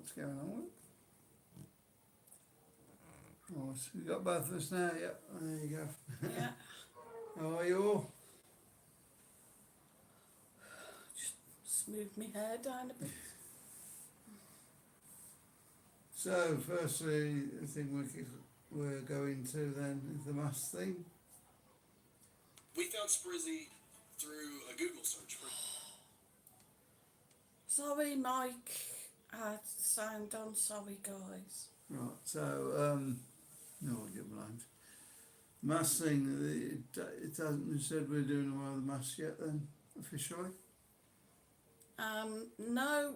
what's going on with it. Oh, so we've got both of us now, yep, there you go. Yeah. How are you all? Just smooth my hair down a bit. So, firstly, the thing we're going to then is the mask thing. We found Sprizzy through a Google search. Sorry, Mike. I had sound on. Sorry, guys. Right, so, no, get blind. Mask thing, it hasn't said we're doing away with the mask yet then, officially? No.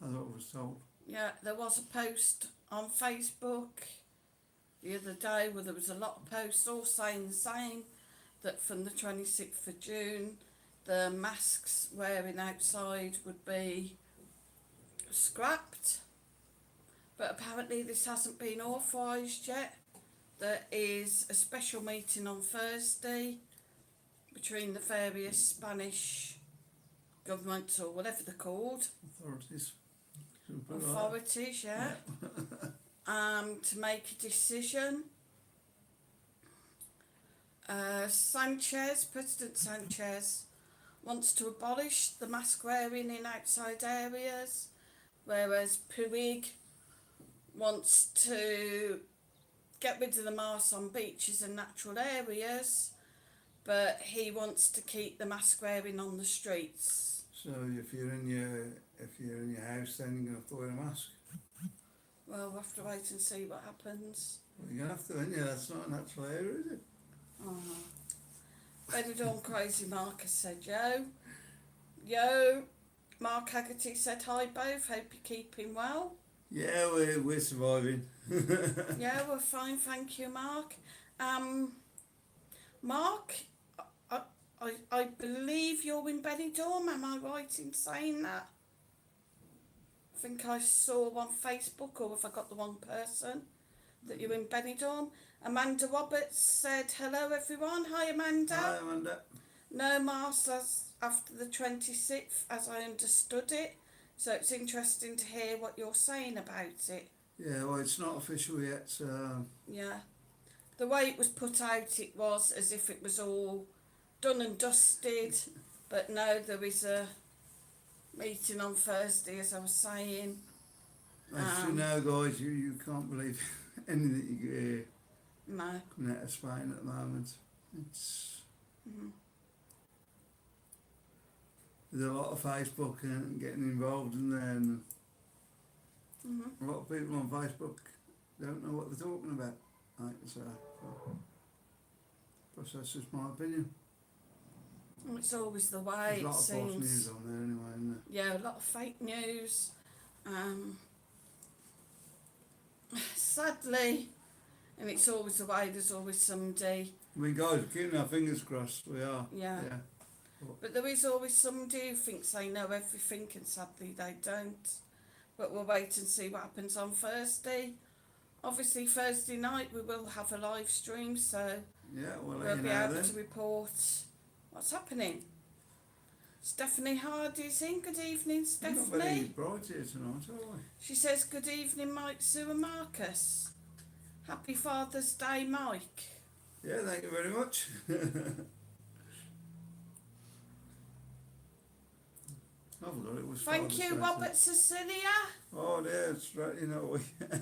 I thought I was told. Yeah, there was a post on Facebook the other day where there was a lot of posts all saying the same, that from the 26th of June, the masks wearing outside would be scrapped. But apparently this hasn't been authorised yet. There is a special meeting on Thursday between the various Spanish governments, or whatever they're called. Authorities. Authorities, yeah. To make a decision. President Sanchez wants to abolish the mask wearing in outside areas, whereas Puig wants to get rid of the masks on beaches and natural areas, but he wants to keep the mask wearing on the streets. So if you're in your house, then you're gonna have to wear a mask. Well, we'll have to wait and see what happens. Well, you're gonna have to, aren't you? That's not a natural area, is it? Oh. Benidorm Crazy Marcus said, yo. Mark Haggerty said, hi both, hope you're keeping well. Yeah, we're surviving. Yeah, we're fine, thank you, Mark. Mark, I believe you're in Benidorm, am I right in saying that? I think I saw on Facebook, or if I got the wrong person, that you're in Benidorm. Amanda Roberts said, hello everyone. Hi Amanda. Hi Amanda. No masks after the 26th, as I understood it. So it's interesting to hear what you're saying about it. Yeah, well, it's not official yet, so... Yeah. The way it was put out, it was as if it was all done and dusted. But no, there is a meeting on Thursday, as I was saying. As you know, guys, you can't believe anything you hear. No. Coming out of Spain at the moment. It's... There's a lot of Facebook and getting involved in there, and a lot of people on Facebook don't know what they're talking about. Like, so that's just my opinion. It's always the way, There's a lot it of seems. false news on there anyway, isn't there? Yeah, a lot of fake news. Sadly, and it's always the way, there's always somebody. I mean, guys, we're keeping our fingers crossed, we are. Yeah. But there is always somebody who thinks they know everything, and sadly they don't. But we'll wait and see what happens on Thursday. Obviously Thursday night we will have a live stream, so Yeah, we'll we'll you be know able then. to report what's happening. Stephanie Hardy's in. Good evening, We're not very Stephanie. bright here tonight, are we? She says, good evening, Mike, Sue and Marcus. Happy Father's Day, Mike. Yeah, thank you very much. I forgot it was Thank Father's you, Day Robert Cecilia. Oh dear, it's right, you know, there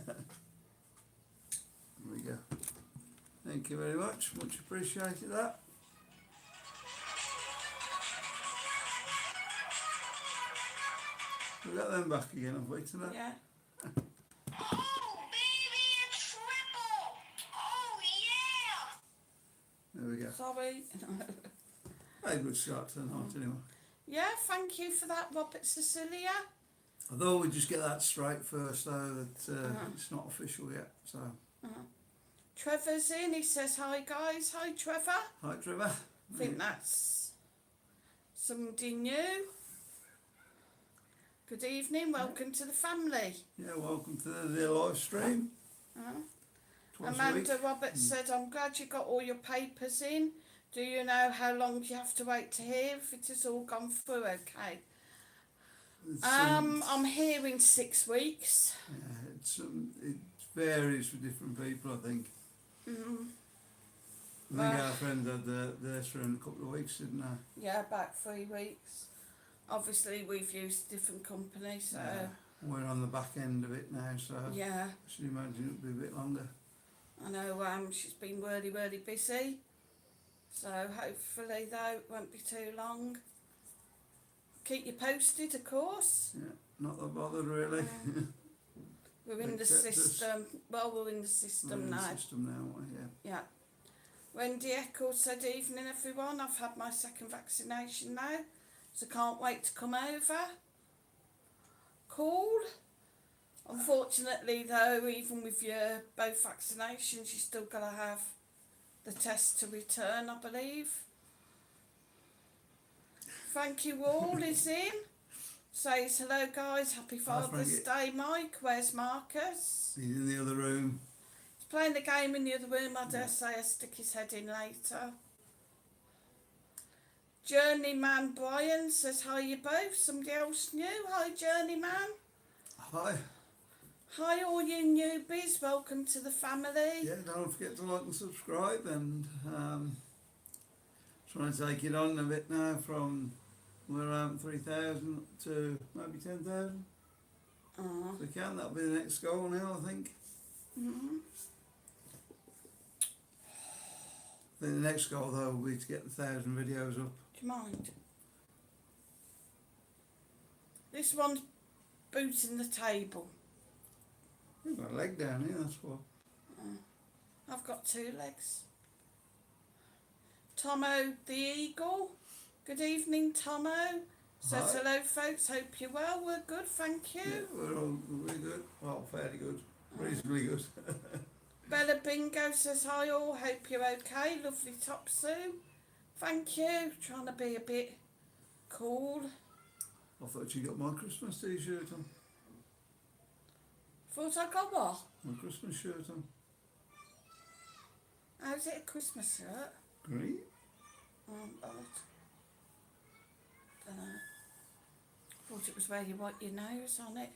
we go. Thank you very much appreciated that. We got them back again, have we, tonight? Yeah. Oh, baby, a triple! Oh, yeah! There we go. Sorry. Very good start to the night anyway. Yeah, thank you for that, Robert Cecilia. I thought we'd just get that straight first though, that it's not official yet, so. Trevor's in. He says, hi, guys. Hi, Trevor. Hi Trevor. I think that's somebody new. Good evening. Welcome to the family. Yeah, welcome to the live stream. Twice a week. Amanda Roberts said, I'm glad you got all your papers in. Do you know how long you have to wait to hear if it has all gone through okay? It's I'm here in 6 weeks. yeah, it varies for different people, I think. Mm, I think our friend had theirs for in a couple of weeks, didn't they? yeah, about 3 weeks. Obviously, we've used different companies, so Yeah. We're on the back end of it now, so yeah. I should imagine it'll be a bit longer. I know she's been really, really busy. So hopefully, though, it won't be too long. Keep you posted, of course. Yeah, not that bothered really. We're in the Accept us. system. Well, we're in the We're system in now. the system now, aren't we? Yeah. Yeah. Wendy Eccles said, evening everyone, I've had my second vaccination now, so can't wait to come over. Cool. Unfortunately though, even with your both vaccinations, you still got to have the test to return, I believe. Thank you all, is in. Says hello guys, happy Father's Day, Mike. Where's Marcus? He's in the other room. He's playing the game in the other room, I dare say I'll stick his head in later. Journeyman Brian says hi you both, somebody else new. Hi Journeyman. Hi. Hi all you newbies, welcome to the family. Yeah, don't forget to like and subscribe, and trying to take it on a bit now from around 3,000 to maybe 10,000. If we can, that'll be the next goal now, I think. Mm-hmm. I think the next goal though will be to get the 1,000 videos up. Do you mind? This one's booting the table. You've got a leg down here, that's what. I've got 2 legs. Tomo the Eagle. Good evening, Tomo. Says Hi. hello, folks. Hope you're well. We're good, thank you. Yeah, we're all really good. Well, fairly good. Reasonably good. Bella Bingo says hi all. Hope you're okay. Lovely top, Sue. Thank you. Trying to be a bit cool. I thought you got my Christmas t-shirt on. Thought I got what? My Christmas shirt on. How's it a Christmas shirt? Green? Oh, God. Dunno. Thought it was where you wipe your nose on it.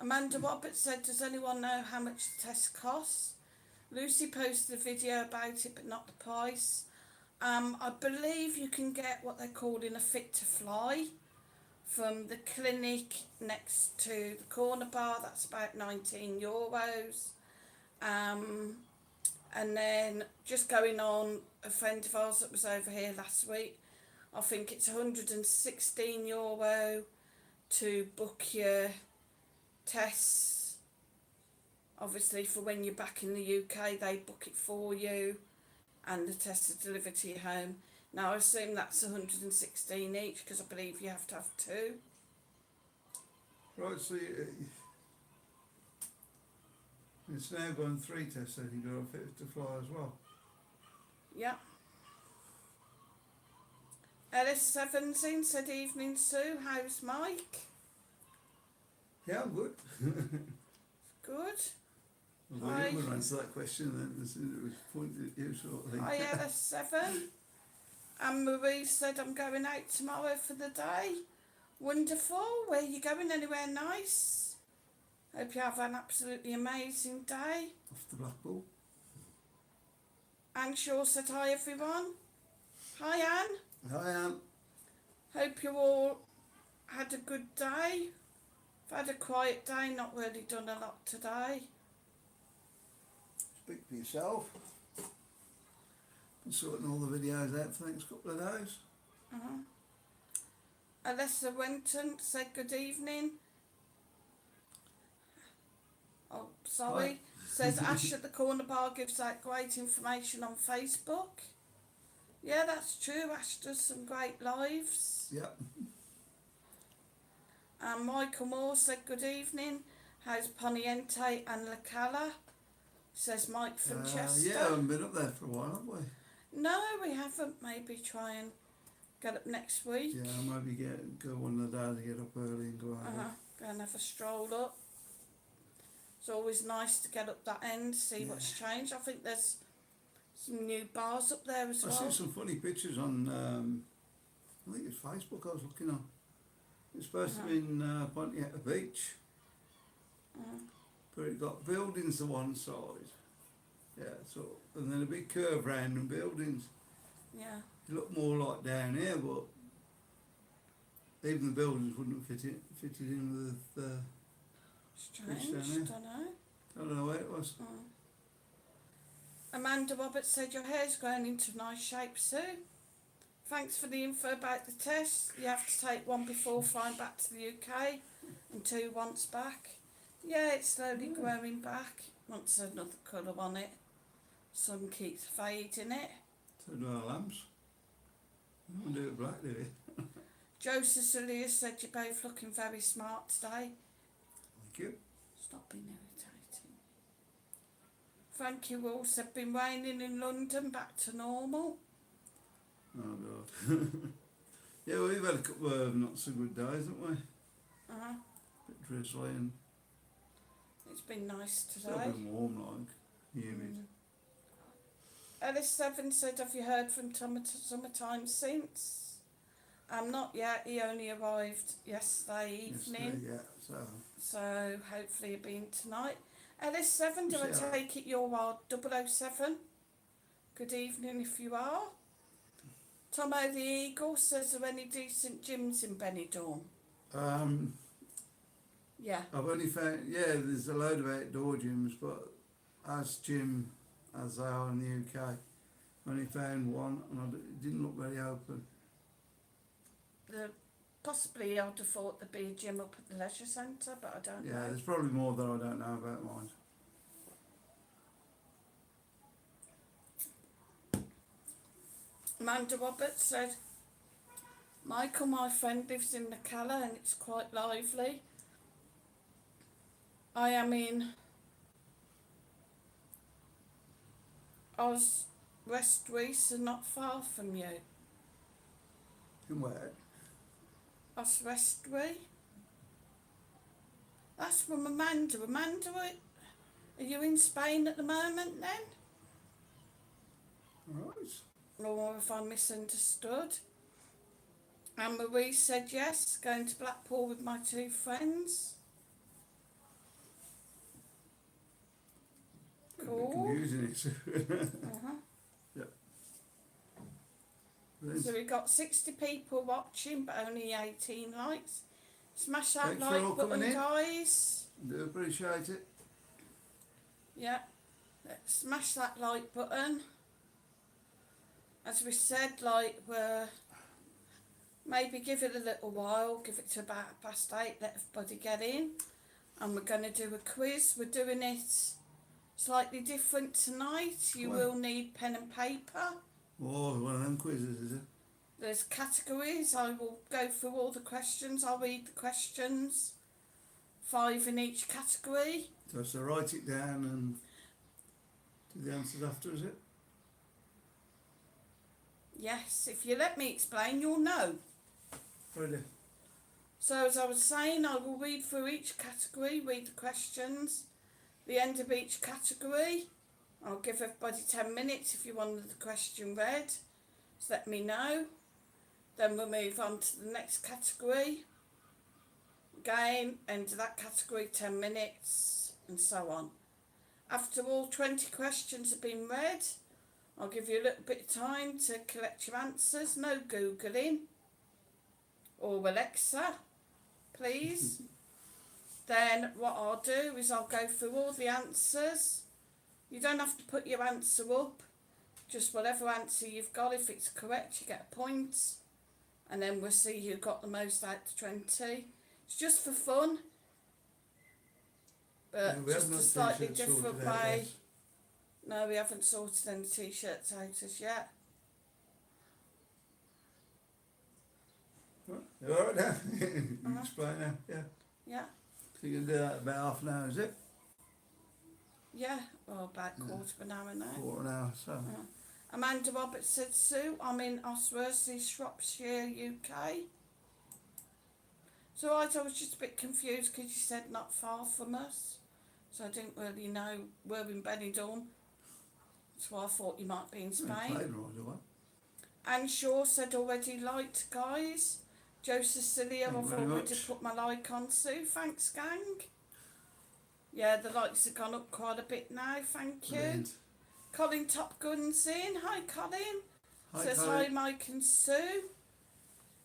Amanda Roberts said, does anyone know how much the test costs? Lucy posted a video about it, but not the price. I believe you can get what they're calling a fit to fly from the clinic next to the corner bar. That's about €19. And then just going on, a friend of ours that was over here last week, I think it's €116 to book your tests. Obviously for when you're back in the UK, they book it for you and the tests are delivered to your home. Now I assume that's 116 each because I believe you have to have 2. Right, so it's now gone 3 tests, so you've got a fit to fly as well. Yeah. Ellis17 said, evening Sue, how's Mike? Yeah, I'm good. Good. Well, Hi. we will answer that question then as soon as it was pointed at you, sort of thing. Hi Ellis7. And Marie said, I'm going out tomorrow for the day. Wonderful. Where are you going? Anywhere nice? Hope you have an absolutely amazing day. Off to Blackpool. Anne Shaw said hi everyone. Hi Anne. Hi, Anne. Hope you all had a good day. I've had a quiet day, not really done a lot today. Speak for yourself. Been sorting all the videos out for the next couple of days. Alessa Wenton said good evening. Oh, sorry. Hi. Says Ash at the corner bar gives out great information on Facebook. Yeah, that's true. Ash does some great lives. Yep. And Michael Moore said good evening. How's Poniente and La Cala? Says Mike from Chester. Yeah, I haven't been up there for a while, have we? No, we haven't. Maybe try and get up next week. Yeah, maybe go one of the days to get up early and go out. Go and have a stroll up. It's always nice to get up that end, see what's changed. I think there's some new bars up there as I well. see some funny pictures on, I think it's Facebook I was looking on. It's supposed to be in Pontiac Beach, but it got buildings to one side. Yeah, so, and then a big curve round and buildings. Yeah. It looked more like down here, but even the buildings wouldn't fitted in with Strange, down here. don't know. I don't know where it was. Amanda Roberts said your hair's grown into nice shape, Sue. Thanks for the info about the test. You have to take one before flying back to the UK and 2 once back. Yeah, it's slowly growing back. Wants another colour on it. Sun keeps fading it. So do our lamps. We don't do it black, do we? Joe Cecilia said you're both looking very smart today. Thank you. Stop being irritating. Frankie Wall said been raining in London, back to normal. Oh God. Yeah, we've had a couple of not so good days, haven't we? Uh-huh. Bit drizzly and It's been nice still today. been warm, like humid. Ellis Seven said, have you heard from Summertime since? Not yet, he only arrived yesterday evening. Yeah, So hopefully he'll be in tonight. Ellis Seven, do I Yeah. take it you're our 007? Good evening if you are. Tomo the Eagle says, are there any decent gyms in Benidorm? Yeah. I've only found, there's a load of outdoor gyms, but as gym as they are in the UK, I only found one and it didn't look very open. Possibly I'd have thought there'd be a gym up at the leisure centre, but I don't Yeah, know. there's probably more that I don't know about mine. Amanda Roberts said, Michael, my friend, lives in the Cala and it's quite lively. I am in West and not far from you. In where? Oswestry. That's from Amanda. Amanda, are you in Spain at the moment then? Right. Or have I misunderstood? Anne Marie said yes, going to Blackpool with my 2 friends. A bit Cool. confusing it. Uh-huh. There's- So we got 60 people watching, but only 18 likes. Smash that Thanks for all like coming button, in. guys. Do appreciate it. Yeah, let's smash that like button. As we said, we're maybe give it a little while, give it to about 8:30, let everybody get in. And we're going to do a quiz. We're doing it slightly different tonight. You Well. will need pen and paper. Oh, one of them quizzes, is it? There's categories. I will go through all the questions. I'll read the questions. 5 in each category. So write it down and do the answers after, is it? Yes, if you let me explain, you'll know. Ready? So as I was saying, I will read through each category, read the questions. The end of each category, I'll give everybody 10 minutes if you wanted the question read. Just let me know. Then we'll move on to the next category. Again, end of that category, 10 minutes, and so on. After all 20 questions have been read, I'll give you a little bit of time to collect your answers. No Googling. Or Alexa, please. Then what I'll do is I'll go through all the answers. You don't have to put your answer up. Just whatever answer you've got, if it's correct, you get a point. And then we'll see who got the most out of 20. It's just for fun. Yeah, But we just haven't a got slightly t-shirts different sorted out way. yet. No, we haven't sorted any t-shirts out as yet. Right. You alright now? You can explain now, yeah. Yeah, So you can do that about half an hour, is it? yeah. Well, about quarter of an hour now. Quarter an hour, so. Amanda Roberts said, Sue, I'm in Oswestry, Shropshire, UK. So I was just a bit confused because you said not far from us. So I didn't really know we're in Benidorm. That's why I thought you might be in I Spain. played right away. Anne Shaw said already liked, guys. Joe Cecilia, Thank you I've very already much. put my like on, Sue. Thanks, gang. Yeah, the likes have gone up quite a bit now, thank you. Brilliant. Colin Top Gun's in. Hi, Colin. Hi, Says Colin. hi, Mike and Sue.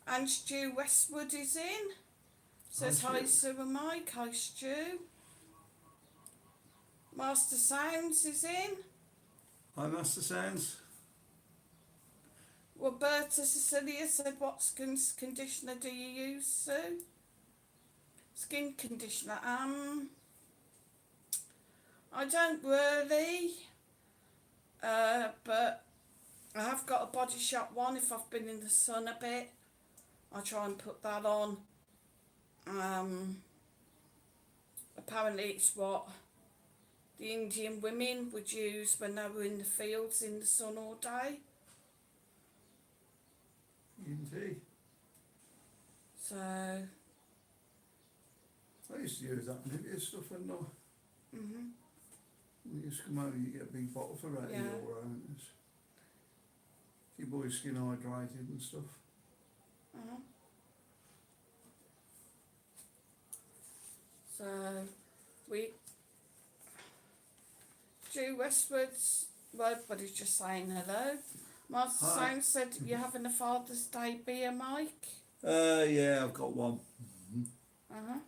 And Stu Westwood is in. Says Hi, hi, Stu. Sue and Mike. Hi, Stu. Master Sounds is in. Hi, Master Sounds. Roberta Cecilia said, what skin conditioner do you use, Sue? Skin conditioner. I don't really, but I have got a Body Shop one if I've been in the sun a bit. I try and put that on. Apparently it's what the Indian women would use when they were in the fields in the sun all day. E&T. So, I used to use that Nivea stuff and all. mhm. When you used to come over, you get a big bottle for that Yeah. all around. Keep all your skin hydrated and stuff. Uh-huh. So, Drew Westwood's everybody's just saying hello. Master Hi. Sound said you're having a Father's Day beer, Mike. Yeah, I've got one. Uh-huh.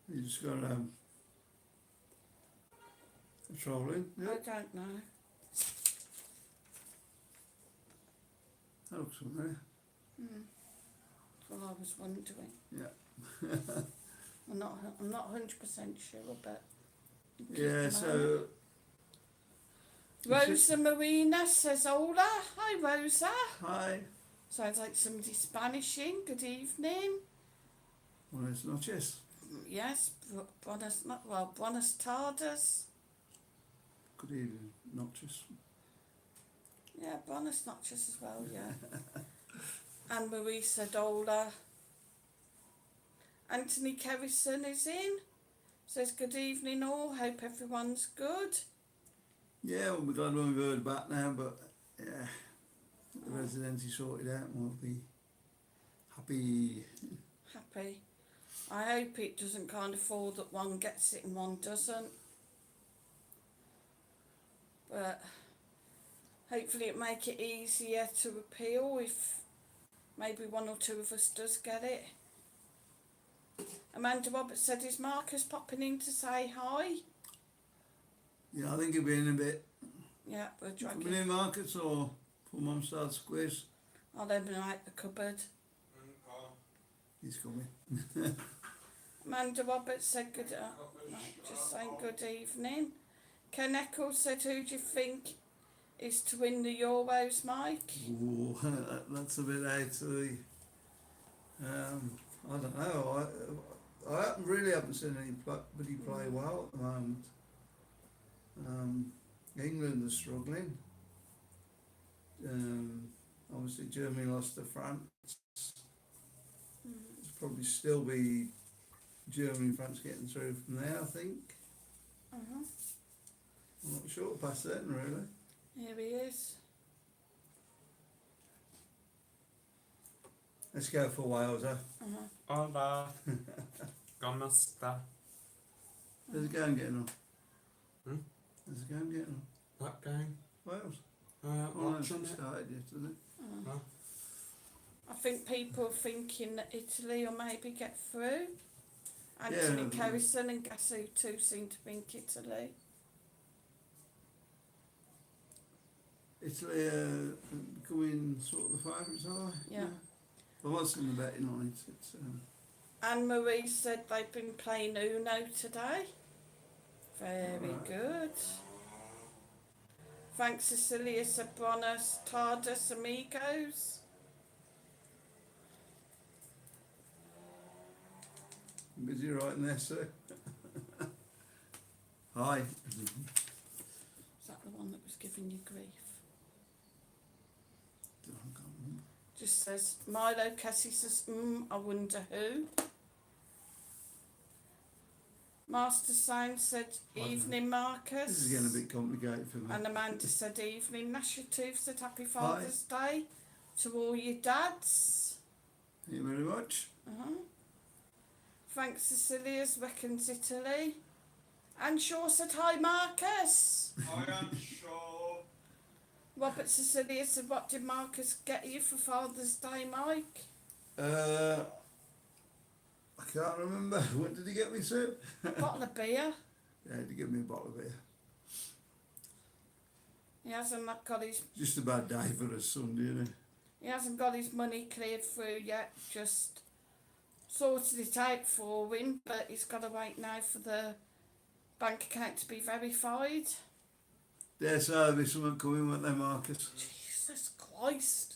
You just got controlling. I Yep. don't know. That looks familiar. That's what I was wondering. Yeah. I'm not 100% sure, but keep Yeah, an eye. so Rosa Marina says hola. Hi, Rosa. hi. Sounds like somebody Spanishing. Good evening. Buenas noches. Yes, buenas tardes. Good evening, noches. Yeah, buenas noches as well, yeah. Anne Marie said hola. Anthony Kerrison is in. Says good evening all. Hope everyone's good. Yeah, we'll be glad when we've heard back now, but yeah, the residency sorted out and we'll be happy. Happy. I hope it doesn't kind of fall that one gets it and one doesn't. But hopefully it make it easier to appeal if maybe one or two of us does get it. Amanda Roberts said, is Marcus popping in to say hi? Yeah, I think he'll be in a bit. Yeah, we're Coming dragging. in, Marcus, or poor Mum starts a quiz. I'll eliminate the cupboard. He's coming. Amanda Roberts said good, just saying good evening. Ken Eccles said, who do you think is to win the Euros, Mike? Ooh, that's a bit out of the. I don't know. I really haven't seen anybody play well at the moment. England are struggling. Obviously, Germany lost to France. It'll probably still be Germany and France getting through from there, I think. Uh-huh. I'm not sure past then, really. Here he is. Let's go for Wales, huh? Uh-huh. Hola. ¿Cómo está? There's a game getting on. Hmm? There's a game getting on. What game? Wales. Watching it it. started yesterday. Huh? I think people are thinking that Italy will maybe get through. Anthony Yeah. Kerrison and Gasu too seem to think Italy. Italy becoming sort of the favourites, are they? Yeah. I was in the betting on it. It's, Anne Marie said they've been playing Uno today. Very Right. good. Thanks, Cecilia said buenas tardes, amigos. busy writing there, sir. Hi. Is that the one that was giving you grief? I can't remember. Just says, Milo Cassie says, I wonder who. Master Sound said Pardon? evening, Marcus. This is getting a bit complicated for me. And Amanda said evening. Nasha Tooth said happy Father's Day to all your dads. Thank you very much. Frank Cecilia's Reckons Italy. And Shaw said hi, Marcus. I am sure. Robert Cecilia said, what did Marcus get you for Father's Day, Mike? I can't remember. What did he get me, Sue? Bottle of beer. Yeah, he give me a bottle of beer. He hasn't got his Just a bad day for us Sunday, isn't it? he hasn't got his money cleared through yet. Just sorted it out for him, but he's got to wait now for the bank account to be verified. Dare say there'll be something coming, won't there, Marcus? Jesus Christ.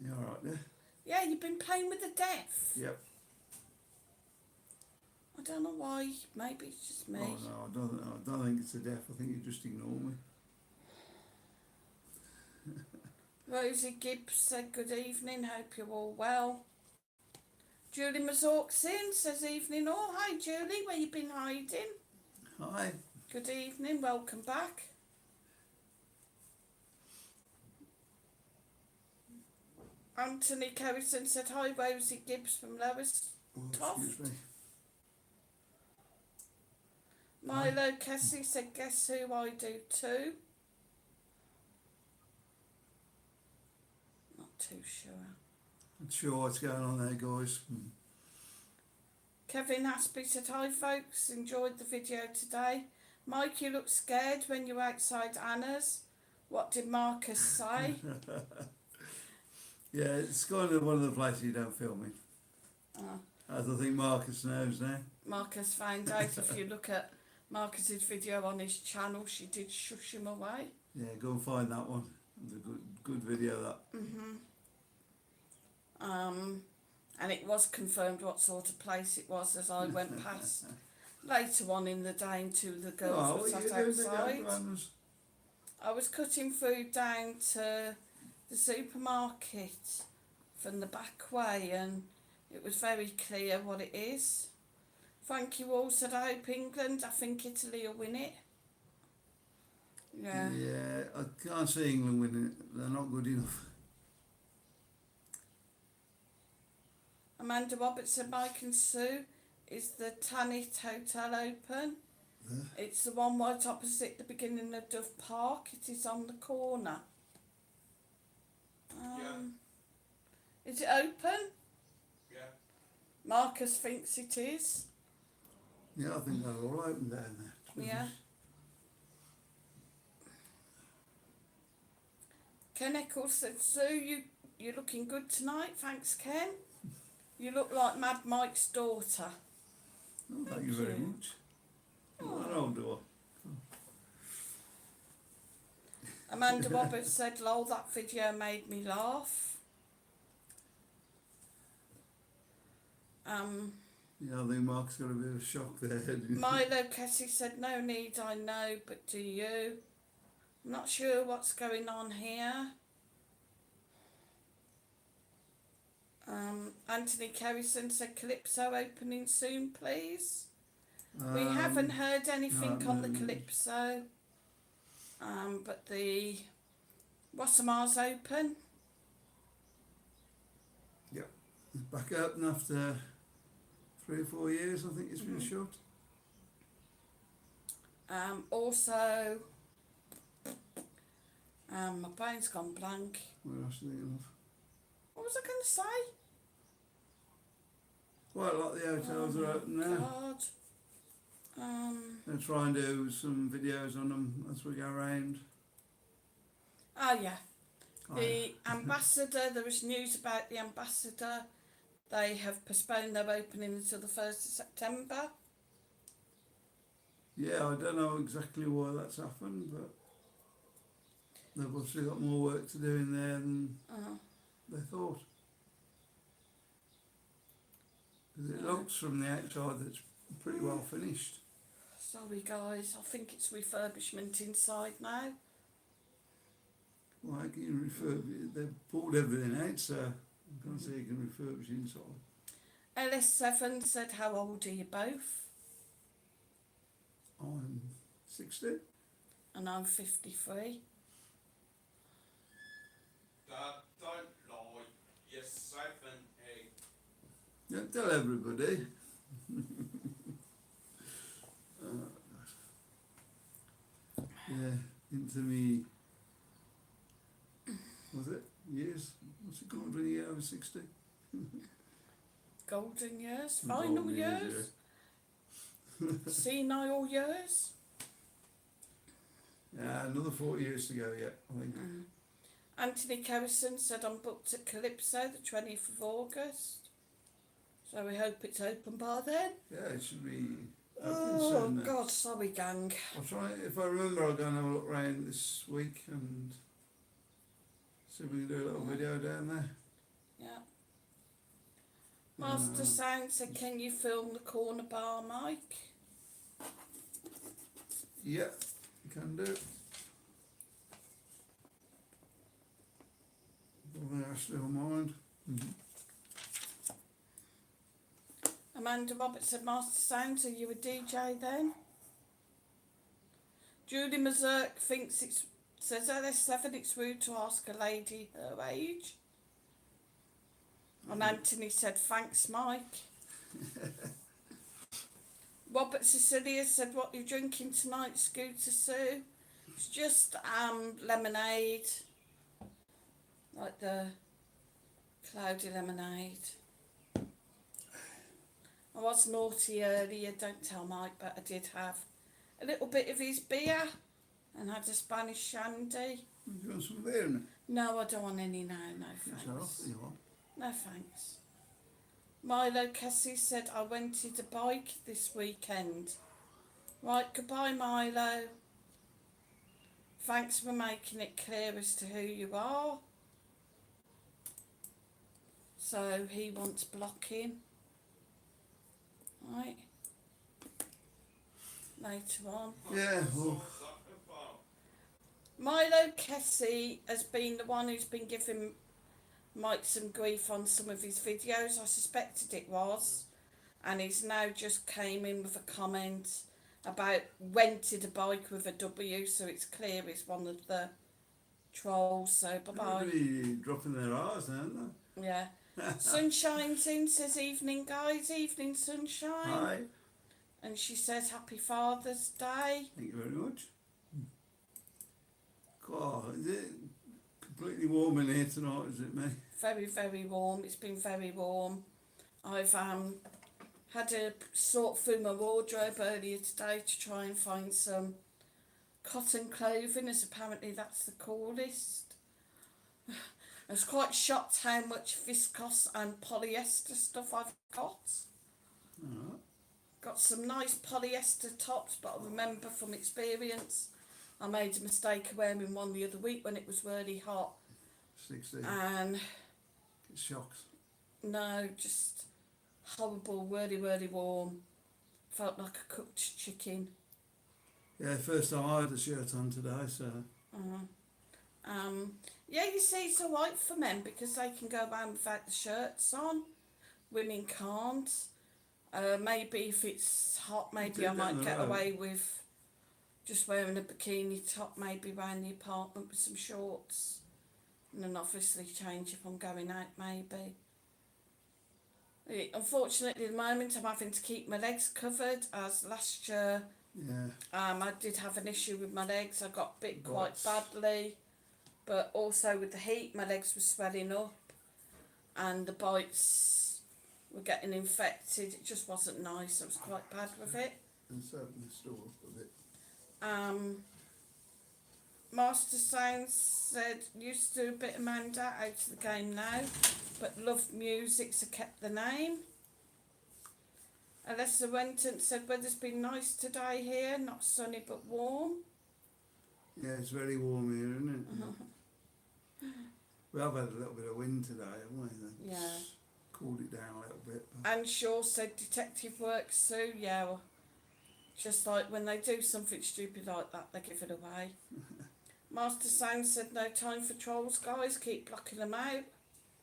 You alright there? Yeah, you've been playing with the deaf. Yep. I don't know why. Maybe it's just me. Oh no, I don't think it's a deaf. I think you just ignore me. Rosie Gibbs said good evening, hope you're all well. Julie Mazorksin says evening all. Hi Julie, where you been hiding? Hi. Good evening, welcome back. Anthony Kerrison said hi, Rosie Gibbs from Lois Oh, Toft. excuse me. Milo Kessie said guess who I do too. Not too sure. Not sure what's going on there, guys. Kevin Aspie said hi folks, enjoyed the video today. Mike, you look scared when you were outside Anna's. What did Marcus say? Yeah, it's kind of one of the places you don't film in. As I think Marcus knows now. Marcus found out if you look at Marcus's video on his channel, she did shush him away. Yeah, go and find that one. It's a good video, that. And it was confirmed what sort of place it was as I went past later on in the day into the girls were what sat are you doing outside. to go, I was cutting food down to the supermarket from the back way and it was very clear what it is. Thank you all, said I hope England, I think Italy will win it. Yeah. Yeah, I can't see England winning it. They're not good enough. Amanda Roberts said Mike and Sue, is the Tanit Hotel open? It's the one right opposite the beginning of Dove Park. It is on the corner. Is it open? Yeah. Marcus thinks it is. Yeah, I think they're all open down there. to be Yeah. honest. Ken Eccles said, Sue, you're looking good tonight. Thanks, Ken. You look like Mad Mike's daughter. Oh, thank you very much. What old door? Amanda Roberts said, lol, that video made me laugh. Yeah, I think Mark's got a bit of shock there. Milo Kessie said, no need, I know, but do you? I'm not sure what's going on here. Anthony Kerrison said, Calypso opening soon, please. We haven't heard anything on the Calypso. But the Wassama's open. Yep. It's back open after 3 or 4 years, I think it's been shut. Also, my brain's gone blank. What else are they of? What was I going to say? Quite a lot of the hotels are open now. God. They'll try and do some videos on them as we go around. Oh yeah. The Ambassador, there was news about the Ambassador. They have postponed their opening until the 1st of September. Yeah, I don't know exactly why that's happened, but they've obviously got more work to do in there than they thought. 'Cause it looks from the outside that it's pretty well finished. Sorry guys, I think it's refurbishment inside now. Well, you can refurbish, they've pulled everything out, so I can't say you can refurbish inside. LS7 said, how old are you both? I'm 60. And I'm 53. Dad, don't lie. You're 70. Don't tell everybody. Yeah, into me. Was it years? What's it called when you get over 60? Golden years, Golden final years, senile years. Yeah, another 40 years to go yet, I think. Anthony Carrison said, I'm booked at Calypso the 20th of August. So we hope it's open by then. Yeah, it should be open Oh, soon then. God, sorry, gang. I'll try, if I remember, I'll go and have a look round this week and see if we can do a little video down there. Yeah. Master Um, Sound said, can you film the corner bar mic? Yeah, can do. Well, I still mind. Amanda Roberts said, Master Sound, are you a DJ then? Julie Mazurk thinks says LS7, it's rude to ask a lady her age. And Anthony said, thanks, Mike. Robert Cecilia said, what are you drinking tonight, Scooter Sue? It's just lemonade. Like the cloudy lemonade. I was naughty earlier, don't tell Mike, but I did have a little bit of his beer and had a Spanish shandy. Do you want some beer in it? No, I don't want any now, no Yes, thanks. you want. No thanks. Milo Cassie said, I rented a bike this weekend. Right, goodbye Milo. Thanks for making it clear as to who you are. So he wants blocking. Right. Later on. Yeah, well, Milo Kessie has been the one who's been giving Mike some grief on some of his videos. I suspected it was. And he's now just came in with a comment about rented a bike with a W, so it's clear he's one of the trolls. So bye-bye. everybody dropping their R's, aren't they? Yeah. Sunshine's in, says evening guys, evening Sunshine. Hi. And she says happy Father's Day. Thank you very much. God, is it completely warm in here tonight, is it, mate? Very, very warm. It's been very warm. I've had to sort through my wardrobe earlier today to try and find some cotton clothing, as apparently that's the coolest. I was quite shocked how much viscose and polyester stuff I've got. Alright. Got some nice polyester tops, but I remember from experience I made a mistake of wearing one the other week when it was really hot. 16. And Get shocked. no, just horrible, really, really warm. Felt like a cooked chicken. Yeah, first time I had a shirt on today, so. Yeah, you see, it's alright for men because they can go around without the shirts on. Women can't. Maybe if it's hot, maybe I might get away with just wearing a bikini top, maybe around the apartment with some shorts. And then obviously change if I'm going out, maybe. Unfortunately, at the moment, I'm having to keep my legs covered, as last year Yeah. I did have an issue with my legs. I got bit quite Bites. badly, but also with the heat, my legs were swelling up and the bites were getting infected. It just wasn't nice. I was quite bad with it. And so open the store up a bit. Master Sounds said, used to do a bit of Manda, out of the game now, but loved music, so kept the name. Alessa Renton said, weather's been nice today here, not sunny but warm. Yeah, it's very warm here, isn't it? We have had a little bit of wind today, haven't we? That's Yeah. cooled it down a little bit. But And Shaw said, detective work, Sue, yeah, well, just like when they do something stupid like that, they give it away. Master Sound said, no time for trolls, guys, keep blocking them out.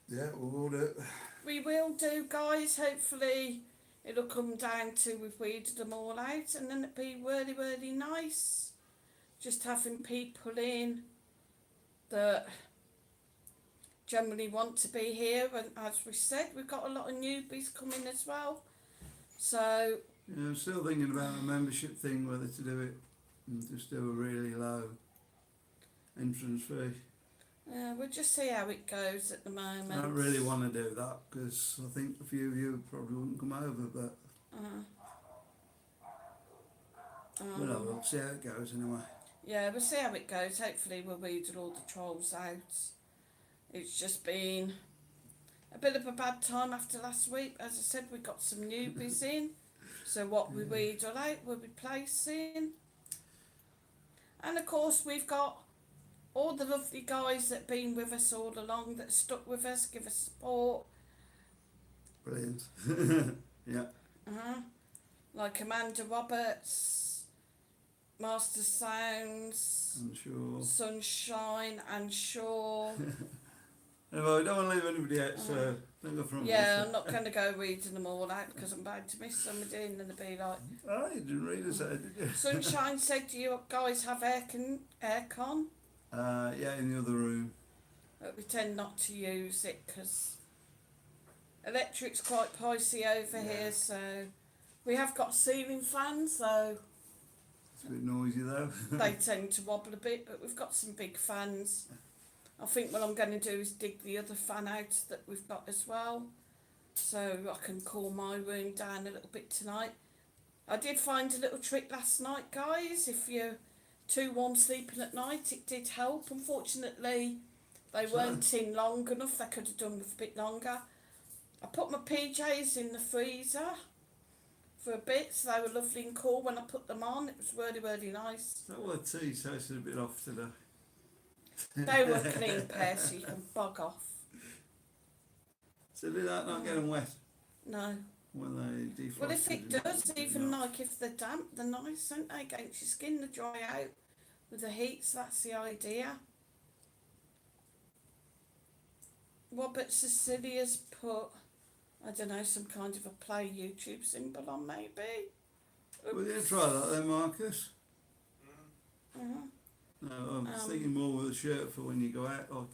yeah, we'll do it. we will do, guys. Hopefully it'll come down to we've weeded them all out, and then it'll be really, really nice. Just having people in that generally want to be here, and as we said, we've got a lot of newbies coming as well. So Yeah, I'm still thinking about a membership thing, whether to do it and just do a really low entrance fee. we'll just see how it goes at the moment. I don't really want to do that because I think a few of you probably wouldn't come over, but we'll see how it goes anyway. Yeah, we'll see how it goes. Hopefully we'll weedle all the trolls out. It's just been a bit of a bad time after last week. As I said, we got some newbies in. So what we weedle out, we'll be placing. And of course, we've got all the lovely guys that have been with us all along, that stuck with us, give us support. Brilliant. Yeah. Like Amanda Roberts, Master Sounds, I'm sure. Sunshine and Shaw. Anyway, I don't want to leave anybody out, so don't go from Yeah, I'm not going to go reading them all out because I'm bound to miss somebody and they'll be like... Oh, you didn't read us out, did you? Sunshine said, do you guys have aircon? Yeah, in the other room. But we tend not to use it because electric's quite pricey over here, so... We have got ceiling fans, so It's a bit noisy though. they tend to wobble a bit, but we've got some big fans. I think what I'm going to do is dig the other fan out that we've got as well, so I can cool my room down a little bit tonight. I did find a little trick last night, guys. If you're too warm sleeping at night, it did help. Unfortunately, they weren't in long enough. They could have done with a bit longer. I put my PJs in the freezer for a bit, so they were lovely and cool when I put them on. It was really, really nice. That was tea tasted a bit off today. They were a clean pair, so you can bug off. So did that not getting wet No. when they defrosted? Well, if it and does, did even not? like if they're damp, they're nice, aren't they? Against your skin, they dry out with the heat, so that's the idea. Robert Cecilia's put, I don't know, some kind of a play YouTube symbol on, maybe. Well, you try that then, Marcus. Mhm. No, I'm thinking more with a shirt for when you go out. Like,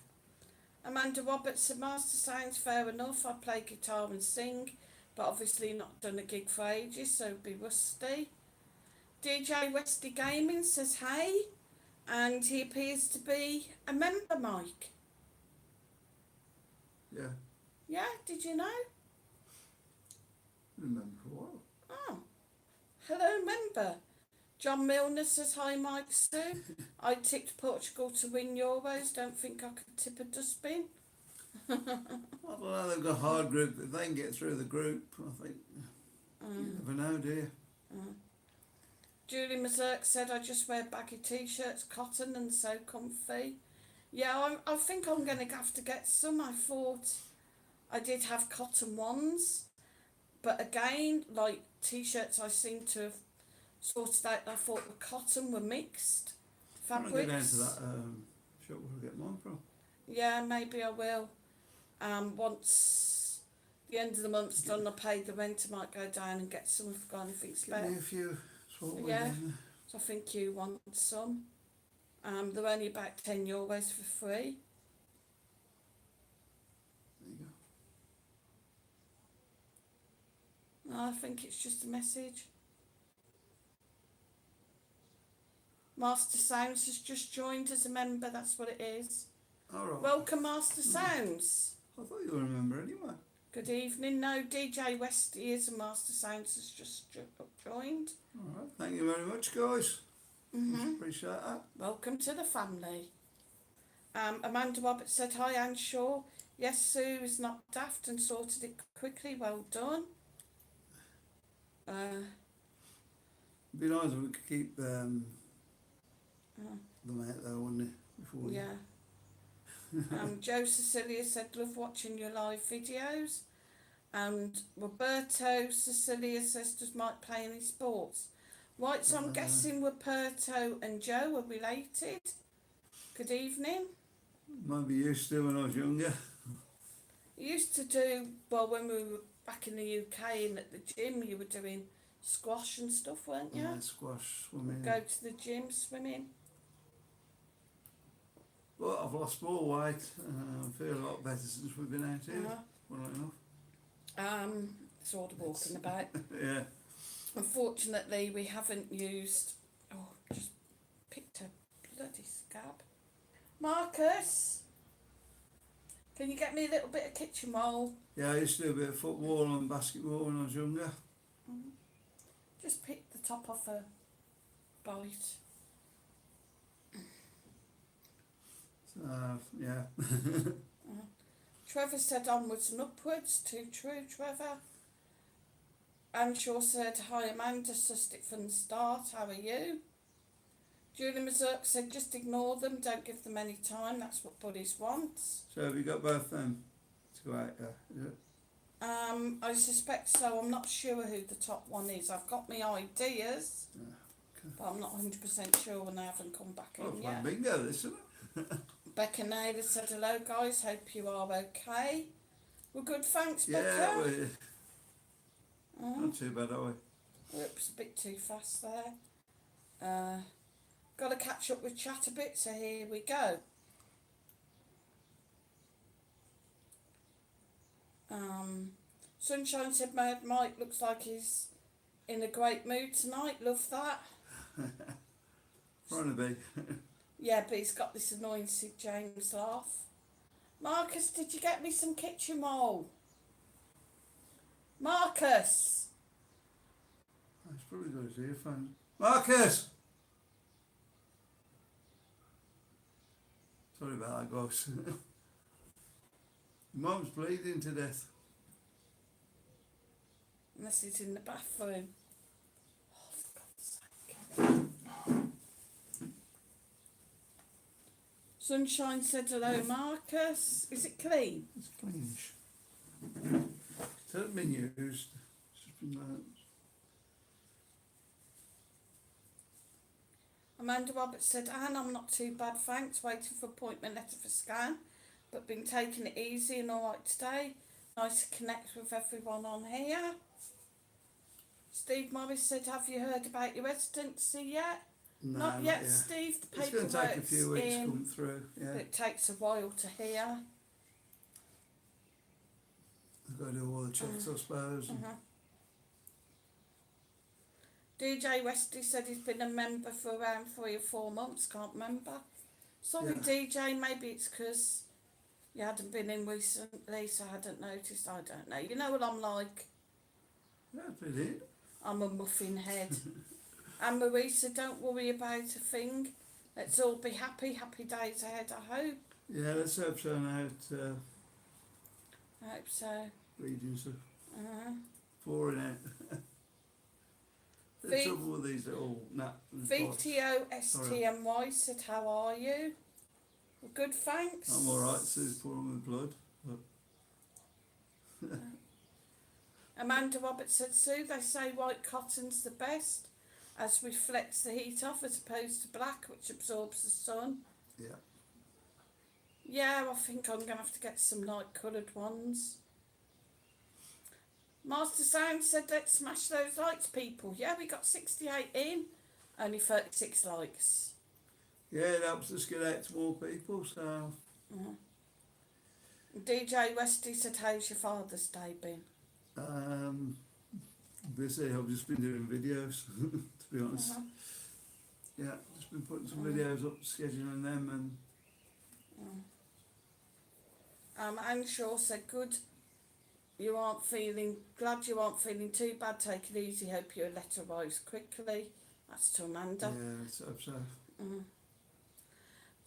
Amanda Roberts said, Master Sounds, fair enough. I play guitar and sing, but obviously not done a gig for ages, so it'd be rusty. DJ Westy Gaming says, hey, and he appears to be a member, Mike. yeah, Yeah, did you know? remember for a while. Oh, hello, member. John Milner says, hi, Mike Sue. I tipped Portugal to win Euros. Don't think I could tip a dustbin. I don't know, they've got a hard group. If they can get through the group, I think, you never know, do you? Julie Mazurk said, I just wear baggy t-shirts, cotton and so comfy. Yeah, I think I'm going to have to get some. I thought I did have cotton ones, but again, like t-shirts I seem to have sorted out, I thought the cotton were mixed I'm going to go down fabrics. to that shop where I get mine from. Yeah, maybe I will. Once the end of the month's done, I paid the rent, I might go down and get some if I've got anything Give spare. me a few swap with Yeah. in So I think you want some. They're only about €10 for free. there you go. No, I think it's just a message. Master Sounds has just joined as a member, that's what it is. All right. Welcome, Master Sounds. I thought you were a member anyway. Good evening. No, DJ Westy is, and Master Sounds has just joined. All right. Thank you very much, guys. Appreciate that. Welcome to the family. Amanda Roberts said, hi, Anne Shaw. Yes, Sue is not daft and sorted it quickly. Well done. It'd be nice if we could keep them out there, wouldn't it? Before we- Yeah. Joe Cecilia said, love watching your live videos. And Roberto Cecilia says, does Mike play any sports? Right, so I'm guessing Roberto and Joe are related. Good evening. Might be used to when I was younger. used to do, well, when we were back in the UK and at the gym, you were doing squash and stuff, weren't you? Yeah, squash, swimming. Go to the gym, swimming. But I've lost more weight. I feel a lot better since we've been out here. Uh-huh. Funnily enough. Sort of walking about. Yeah. Unfortunately, we haven't used. Oh, just picked a bloody scab. Marcus, can you get me a little bit of kitchen roll? Yeah, I used to do a bit of football and basketball when I was younger. Just pick the top off a bite. So, yeah. Trevor said onwards and upwards. Too true, Trevor. Anshaw said, hi Amanda, sussed it from the start. How are you? Julie Mazurk said, just ignore them, don't give them any time. That's what buddies want. So have you got both them to go out there? Is it? I suspect so. I'm not sure who the top one is. I've got my ideas, but I'm not 100% sure when they haven't come back Well, in fun yet. bingo, this, isn't it? Becca Naylor said, hello guys, hope you are okay. We're good, thanks, Yeah, Becca. we're not too bad, are we? Oops, a bit too fast there. Got to catch up with chat a bit, so here we go. Sunshine said, Mike looks like he's in a great mood tonight. Love that. Trying to be. Yeah, but he's got this annoying Sid James laugh. Marcus, did you get me some kitchen roll? Marcus! He's probably got his earphones. Marcus! Sorry about that, guys. Mum's bleeding to death. Unless he's in the bathroom. Oh, for God's sake. Sunshine said hello, Marcus. Is it clean? It's cleanish. It hasn't been used. It's just been Amanda Roberts said, Anne, I'm not too bad, thanks. Waiting for appointment letter for scan, but been taking it easy and all right today. Nice to connect with everyone on here. Steve Morris said, have you heard about your residency yet? no, Not yet, Steve. The It's going to take a paperwork's few weeks to in. come through. Yeah, It takes a while to hear. I've got to do all the checks, I suppose. and- DJ Westy said he's been a member for around 3 or 4 months, can't remember. Sorry, Yeah. DJ, maybe it's because you hadn't been in recently, so I hadn't noticed. I don't know. You know what I'm like? That's brilliant. I'm a muffin head. And Marisa, don't worry about a thing. Let's all be happy. Happy days ahead, I hope. Yeah, let's hope so now. I hope so. Reading stuff. Uh-huh. Pouring out. The V- trouble with these little naps and pots. VTOSTMY said, how are you? Well, good, thanks. I'm alright, Sue's pouring with blood. But Amanda Roberts said, Sue, they say white cotton's the best, as reflects the heat off as opposed to black, which absorbs the sun. yeah. Yeah, I think I'm going to have to get some light coloured ones. Master Sound said, let's smash those likes, people. Yeah, we got 68 in, only 36 likes. Yeah, it helps us get out to more people, so DJ Westy said, how's your Father's Day been? busy. I've just been doing videos, to be honest. Yeah, just been putting some videos up, scheduling them, and Anshaw said, good. Glad you aren't feeling too bad. Take it easy. Hope your letter arrives quickly. That's to Amanda. yeah, let's hope so.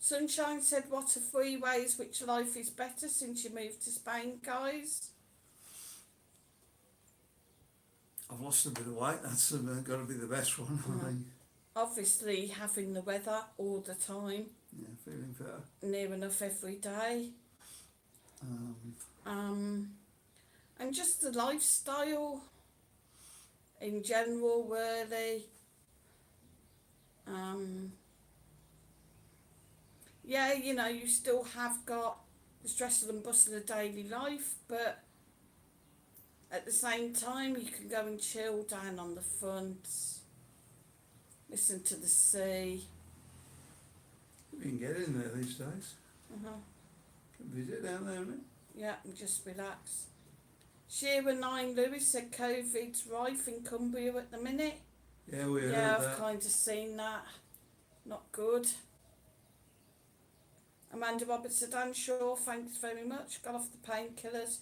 Sunshine said, what are 3 ways which life is better since you moved to Spain, guys? I've lost a bit of weight. That's got to be the best one. I think. Obviously, having the weather all the time, Yeah, feeling better. near enough every day. And just the lifestyle in general, really. Yeah, you know, you still have got the stress of them busting of daily life, but at the same time you can go and chill down on the front, listen to the sea. You can get in there these days. Can visit down there, innit? Yeah, and just relax. Shearer 9 Lewis said COVID's rife in Cumbria at the minute. Yeah, we Yeah, heard I've that. kind of seen that. Not good. Amanda Roberts said, I'm sure, thanks very much. Got off the painkillers,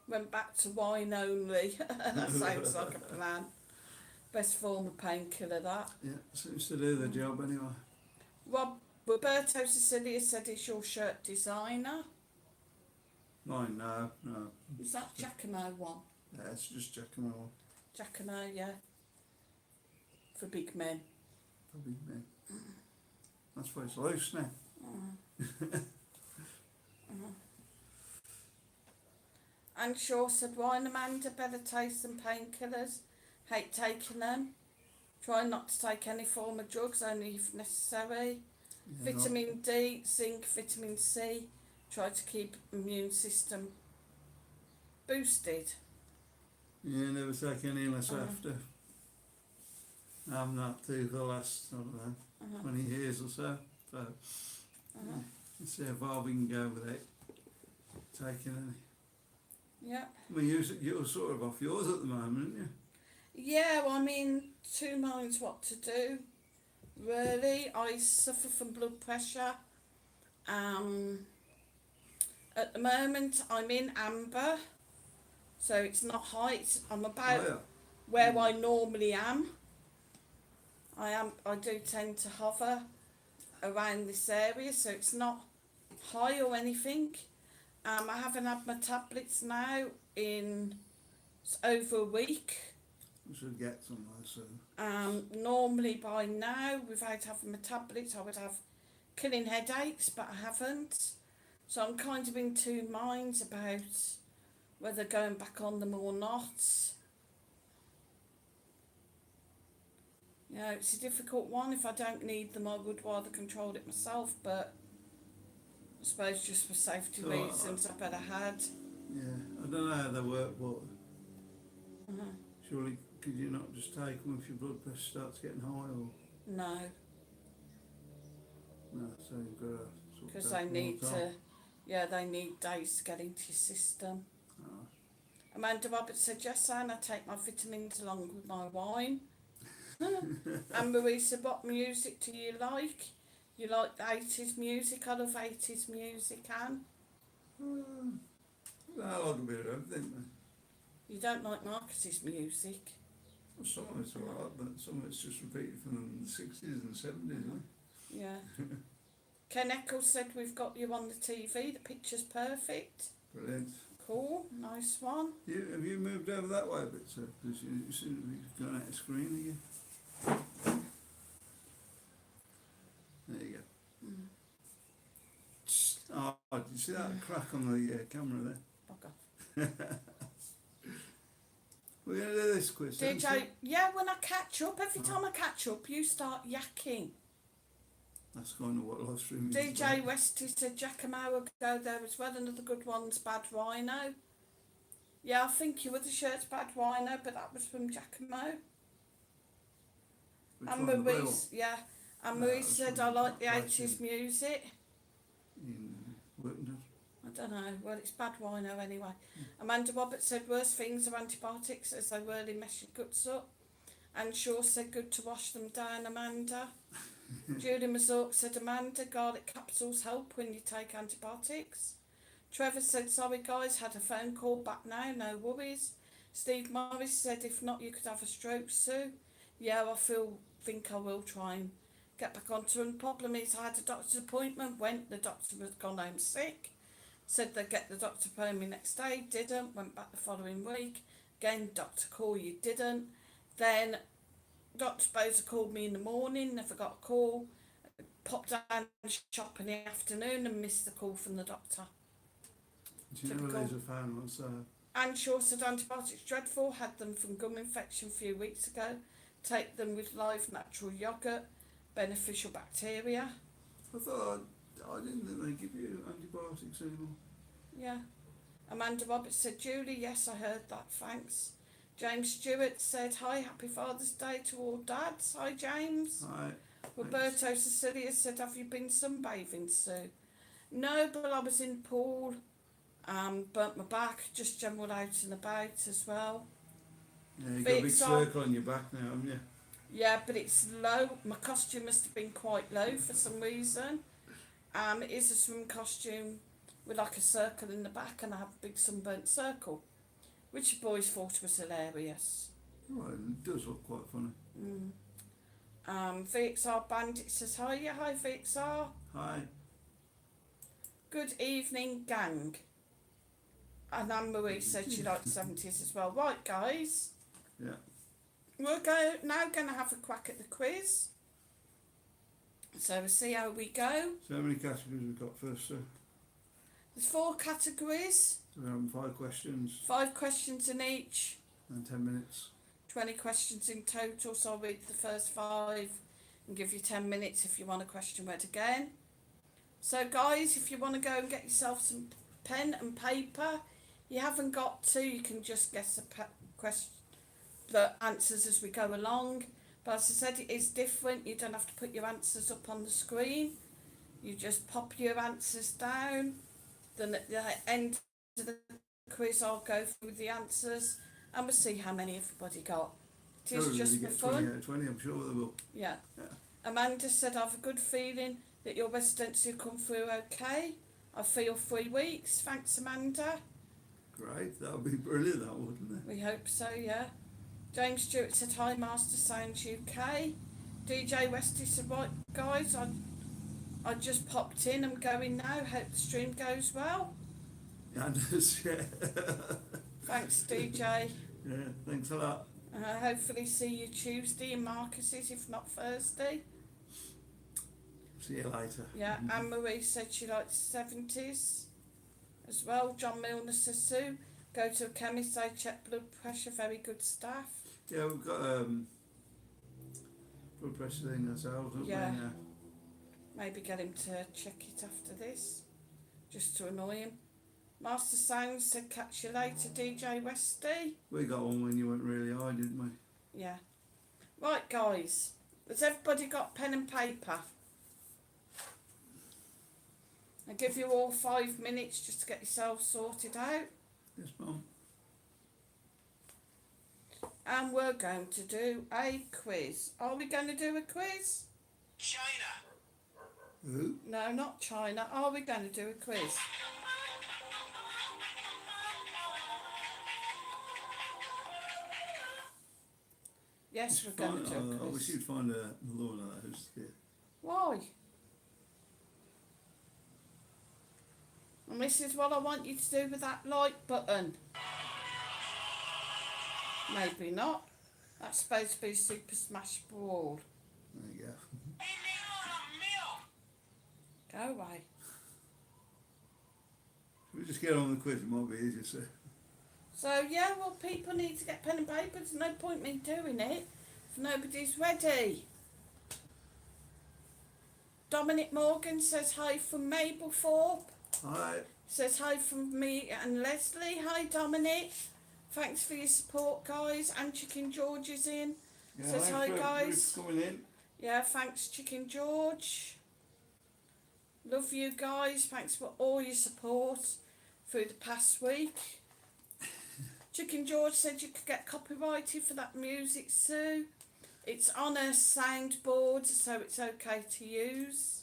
went back to wine only. That sounds like a plan. Best form of painkiller, that. Yeah, seems to do the job anyway. Roberto Cecilia said, is your shirt designer? Mine, no. Is that Giacomo one? Yeah, it's just checking out Giacomo, yeah. For big men. for big men. That's why it's loose now. And Shaw said, wine, Amanda, better taste than painkillers. Hate taking them. Try not to take any form of drugs, only if necessary. Yeah, Vitamin D, zinc, vitamin C. Try to keep immune system boosted. Yeah, never take any less after. I'm not too the last, I don't know, 20 years or so. So, yeah, let's see how far we can go without taking any. Yeah. I mean, you're sort of off yours at the moment, aren't you? Yeah, well, I'm in two minds what to do. Really, I suffer from blood pressure. At the moment, I'm in amber, so it's not high. I'm about where I normally am. I do tend to hover around this area, so it's not high or anything. I haven't had my tablets now in over a week. We should get some of those soon. Normally by now, without having my tablets, I would have killing headaches, but I haven't. So I'm kind of in two minds about whether going back on them or not. You know, it's a difficult one. If I don't need them, I would rather control it myself, but I suppose just for safety So, reasons, I better had. Yeah, I don't know how they work, but surely could you not just take them if your blood pressure starts getting high, or No, no? So you've got to sort of because take they them need all the time. to, yeah, they need days to get into your system. Oh. Amanda Roberts said, yes, Anne, I take my vitamins along with my wine. And Marie said, what music do you like? You like the 80s music? I love 80s music, Anne. I like a bit of everything. You don't like Marcus's music? Well, some of it's alright, but some of it's just repeated from the 60s and 70s. Isn't it? Yeah. Ken Eccles said, we've got you on the TV. The picture's perfect. Brilliant. Cool. Nice one. Have you moved over that way a bit, sir? Because you seem to be going out of screen again. There you go. Oh, did you see that crack on the camera there? Bugger. We're going to do this quiz. don't DJ, we? yeah, when I catch up, every time I catch up, you start yakking. That's kind of what live streaming is DJ about. Westy said Giacomo will go there as well. Another good one's Bad Rhino. Yeah, I think your other shirt's Bad Rhino, but that was from Giacomo. Which And one, the blue Maurice, yeah. And No, Maurice that's said, from I like the Black 80s music. in Whittington? I don't know. Well, it's Bad Rhino anyway. Amanda Roberts said, worst things are antibiotics as they really mess your guts up. And Shaw said, good to wash them down, Amanda. Julie Mazork said, Amanda, garlic capsules help when you take antibiotics. Trevor said, sorry guys, had a phone call back now, no worries. Steve Morris said, if not, you could have a stroke, Sue. Yeah, think I will try and get back onto it. The problem is I had a doctor's appointment, went, the doctor was gone home sick. Said they'd get the doctor phone me next day, didn't, went back the following week. Again, doctor call you, didn't. Then Dr. Bozer called me in the morning, never got a call. Popped down shop in the afternoon and missed the call from the doctor. Do you never lose a phone once? Anne Shaw said antibiotics dreadful, had them from gum infection a few weeks ago. Take them with live natural yoghurt, beneficial bacteria. I thought I didn't think they give you antibiotics anymore. Yeah. Amanda Roberts said, Julie, yes, I heard that, thanks. James Stewart said, hi, happy Father's Day to all dads. Hi, James. Hi. Roberto Cecilia said, have you been sunbathing, Sue? No, but I was in the pool. Burnt my back, just general out and about as well. Yeah, you've got a big Fits on. circle on your back now, haven't you? Yeah, but it's low. My costume must have been quite low for some reason. It is a swim costume with like a circle in the back, and I have a big sunburnt circle, which the boys thought was hilarious. Oh, it does look quite funny. VXR Bandit says, hi, yeah, hi VXR. Hi. Good evening, gang. And Anne-Marie said she liked the 70s as well. Right, guys. Yeah. We're now going to have a crack at the quiz. So we'll see how we go. So how many categories we've got first, sir? There's 4 categories, So we're having 5 questions 5 questions in each, and 10 minutes. 20 questions in total. So I'll read the first 5 and give you 10 minutes if you want a question read again. So guys, if you want to go and get yourself some pen and paper, you haven't got to, you can just guess the answers as we go along. But as I said, it is different. You don't have to put your answers up on the screen. You just pop your answers down. Then at the end of the quiz, I'll go through the answers and we'll see how many everybody got. It is just for get fun. 20 out of 20, I'm sure they will. Yeah. Yeah. Amanda said, I have a good feeling that your residency will come through okay. I feel 3 weeks. Thanks, Amanda. Great, that would be brilliant, that wouldn't it? We hope so, yeah. James Stewart said, hi, Master Sounds UK. DJ Westy said, right, guys, I just popped in. I'm going now. Hope the stream goes well. Yeah, yeah. Thanks, DJ. Yeah, thanks a lot. Hopefully see you Tuesday in Marcus's, if not Thursday. See you later. Yeah, Anne-Marie said she likes the 70s as well. John Milner says, Sue, go to a chemist, they check blood pressure, very good staff. Yeah, we've got blood pressure thing ourselves, haven't Yeah. we? Yeah. Maybe get him to check it after this, just to annoy him. Master Sounds said, catch you later, DJ Westy. We got one when you went really high, didn't we? Yeah. Right, guys, has everybody got pen and paper? I'll give you all 5 minutes just to get yourselves sorted out. Yes, Mum. And we're going to do a quiz. Are we going to do a quiz? China. Who? No, not China. Are we going to do a quiz? Yes, we're going to do a I wish quiz. you'd find a lawn of those. Yeah. Why? And this is what I want you to do with that like button. Maybe not. That's supposed to be Super Smash Brawl. There you go. Go away. Should we just get on with the quiz? It might be easier, sir. So yeah, well, people need to get pen and paper. There's no point me doing it if nobody's ready. Dominic Morgan says hi from Mablethorpe. Hi. Says hi from me and Leslie. Hi, Dominic. Thanks for your support, guys. And Chicken George is in. Yeah, Says thanks hi, for guys. coming in. Yeah, thanks, Chicken George. Love you guys. Thanks for all your support through the past week. Chicken George said you could get copyrighted for that music, Sue. It's on a soundboard, so it's okay to use.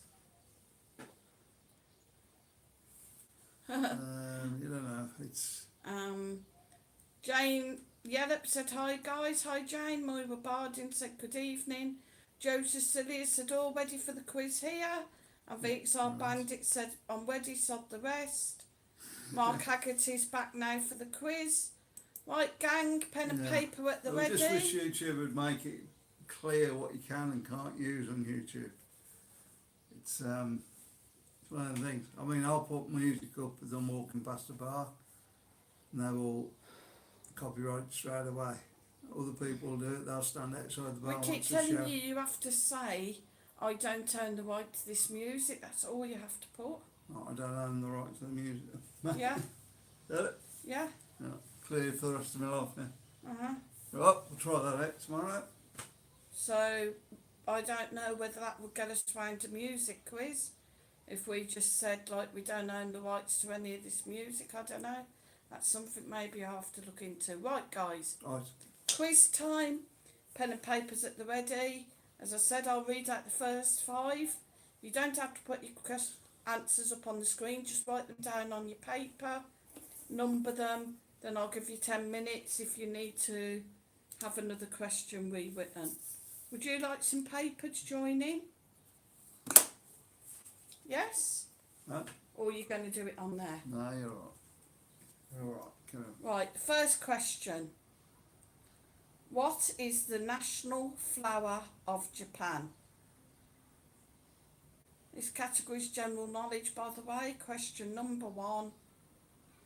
You don't know. It's Jane Yellop said hi, guys. Hi, Jane. Moira Bardin said good evening. Joe Cecilia said all ready for the quiz here. And VXR Bandit said I'm ready, sod the rest. Mark Haggerty's back now for the quiz. Right, gang, pen and paper at the I ready. just wish YouTube would make it clear what you can and can't use on YouTube. It's one of the things. I mean, I'll put music up as I'm walking past the bar, and they will copyright straight away. Other people do it, they'll stand outside the bar. We keep once a telling show. you have to say, I don't own the right to this music. That's all you have to put. Oh, I don't own the right to the music. Yeah, Get it? yeah. Yeah. Clear for the rest of my life, yeah. Uh-huh. Right, we'll try that out tomorrow. So I don't know whether that would get us round a music quiz. If we just said like we don't own the rights to any of this music, I don't know. That's something maybe I have to look into. Right, guys, Right. quiz time. Pen and paper's at the ready. As I said, I'll read out the first 5. You don't have to put your answers up on the screen. Just write them down on your paper, number them. Then I'll give you 10 minutes if you need to have another question rewritten. Would you like some paper to join in? Yes? Huh? Or are you going to do it on there? No, you're right. You're right. Come on. Right, first question. What is the national flower of Japan? This category is general knowledge, by the way. Question number 1.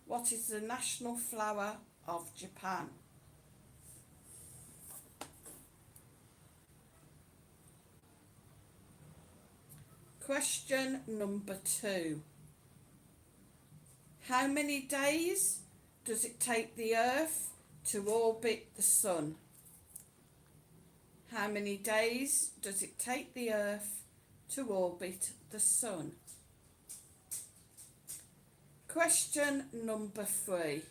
What is the national flower of Japan? Question number 2. How many days does it take the Earth to orbit the Sun? How many days does it take the Earth to orbit the Sun? Question number 3.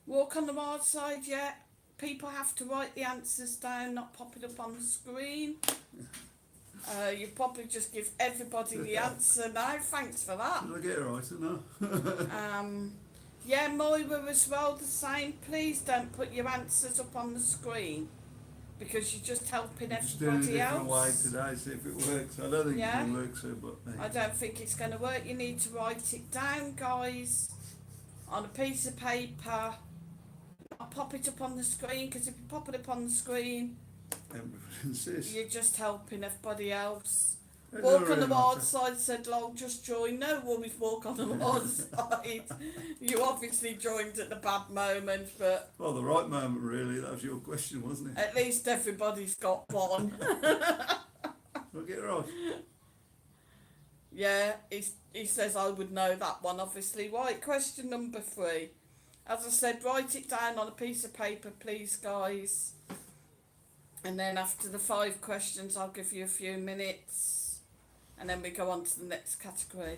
Walk on the wild side yet? People have to write the answers down, not pop it up on the screen. You probably just give everybody the answer now. Thanks for that. Did I get it right or no? Yeah, Moira as well, the same. Please don't put your answers up on the screen because you're just helping Just doing a everybody different way else. today, see if it works. I don't think Yeah. it will work so, but I don't think it's going to work. You need to write it down, guys, on a piece of paper. I'll pop it up on the screen because if you pop it up on the screen, everybody insists. you're just helping everybody else. It Walk doesn't on the really wild matter. side said Lol, just join. No worries, walk on the wild side. You obviously joined at the bad moment, but Well, the right moment, really. That was your question, wasn't it? at least everybody's got one. Did I get it right? Yeah, he says I would know that one, obviously. Right, question number 3. As I said, write it down on a piece of paper, please, guys. And then after the 5 questions, I'll give you a few minutes. And then we go on to the next category.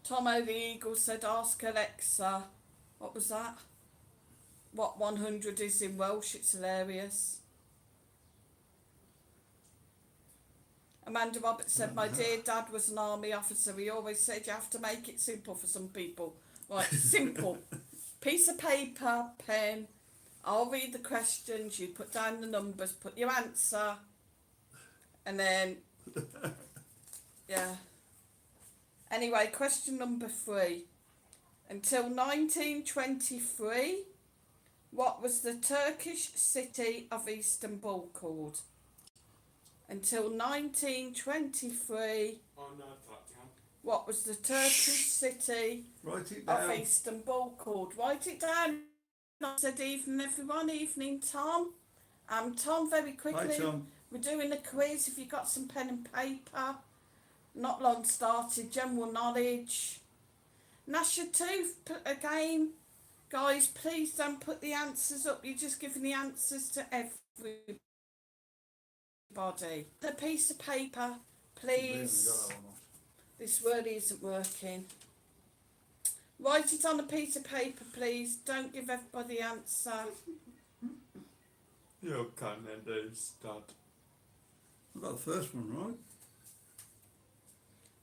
Tomo the Eagle said, ask Alexa. What was that? What 100 is in Welsh? It's hilarious. Amanda Roberts said, my dear dad was an army officer. He always said you have to make it simple for some people. Right, simple. Piece of paper, pen. I'll read the questions. You put down the numbers, put your answer. And then, yeah. Anyway, question number 3. Until 1923, what was the Turkish city of Istanbul called? Until 1923, Oh no, that down. what was the Turkish city Write it of down. Istanbul called? Write it down. I said evening everyone, evening Tom. Tom, very quickly, Right, Tom. we're doing a quiz. If you've got some pen and paper, not long started, general knowledge. Nasha too, again, guys, please don't put the answers up. You're just giving the answers to everybody. The piece of paper, please. Got that one off. This really isn't working. Write it on a piece of paper, please. Don't give everybody the answer. You can do stud. I got the first one right.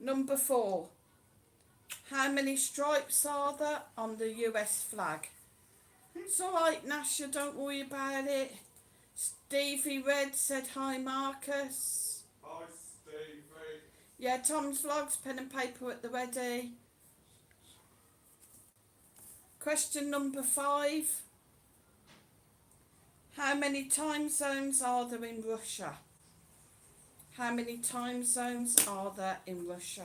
Number 4. How many stripes are there on the US flag? It's alright, Nasha, don't worry about it. Stevie Red said hi, Marcus. Hi, Stevie. Yeah, Tom's vlogs, pen and paper at the ready. Question number 5. How many time zones are there in Russia? How many time zones are there in Russia?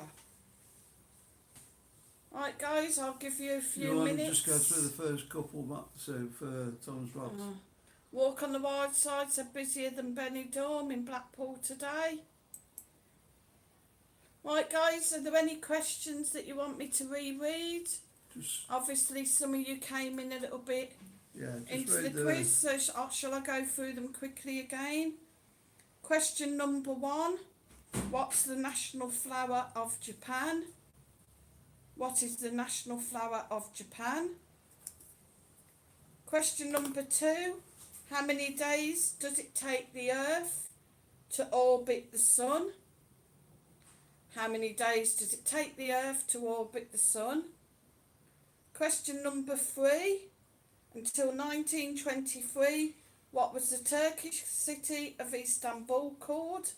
Right, guys, I'll give you a few You want to minutes. just go through the first couple, so for Tom's vlogs. Walk on the wild side, so busier than Benidorm in Blackpool today. Right, guys, are there any questions that you want me to reread? Just, Obviously, some of you came in a little bit yeah, just into the read the... quiz, so shall I go through them quickly again? Question number 1. What's the national flower of Japan? What is the national flower of Japan? Question number 2. How many days does it take the Earth to orbit the Sun? How many days does it take the Earth to orbit the Sun? Question number 3. Until 1923, what was the Turkish city of Istanbul called?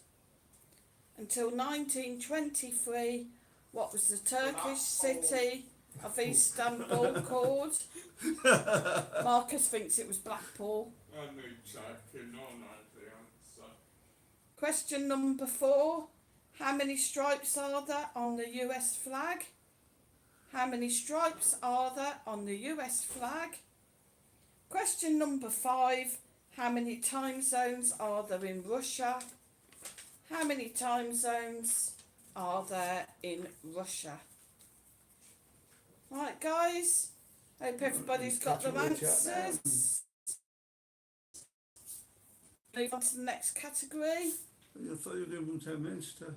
Until 1923, what was the Turkish city of Istanbul called? Marcus thinks it was Blackpool. I knew checking on the answer. Question number 4. How many stripes are there on the US flag? How many stripes are there on the US flag? Question number 5. How many time zones are there in Russia? How many time zones are there in Russia? Right, guys. Hope everybody's got their answers. Move on to the next category. I thought you were doing 10 minutes to...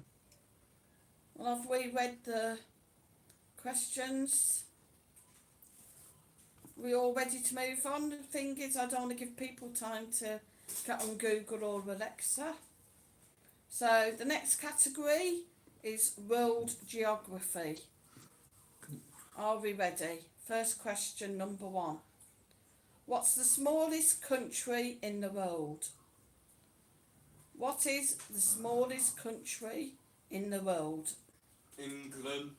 Well, I've reread the questions. We all ready to move on? The thing is, I don't want to give people time to get on Google or Alexa. So the next category is world geography. Are we ready? First question, number 1. What's the smallest country in the world? What is the smallest country in the world? England.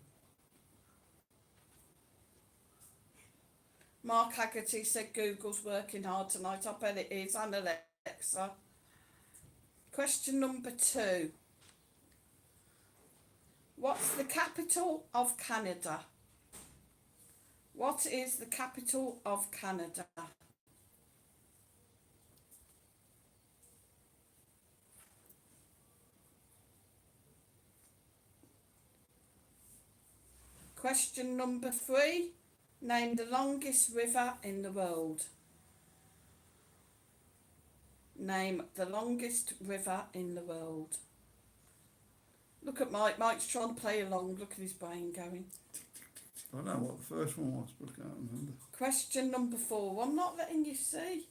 Mark Haggerty said Google's working hard tonight. I bet it is, and Alexa. Question number 2. What's the capital of Canada? What is the capital of Canada? Question number 3. Name the longest river in the world. Name the longest river in the world. Look at Mike. Mike's trying to play along. Look at his brain going. I don't know what the first one was, but I can't remember. Question number 4. I'm not letting you see.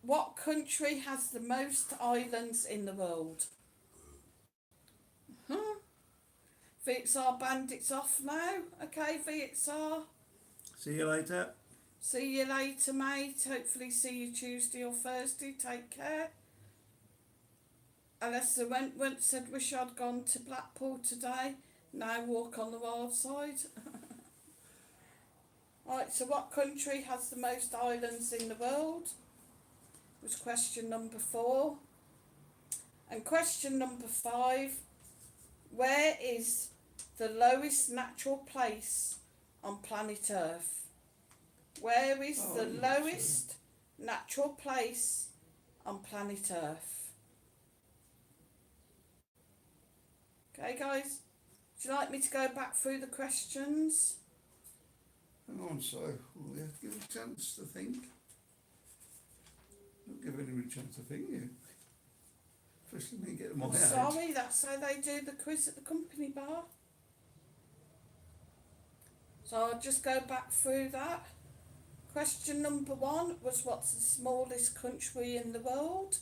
What country has the most islands in the world? VXR bandits off now. Okay, VXR. See you later. See you later, mate. Hopefully see you Tuesday or Thursday. Take care. Alessa Wentworth said, wish I'd gone to Blackpool today. Now walk on the wild side. Right, so what country has the most islands in the world? Was question number 4. And question number 5. Where is the lowest natural place on planet Earth? Where is the lowest natural place on planet Earth? Okay, guys. Would you like me to go back through the questions? Hang on, so we'll have to give a chance to think. Don't give anybody a chance to think, you. Especially when you get them on out. Sorry, that's how they do the quiz at the company bar. So I'll just go back through that. Question number 1 was, what's the smallest country in the world?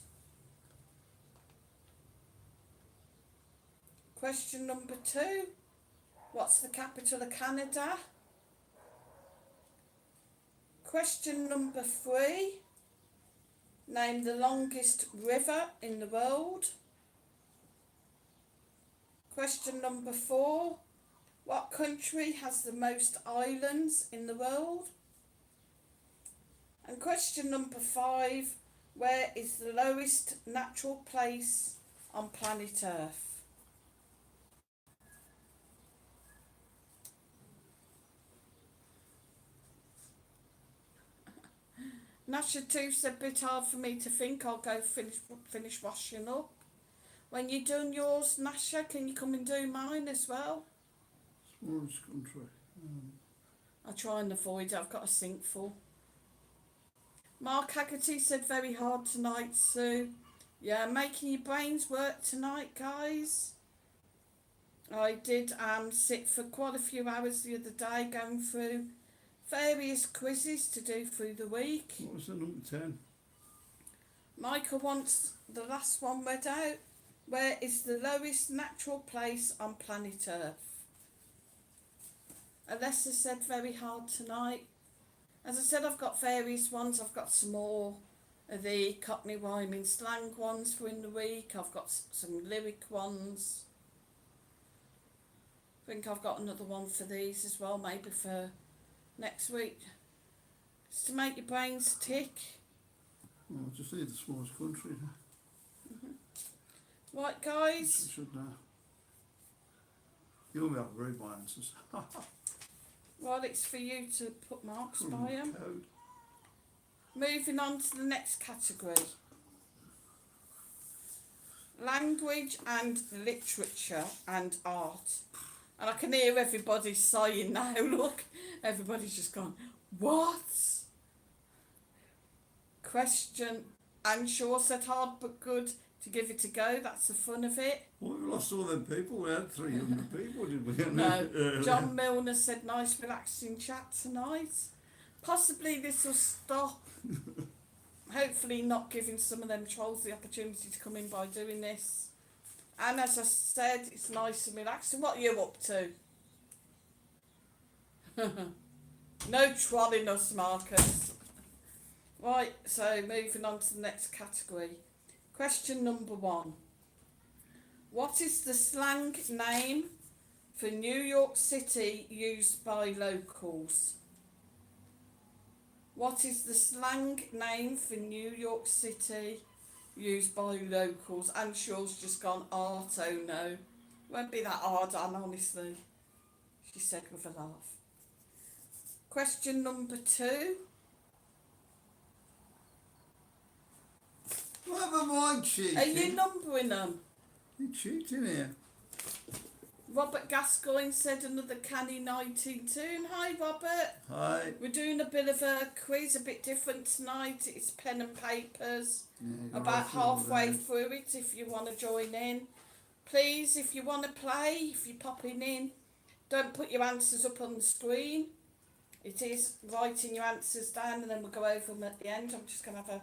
Question number 2, what's the capital of Canada? Question number 3, name the longest river in the world. Question number 4, what country has the most islands in the world? And question number 5, where is the lowest natural place on planet Earth? Nasha too said, bit hard for me to think. I'll go finish washing up. When you done yours, Nasha, can you come and do mine as well? Smallest country. I'll try and avoid it. I've got a sink full. Mark Haggerty said very hard tonight, Sue. Yeah, making your brains work tonight, guys. I did sit for quite a few hours the other day going through various quizzes to do through the week. What was the number 10? Michael wants the last one read out. Where is the lowest natural place on planet Earth? Alessa said very hard tonight. As I said, I've got various ones. I've got some more of the Cockney rhyming slang ones for in the week. I've got some lyric ones. I think I've got another one for these as well, maybe for next week. Just to make your brains tick. Well, I just need the smallest country. Right, guys. I should know. You'll be able to read my answers. Well, it's for you to put marks by them. Code. Moving on to the next category. Language and literature and art. And I can hear everybody sighing now, look. Everybody's just gone, what? Question. Ansure said hard but good to give it a go. That's the fun of it. Well, we lost all them people. We had 300 people, did we? No. John Milner said nice relaxing chat tonight. Possibly this will stop. Hopefully not giving some of them trolls the opportunity to come in by doing this. And as I said, it's nice and relaxing. What are you up to? No trolling us, Marcus. Right, so moving on to the next category. Question number 1. What is the slang name for New York City used by locals? What is the slang name for New York City used by locals? And Shaw's just gone, art, oh no. Won't be that hard, Anne, honestly. She said with a laugh. Question number 2. Never mind cheating. Are you numbering them? You're cheating here. Robert Gascoigne said another canny 19 tune. Hi, Robert. Hi. We're doing a bit of a quiz, a bit different tonight. It's pen and papers. Yeah, About halfway through it, if you want to join in. Please, if you want to play, if you're popping in, don't put your answers up on the screen. It is writing your answers down and then we'll go over them at the end. I'm just going to have a...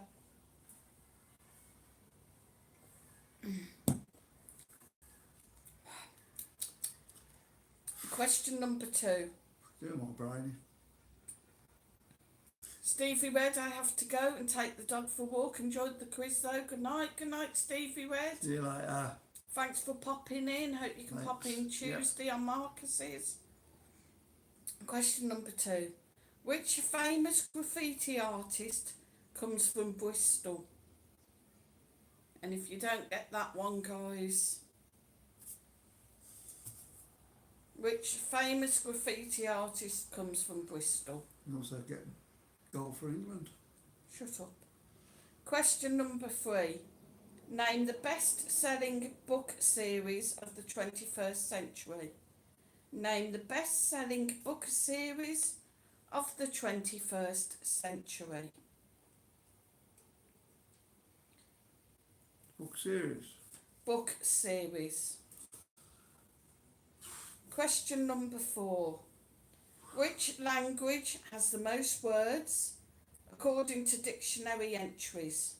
Question number 2. Do more, Briny. Stevie Red, I have to go and take the dog for a walk. Enjoyed the quiz though. Good night, Stevie Red. See you later. Thanks for popping in. Hope you can pop in Tuesday on Marcus's. Question number 2. Which famous graffiti artist comes from Bristol? And if you don't get that one, guys, which famous graffiti artist comes from Bristol? And also get goal for England. Shut up. Question number 3. Name the best-selling book series of the 21st century. Name the best-selling book series of the 21st century. Book series. Book series. Question number 4. Which language has the most words according to dictionary entries?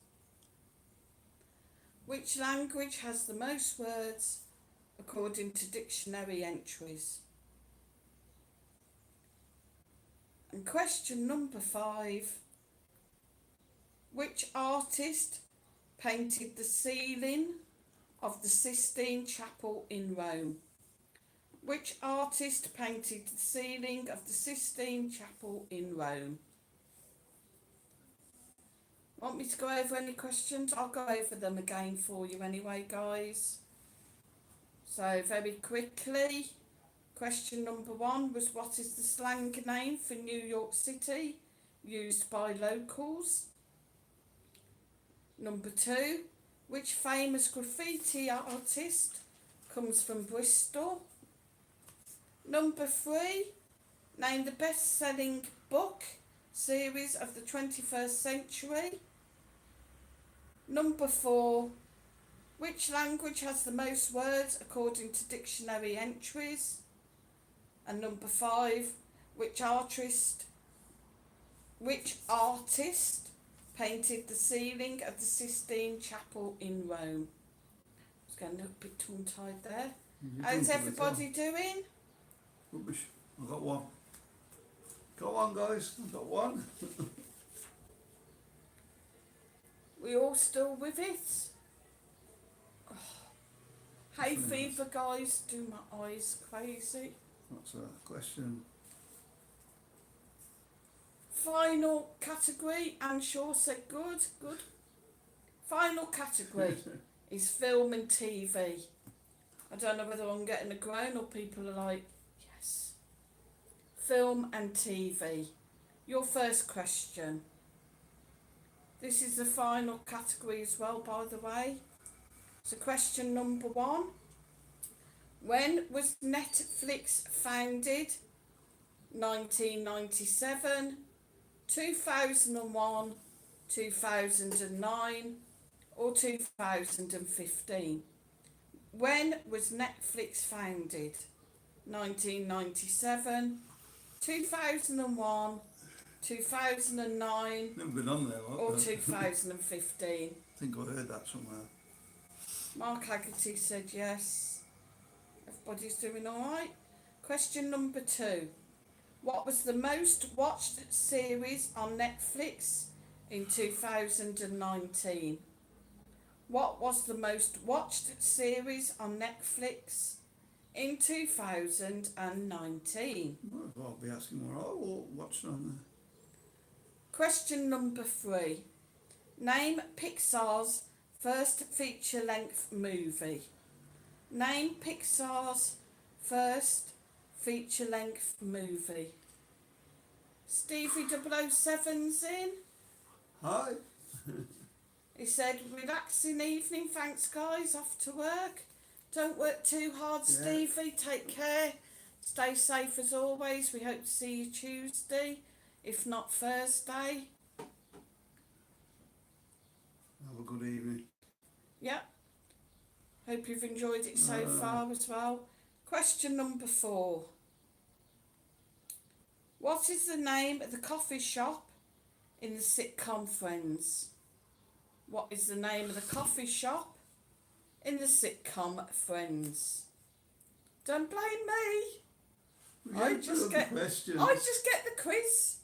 Which language has the most words according to dictionary entries? And question number 5. Which artist painted the ceiling of the Sistine Chapel in Rome? Which artist painted the ceiling of the Sistine Chapel in Rome? Want me to go over any questions? I'll go over them again for you anyway, guys. So very quickly, question number 1 was what is the slang name for New York City used by locals? Number 2, Which famous graffiti artist comes from Bristol? Number 3, name the best-selling book series of the 21st century. Number 4, which language has the most words according to dictionary entries? And number 5, which artist painted the ceiling of the Sistine Chapel in Rome? I was getting a little bit tongue-tied there. How's everybody doing? Rubbish. I've got one. Got one, guys. I've got one. We all still with it? Oh. Hay Yes. fever, guys, do my eyes crazy. That's a question. Final category, Anne Shaw said good. Final category is film and TV. I don't know whether I'm getting a groan or people are like, yes. Film and TV. Your first question. This is the final category as well, by the way. So question number 1. When was Netflix founded? 1997, 2001, 2009 or 2015? When was Netflix founded? 1997, 2001, 2009 Never been on there, what? or 2015? I think I heard that somewhere. Mark Haggerty said yes. Everybody's doing alright. Question number 2. What was the most watched series on Netflix in 2019? What was the most watched series on Netflix in 2019? Might as well be asking what I watched on there. Question number 3. Name Pixar's first feature-length movie. Name Pixar's first feature-length movie. Stevie 007's in. Hi. He said, relaxing evening, thanks guys, off to work. Don't work too hard, Yeah. Stevie, take care. Stay safe as always. We hope to see you Tuesday, if not Thursday. Have a good evening. Yep. Hope you've enjoyed it so far as well. Question number 4. What is the name of the coffee shop in the sitcom Friends? What is the name of the coffee shop in the sitcom Friends? Don't blame me. I just get the quiz.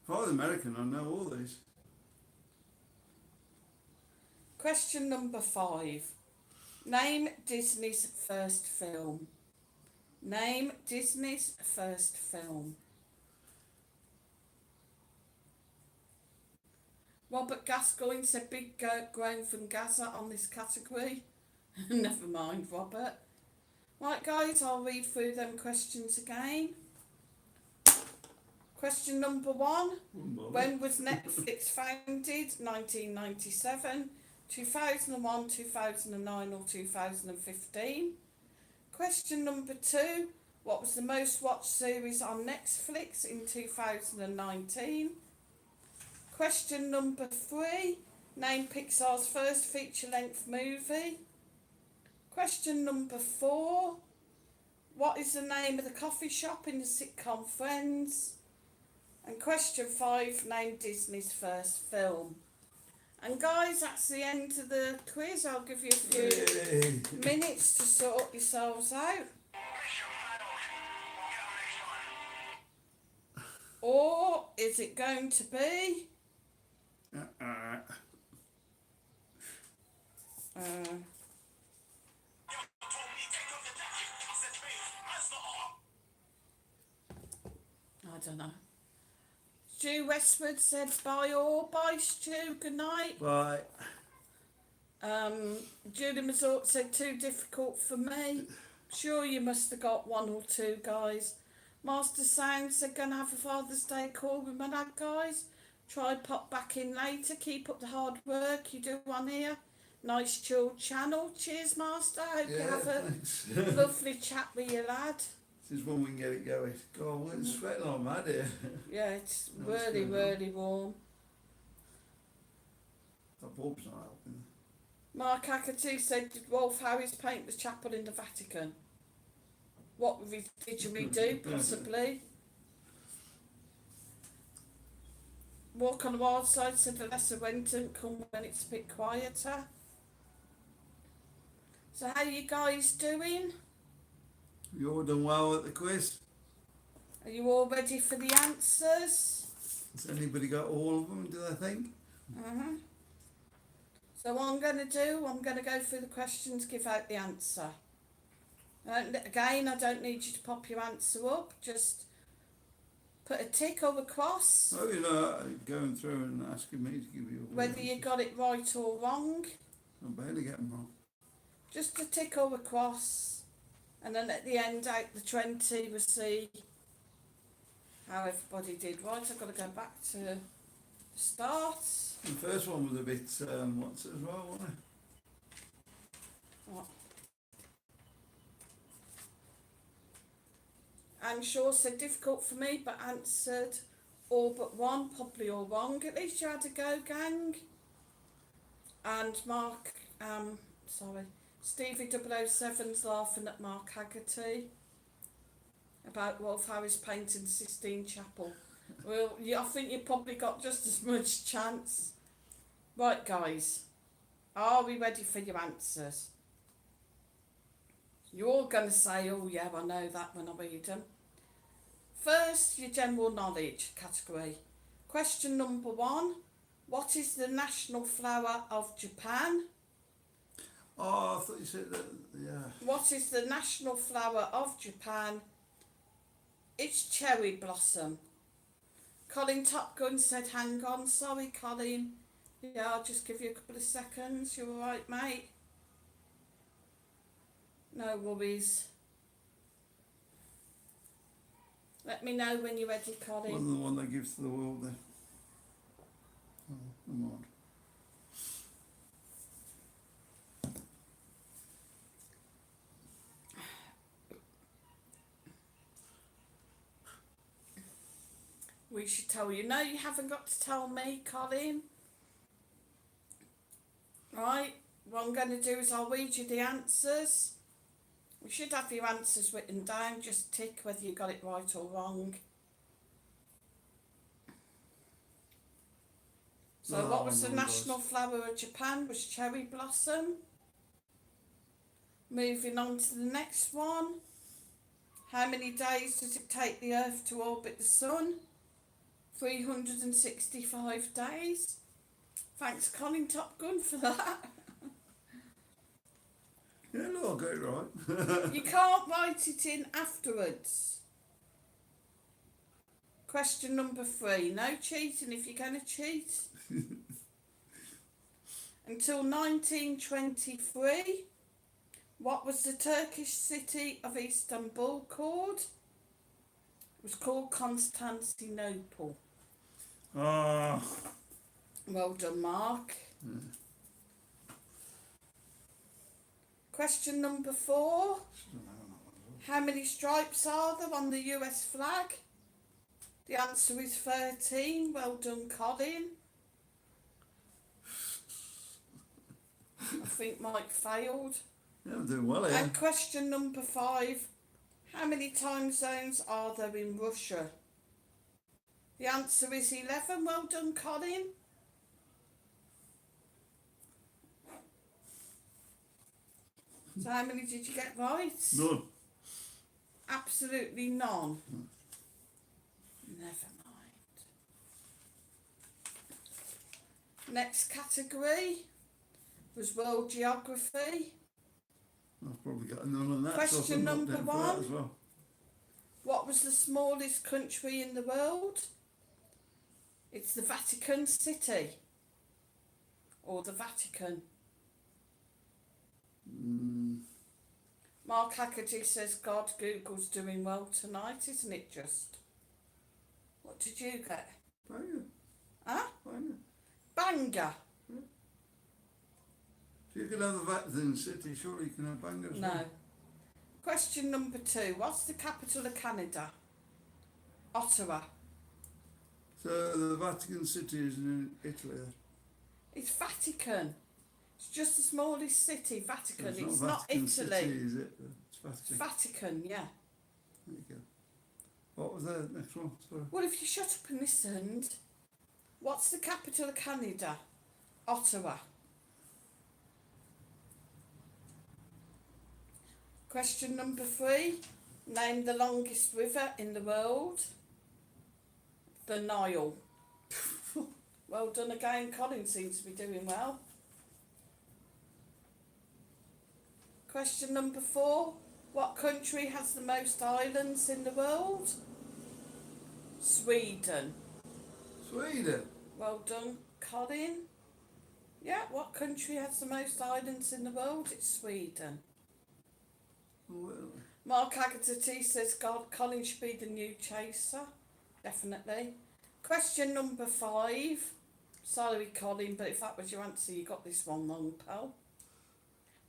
If I was American, I know all these. Question number 5. Name Disney's first film. Name Disney's first film. Robert Gascoigne said big groan from Gaza on this category. Never mind, Robert. Right, guys, I'll read through them questions again. Question number 1. When was Netflix founded? 1997, 2001, 2009 or 2015? Question number 2. What was the most watched series on Netflix in 2019? Question number 3. Name Pixar's first feature-length movie. Question number 4. What is the name of the coffee shop in the sitcom Friends? And question 5. Name Disney's first film. And guys, that's the end of the quiz. I'll give you a few minutes to sort yourselves out. Or is it going to be... I don't know. Stu Westwood said bye all. Bye Stu, good night. Bye. Julie Mazort said too difficult for me. Sure you must have got 1 or 2 guys. Master Sound said gonna have a Father's Day call with my dad guys. Try pop back in later. Keep up the hard work you do on here. Nice chilled channel. Cheers, Master. Hope you have a thanks. lovely chat with your lad. This is when we can get it going. God, we're sweating like mad here. Yeah, it's No, it's really, going on. really warm. The bulb's not helping. Mark Hackerty said, did Wolf Harris paint the chapel in the Vatican? What did you redo? Possibly. Walk on the Wild Side said the lesser Wenton come when it's a bit quieter. So how you guys doing? You all done well at the quiz? Are you all ready for the answers? Has anybody got all of them, do they think? So what I'm going to do, I'm going to go through the questions, give out the answer. Again, I don't need you to pop your answer up, just put a tick or a cross, Oh, you're not going through and asking me to give you all whether the you answers. got it right or wrong. I barely get them wrong. Just a tick or a cross, and then at the end, out the 20, we'll see how everybody did. Right, I've got to go back to the start. The first one was a bit, what's it as well, wasn't it? What? Anne Shaw said difficult for me, but answered all but one, probably all wrong. At least you had a go, gang. And Mark, Stevie 007's laughing at Mark Haggerty about Wolf Harris painting the Sistine Chapel. Well, I think you probably got just as much chance. Right, guys, are we ready for your answers? You're all going to say, oh yeah, I know that when I read them. First, your general knowledge category. Question number 1. What is the national flower of Japan? Oh, I thought you said that, yeah. What is the national flower of Japan? It's cherry blossom. Colin Top Gun said, hang on, sorry Colin. Yeah, I'll just give you a couple of seconds. You alright, mate? No worries. Let me know when you're ready, Colin. Wasn't the one they gives to the world then. Oh, come on. We should tell you. No, you haven't got to tell me, Colin. Right, what I'm going to do is I'll read you the answers. We should have your answers written down. Just tick whether you got it right or wrong. So No, what was the no, national flower of Japan? Was cherry blossom. Moving on to the next one. How many days does it take the Earth to orbit the Sun? 365 days. Thanks, Colin Top Gun, for that. Yeah, no, I got it right. You can't write it in afterwards. Question number 3. No cheating if you're going to cheat. Until 1923, what was the Turkish city of Istanbul called? It was called Constantinople. Ah. Well done, Mark. Question number 4. How many stripes are there on the US flag? The answer is 13. Well done, Colin. I think Mike failed. Yeah, I'm doing well here. And question number 5. How many time zones are there in Russia? The answer is 11. Well done, Colin. So how many did you get right? None. Absolutely none. Never mind. Next category was world geography. I've probably got none on that. Question so I'll put number that down for that 1. as well. What was the smallest country in the world? It's the Vatican City. Or the Vatican. Mark Hackerty says, God, Google's doing well tonight, isn't it just? What did you get? Oh, yeah. Huh? Bangor. Bangor. If you can have the Vatican City, surely you can have Bangor as No. well. Question number 2. What's the capital of Canada? Ottawa. So the Vatican City is in Italy. It's Vatican. It's just the smallest city, So Vatican. it's It's not not Vatican Italy. City, is it? It's It's Vatican. Vatican, yeah. There you go. What was the next one? Sorry. Well, if you shut up and listened, what's the capital of Canada? Ottawa. Question number 3. Name the longest river in the world. The Nile. Well done again. Colin seems to be doing well. Question number 4. What country has the most islands in the world? Sweden. Sweden. Well done, Colin. Yeah, what country has the most islands in the world? It's Sweden. Well, Mark Agatha says God, Colin should be the new chaser. Definitely. Question number 5. Sorry, Colin, but if that was your answer, you got this one wrong, pal.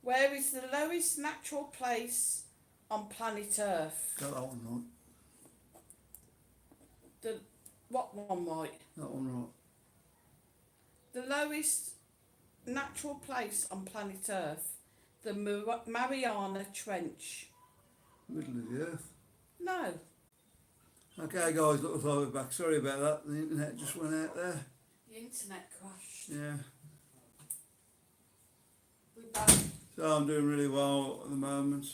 Where is the lowest natural place on planet Earth? got that one right. What one right? That one right. The lowest natural place on planet Earth, the Mariana Trench. Middle of the earth. No. Okay, guys, look, we're back. Sorry about that. The internet just went out there. The internet crashed. Yeah. We're back. So I'm doing really well at the moment.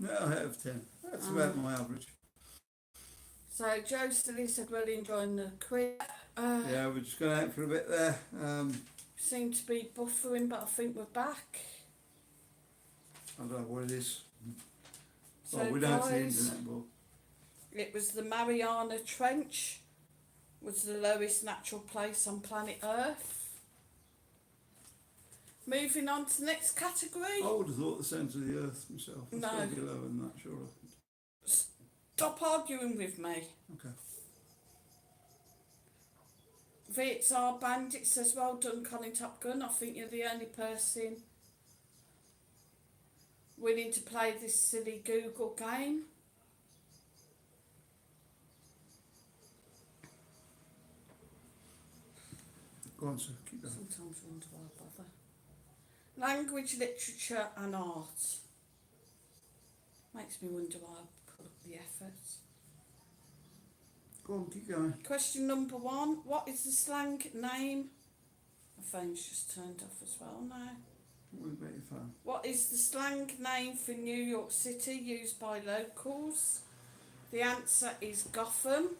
Ahead of 10. That's about my average. So Joe still said really enjoying the quiz. Yeah, we're just going out for a bit there. Seem to be buffering, but I think we're back. I don't know what it is. So Well, we don't see guys, internet, but it was the Mariana Trench, was the lowest natural place on planet Earth. Moving on to the next category. I would have thought the centre of the earth myself. It's No. gotta be lower than that, surely. Stop arguing with me. Okay. VXR Bandit says, well done, Colin Top Gun. I think you're the only person willing to play this silly Google game. Go on, sir. Keep going. Sometimes I wonder why I bother. Language, literature and art. Makes me wonder why I put up the effort. Go on, keep going. Question number 1. What is the slang name? My phone's just turned off as well now. What about your phone? What is the slang name for New York City used by locals? The answer is Gotham.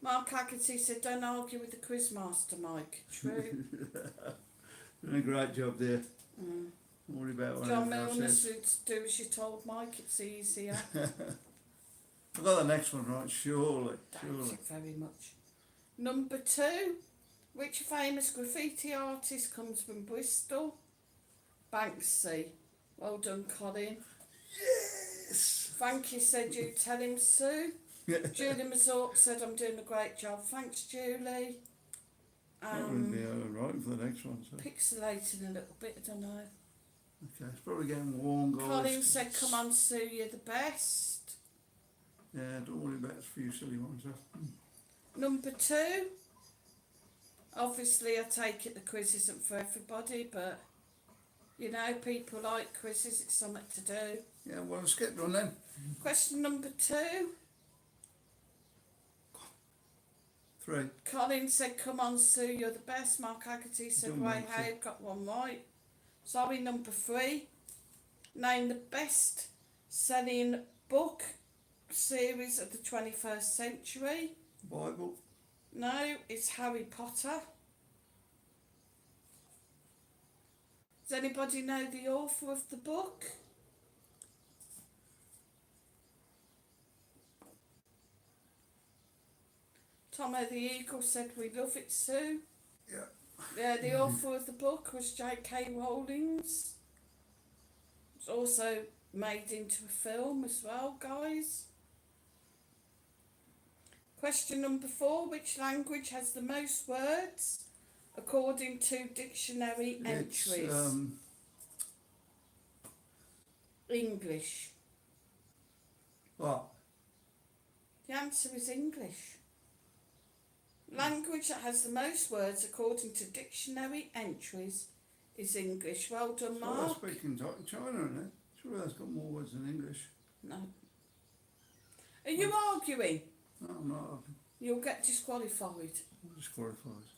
Mark Haggerty said, don't argue with the quizmaster, Mike. True. Doing a great job there. Mm. Don't worry about what John anyone Milner else said, do as you're told, Mike, it's easier. I've got the next one right, surely. Doubt Surely. it very much. Number 2. Which famous graffiti artist comes from Bristol? Banksy. Well done, Colin. Yes! Thank you, said you. Tell him, Sue. Julie Mazork said, I'm doing a great job. Thanks, Julie. That wouldn't be right for the next one, so. Pixelating a little bit, I don't know. Okay, it's probably getting warm, guys. Colin said, come on, Sue, you're the best. Yeah, don't worry about a few silly ones. Number 2. Obviously, I take it the quiz isn't for everybody, but, you know, people like quizzes, it's something to do. Yeah, well, let's get done then. Question number 2. 3. Colin said, come on, Sue, you're the best. Mark Haggerty said, Done, way mate, hey, got one right. Sorry, number 3. Name the best selling book series of the 21st century. Bible. No, it's Harry Potter. Does anybody know the author of the book? Tomo the Eagle said, we love it, Sue. Yeah. Yeah, the author of the book was J.K. Rowling. It's also made into a film as well, guys. Question number 4. Which language has the most words according to dictionary entries? English. What? The answer is English. Language that has the most words according to dictionary entries is English. Well done, So I Mark. speak in China, isn't it? Sure, that's got more words than English. No. Are you arguing? No, I'm not. You'll get disqualified. I'm disqualified.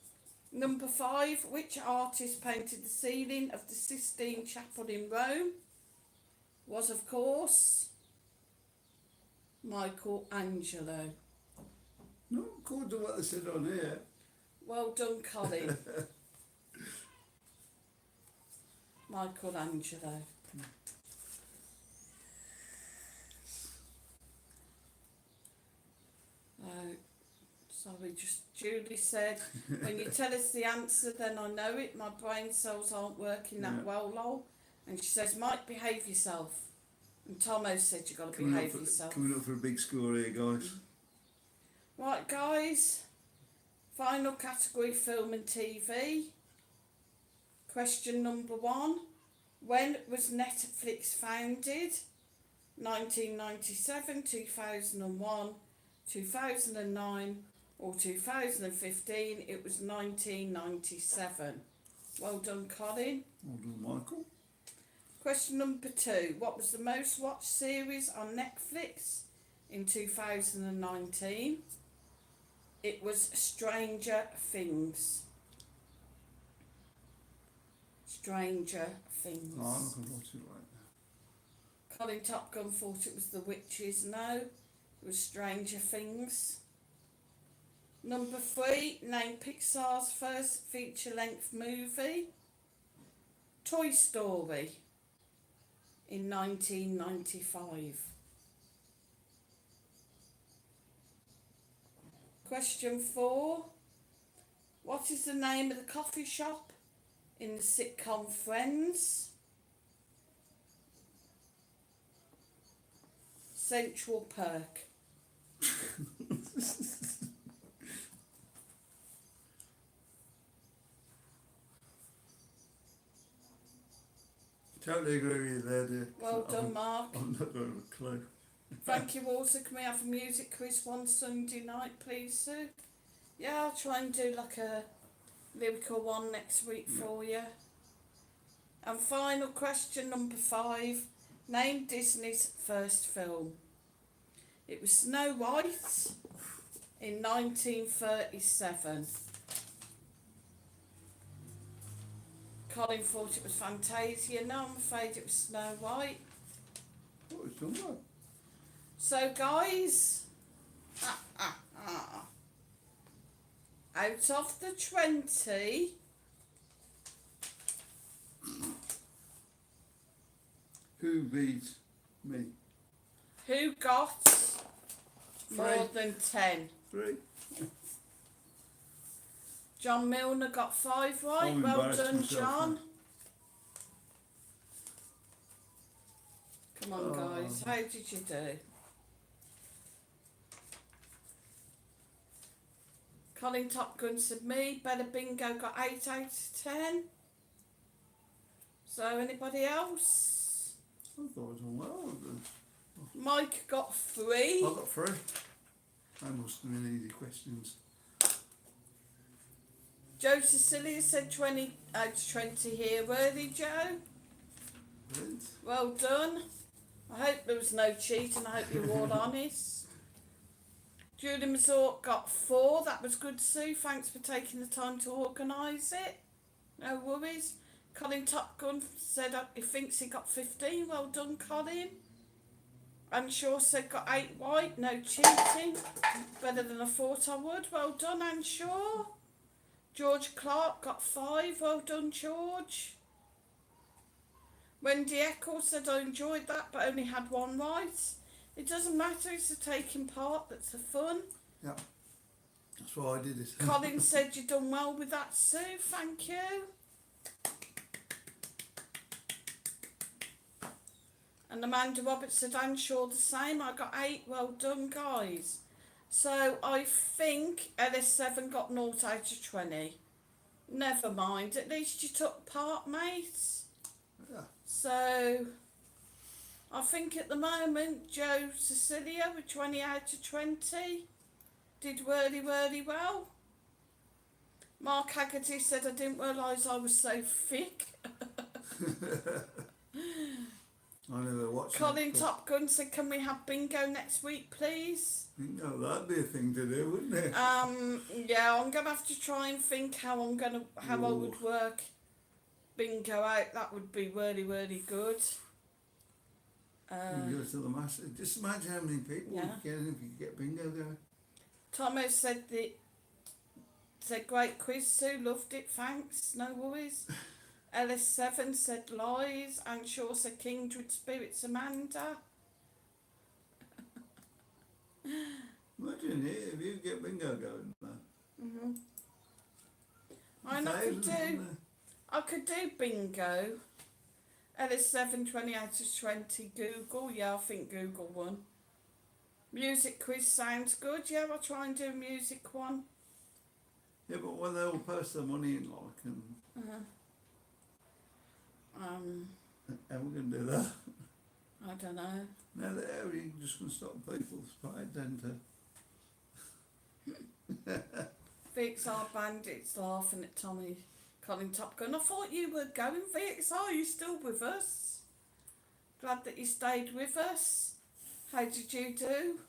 Number 5. Which artist painted the ceiling of the Sistine Chapel in Rome? Was, of course, Michelangelo. Not according to what they said on here. Well done, Colin. Michelangelo. Sorry, just Julie said, when you tell us the answer, then I know it. My brain cells aren't working that well, lol. And she says, Mike, behave yourself. And Tomo said, you've got to behave yourself. Coming up for a big score here, guys. Right, guys. Final category, film and TV. Question number 1. When was Netflix founded? 1997, 2001, 2009 or 2015? It was 1997. Well done, Colin. Well done, Michael. Question number 2. What was the most watched series on Netflix in 2019? It was Stranger Things. Stranger Things. Oh, I'm not going to watch it right now. Colin Top Gun thought it was The Witches. No, it was Stranger Things. Number 3. Name Pixar's first feature-length movie. Toy Story in 1995. Question 4. What is the name of the coffee shop in the sitcom Friends? Central Perk. Totally agree with you there, dear. Well done, Mark. I'm not got a clue. Thank you, Walter. Can we have a music quiz one Sunday night, please, Sue? Yeah, I'll try and do like a lyrical one next week for you. And final question number 5. Name Disney's first film. It was Snow White in 1937. Colin thought it was Fantasia. No, I'm afraid it was Snow White. What was done that? So, guys, out of the 20, Who beat me? who got more than 10? 3. John Milner got 5 right. I'm Well embarrassed done, myself John. now. Come on, guys. How did you do? Colin Top Gun said me. Bella Bingo got 8 out of 10. So, anybody else? I thought I was done well. Mike got 3. I got 3. They must have been easy questions. Joe Cecilia said 20 out of 20 here. Worthy, Joe? Brilliant. Well done. I hope there was no cheating. I hope you were all honest. Julie Mazort got 4. That was good, Sue. Thanks for taking the time to organise it. No worries. Colin Top Gun said he thinks he got 15. Well done, Colin. Anne Shaw said got 8 white. No cheating. Better than I thought I would. Well done, Anne Shaw. George Clark got 5. Well done, George. Wendy Eccles said I enjoyed that but only had 1 right. It doesn't matter, it's the taking part that's the fun. Yeah. That's why I did it. Colin said you done well with that, Sue. Thank you. And Amanda Roberts said, I'm sure the same. I got 8. Well done, guys. So I think LS7 got 0 out of 20. Never mind. At least you took part, mate. Yeah. So I think at the moment, Joe Cecilia with 20 out of 20 did really, really well. Mark Haggerty said, I didn't realise I was so thick. I never watched Colin that. Top Gun said, can we have bingo next week, please? You know, that'd be a thing to do, wouldn't it? Yeah, I'm gonna have to try and think how I would work bingo out. That would be really, really good. You go to the master. Just imagine how many people Yeah. would get in if you could get bingo going. Tomo said great quiz, Sue, loved it, thanks, no worries. LS7 said lies, and Shaw said kindred spirits, Amanda. Imagine it, if you get bingo going, man. I could do bingo. LS7 20 out of 20. Google, yeah, I think Google won. Music quiz sounds good, yeah, I'll try and do a music one. Yeah, but when they all post their money in, like, and how we going to do that? I don't know. Now that how are you just going to stop people's pride then to... VXR Bandits laughing at Tommy Colin Top Gun. I thought you were going, VXR, you still with us? Glad that you stayed with us. How did you do?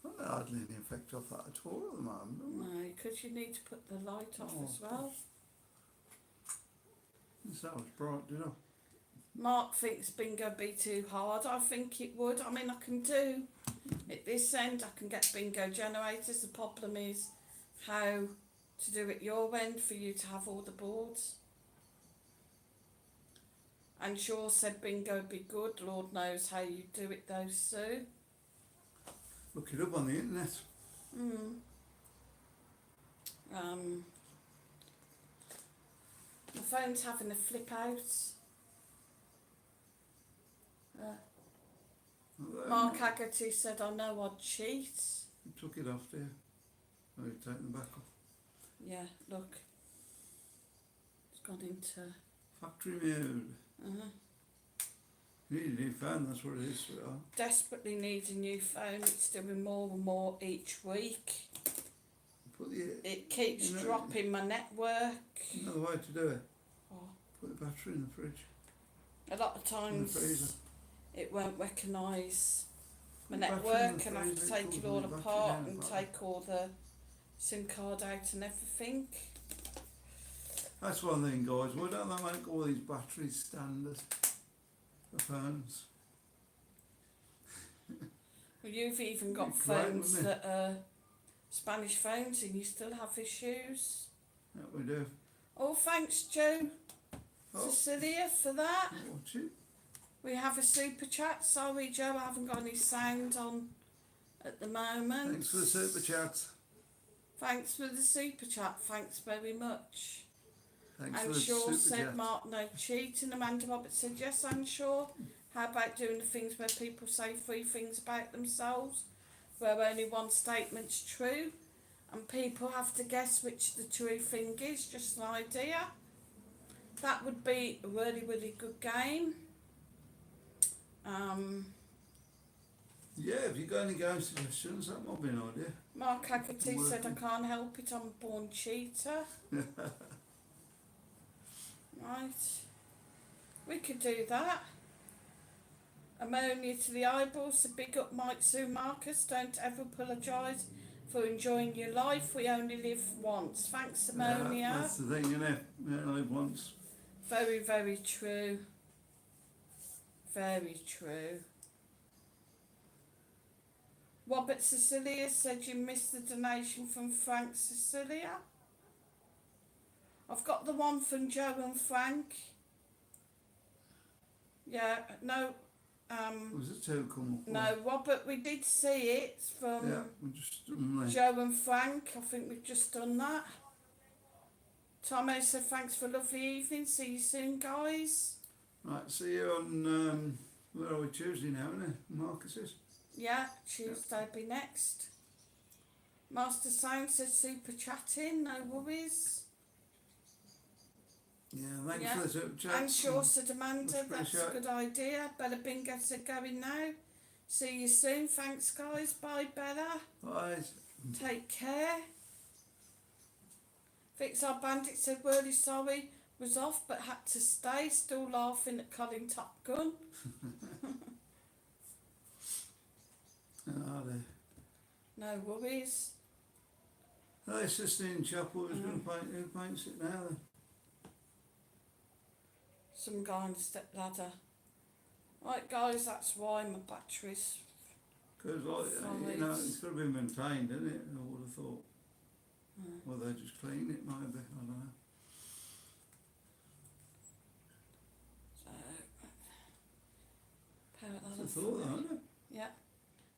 Well, hardly any effect off that at all at the moment, don't we? No, because you need to put the light off as well. That was bright, didn't I? Mark thinks bingo be too hard. I think it would. I mean, I can do at this end, I can get bingo generators. The problem is how to do it your end for you to have all the boards. And Shaw said bingo would be good. Lord knows how you do it though, Sue. Look it up on the internet. My phone's having a flip out. Mark Haggerty said, I know I'd cheat. You took it off there. Oh, you've taken the back off. Yeah, look. It's gone into... Factory mode. You need a new phone, that's what it is, sweetheart. Desperately needs a new phone. It's doing more and more each week. Put the... It keeps dropping my network. Another way to do it. Oh. Put the battery in the fridge. A lot of In the times freezer. it won't recognise my The battery in network the and I have to freezer, take it it calls all the battery apart down and the take all the SIM card out and everything. That's one thing, guys. Why don't they make all these batteries standard for phones? Well, you've even got It'd be great, phones wouldn't it? that are Spanish phones and you still have issues. That we do. Oh, thanks, Joe Oh. Cecilia, for that. Watch it. We have a super chat. Sorry, Joe, I haven't got any sound on at the moment. Thanks for the super chat. Thanks for the super chat. Thanks very much. Thanks And for the Shaw super said, chat. Mark, no cheating. Amanda Roberts said, yes, I'm sure. How about doing the things where people say 3 things about themselves, where only one statement's true, and people have to guess which the true thing is? Just an idea. That would be a really, really good game. Yeah, if you got any game suggestions, that might be an idea. Mark Haggerty said, I Working. can't help it, I'm a born cheater. Right. We could do that. Ammonia to the eyeballs, so big up Mike Sue Marcus. Don't ever apologise for enjoying your life. We only live once. Thanks, Ammonia. Yeah, that's the thing, innit? We only live once. Very, very true. Very true. Robert Cecilia said you missed the donation from Frank Cecilia. I've got the one from Joe and Frank. Yeah, no, Was it 2 come up? no, Robert, we did see it from Yeah, we just done that. Joe and Frank. I think we've just done that. Tomo said thanks for a lovely evening. See you soon, guys. Right, see you on, where are we, Tuesday now, isn't it? Marcus's? Yeah, Tuesday be next. Master Sound said super chatting, no worries. Yeah, thanks Yeah. for the super chat. And Shaw said Amanda, Much that's a appreciate. good idea. Bella Bingo said going now. See you soon. Thanks, guys. Bye, Bella. Bye. Take care. Fix Our Bandit said really sorry, was off but had to stay, still laughing at Colin Top Gun. Oh, there. No worries. Hi, Sistine Chapel is going to paint. Who paints it now then? Some guy on the step ladder. Right, guys, that's why my battery's. Because, like, you know, it's got to be maintained, isn't it? I would have thought. Well, they just clean it, maybe. I don't know. So, power that It's a off thought, for me. though, isn't it? Yeah.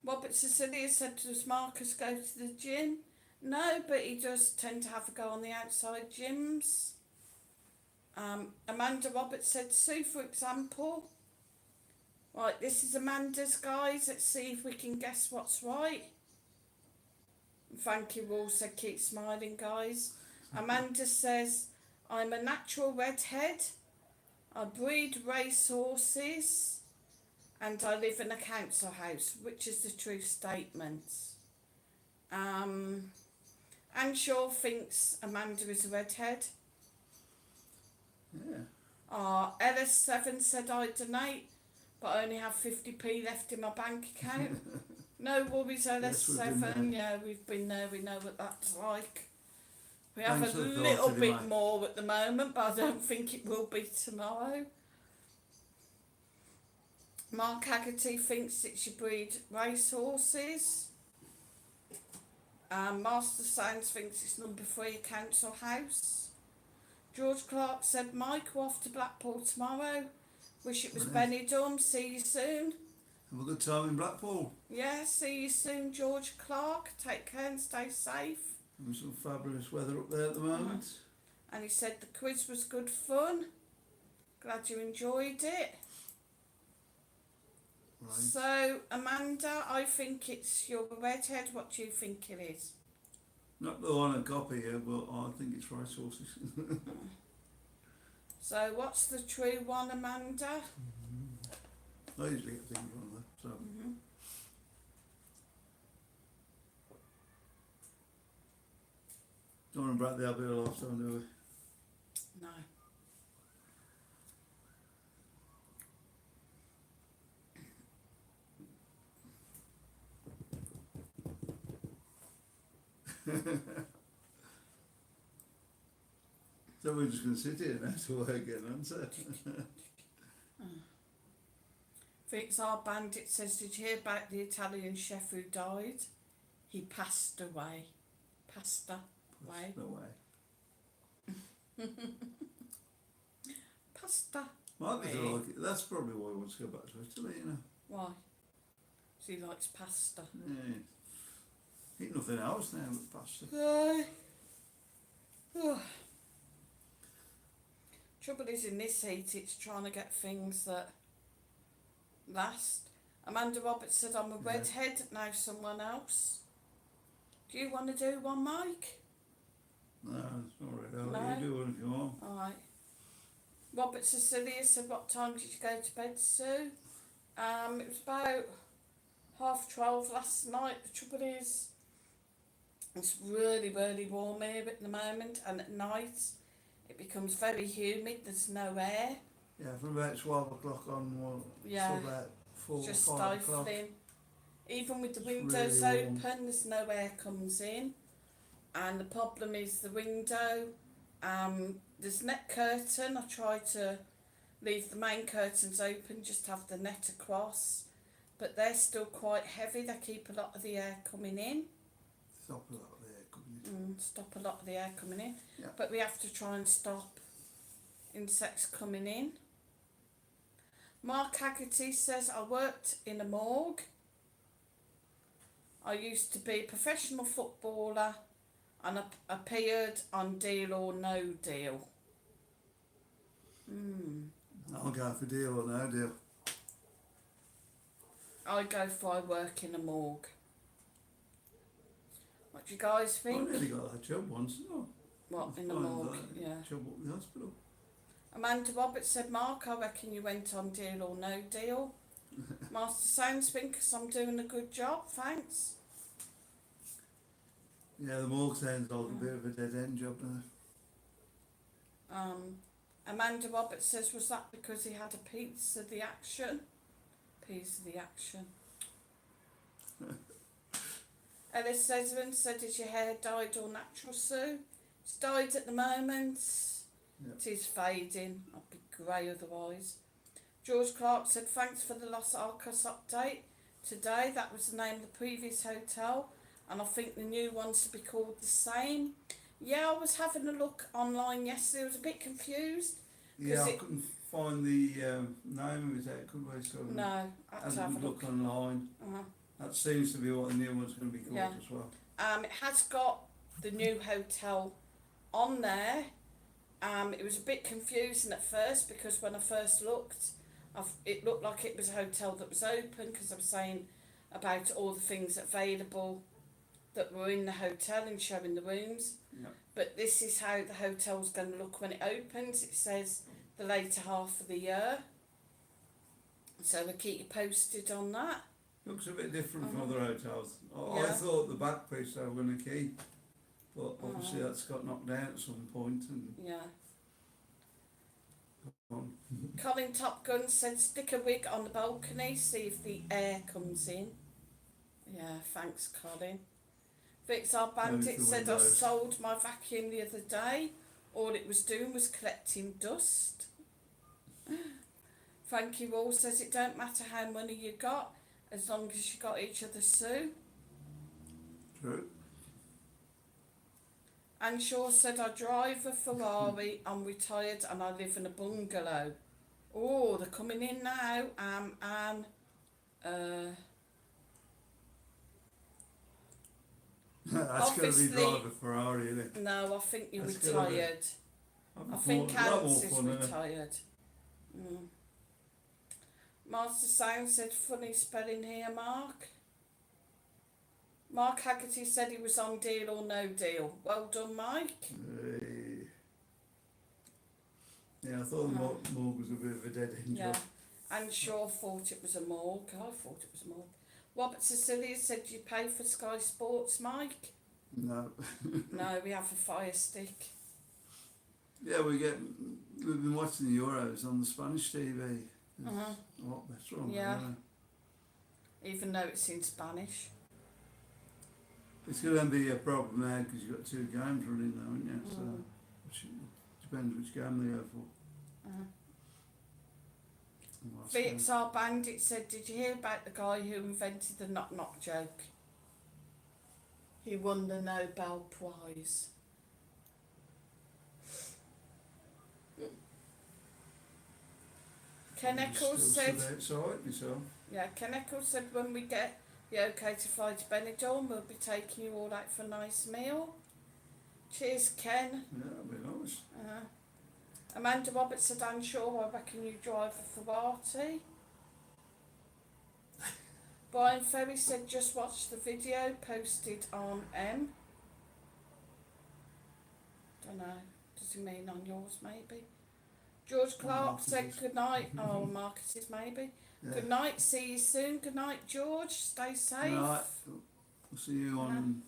Robert Cecilia said, does Marcus go to the gym? No, but he does tend to have a go on the outside gyms. Amanda Roberts said, Sue, for example. Right, this is Amanda's, guys. Let's see if we can guess what's right. Thank you, Wall said, keep smiling, guys. Amanda says, I'm a natural redhead. I breed race horses. And I live in a council house, which is the true statement. Anne Shaw thinks Amanda is a redhead. Yeah. LS7 said I donate, but I only have 50p left in my bank account. No worries, Yes, we've been LS7. there. Yeah, we've been there. We know what that's like. We Thanks have for a the thought, little anyway. bit more at the moment, but I don't think it will be tomorrow. Mark Haggerty thinks it should breed race horses. Master Sands thinks it's number 3, council house. George Clark said, Mike, we're off to Blackpool tomorrow. Wish it was Benidorm. See you soon. Have a good time in Blackpool. Yeah, see you soon, George Clark. Take care and stay safe. There's some fabulous weather up there at the moment. And he said the quiz was good fun. Glad you enjoyed it. Right. So, Amanda, I think it's your redhead. What do you think it is? Not the one I copy here, but I think it's rice horses. So, what's the true one, Amanda? I usually get things wrong there, so. Don't want to break the habit of lifestyle, do we? No. So we're just going to sit here now till I get an answer. Fix Our Bandit says, did you hear about the Italian chef who died? He passed away. Passed away. No way. Pasta. Might be Way. like it. That's probably why he wants to go back to Italy, you know. Why? So he likes pasta. Yeah. Eat nothing else now but pasta. Trouble is, in this heat, it's trying to get things that last. Amanda Roberts said, I'm a Yeah. redhead, now someone else. Do you want to do one, Mike? No, it's not really. No. You do one if you want. Alright. Robert Cecilia said, what time did you go to bed, Sue? It was about 12:30 last night. The trouble is, it's really, really warm here at the moment, and at night it becomes very humid, there's no air. Yeah, from about 12 o'clock on, well, Yeah. till about 4 or Just 5 o'clock. stifling. Even with the It's windows really warm. open, there's no air comes in. And the problem is the window. There's net curtain. I try to leave the main curtains open, just have the net across. But they're still quite heavy. They keep a lot of the air coming in. Stop a lot there, couldn't you? Stop a lot of the air coming in. Yeah. But we have to try and stop insects coming in. Mark Haggerty says, I worked in a morgue. I used to be a professional footballer. and appeared on Deal or No Deal. I'll go for deal or no deal. I go for I work in a morgue. What do you guys I think? nearly got that job once, didn't I? What, in a Fine, morgue? that Yeah. Job at the hospital. Amanda Roberts said, Mark, I reckon you went on Deal or No Deal. Master Sounds thinks I'm doing a good job, thanks. Yeah, the morgue sounds like a bit of a dead end job now. Amanda Roberts says, was that because he had a piece of the action? Piece of the action. Ellis Sesman said, is your hair dyed or natural, Sue? It's dyed at the moment. Yep. It is fading. I'll be grey otherwise. George Clark said, thanks for the Los Arcos update today. That was the name of the previous hotel, and I think the new one's to be called the same. Yeah, I was having a look online yesterday. I was a bit confused. Yeah, I couldn't find the name of it out, could we? So No, I had had to a have a good look. look online. Uh-huh. That seems to be what the new one's going to be called Yeah. as well. It has got the new hotel on there. It was a bit confusing at first because when I first looked, it looked like it was a hotel that was open because I was saying about all the things available that were in the hotel and showing the rooms. Yep. But this is how the hotel's going to look when it opens. It says the later half of the year. So we'll keep you posted on that. Looks a bit different from Uh-huh. other hotels. I Yeah. thought the back piece they were going to keep, but obviously that's got knocked down at some point and Yeah. gone. Colin Top Gun said, stick a wig on the balcony, see if the air comes in. Yeah, thanks, Colin. Vixar Bandit Maybe through said, I windows. sold my vacuum the other day. All it was doing was collecting dust. Frankie Wall says, it don't matter how money you got, as long as you got each other Sue. True. Anne Shaw said, I drive a Ferrari, I'm retired and I live in a bungalow. Oh, they're coming in now. Anne. That's going to be Obviously- drive a Ferrari, isn't it? No, I think you're That's gonna be- retired. I think a lot more Hans is fun, isn't it? retired. Master Sound said, funny spelling here, Mark. Mark Haggerty said he was on Deal or No Deal. Well done, Mike. Yeah, I thought the morgue was a bit of a dead end Yeah. job. And Shaw thought it was a morgue. I thought it was a morgue. Robert Cecilia said, do you pay for Sky Sports, Mike? No. No, we have a Fire Stick. Yeah, we've been watching the Euros on the Spanish TV. It's Uh-huh. a lot better on Yeah. there, isn't it? Even though it's in Spanish. It's going to be a problem now because you've got two games running now, haven't you? So it depends which game they go for. Uh-huh. Well, that's VXR Bandit said, did you hear about the guy who invented the knock-knock joke? He won the Nobel Prize. Ken Eccles said, outside myself. yeah, Ken Eccles said, when we get the okay to fly to Benidorm, we'll be taking you all out for a nice meal. Cheers, Ken. Yeah, that'd be nice. Amanda Roberts said, I'm sure I reckon you drive a Ferrari. Brian Ferry said, just watch the video posted on M. Don't know. Does he mean on yours, maybe? George Clark said, Marcus's. good night. Oh, Marcus's, maybe. Yeah. Good night. See you soon. Good night, George. Stay safe. Right. We'll see you on.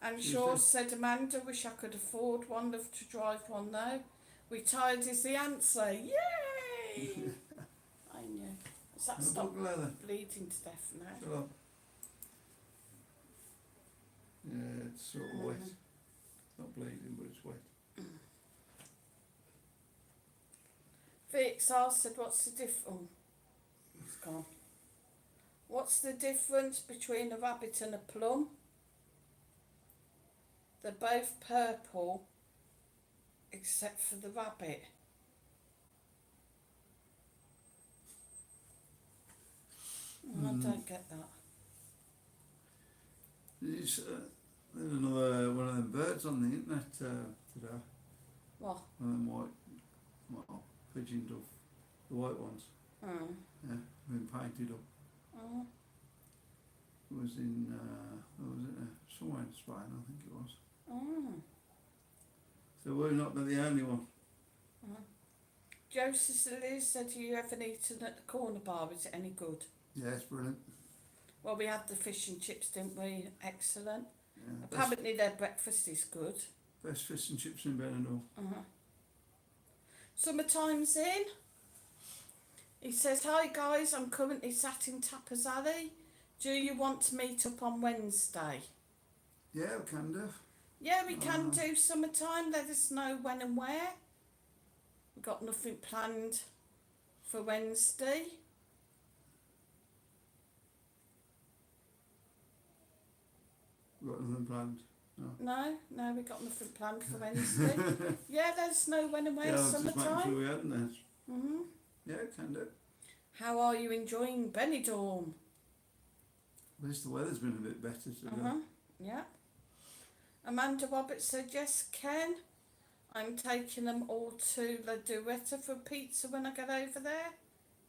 And Tuesday. Shaw said, Amanda, wish I could afford one. Love to drive one though. Retired is the answer. Yay! I knew. Has that No stopped bug leather. bleeding to death now? Shut up. Yeah, it's sort of wet. It's not bleeding, but it's wet. VXR said, what's the difference? Oh, it's gone. What's the difference between a rabbit and a plum? They're both purple, except for the rabbit. I don't get that. It's, There's another one of them birds on the internet today. What? One of them white, well, pigeon dove, the white ones. Mm. Yeah, been painted up. Oh. It was in, where was it? Somewhere in Spain, I think it was. Oh. So we're not the only one. Joe Cicely said, "Do you ever eaten at the corner bar? Is it any good?" Yeah, it's brilliant. Well, we had the fish and chips, didn't we? Excellent. Yeah, Apparently their breakfast is good. best fish and chips in Benidorm. Summertime's in. He says, "Hi guys, I'm currently sat in Tappers Alley. Do you want to meet up on Wednesday?" Yeah, we can do. Yeah, we can do summertime. Let us know when and where. We've got nothing planned for Wednesday. We've got nothing planned. No, we've got nothing planned for Wednesday. Yeah, let us know when and where. Yeah, I was just making Summertime. sure we hadn't then. Mhm. Yeah, can do. How are you enjoying Benidorm? At least the weather's been a bit better today. Yeah. Amanda Roberts said, "Yes, Ken. I'm taking them all to La Duetta for pizza when I get over there.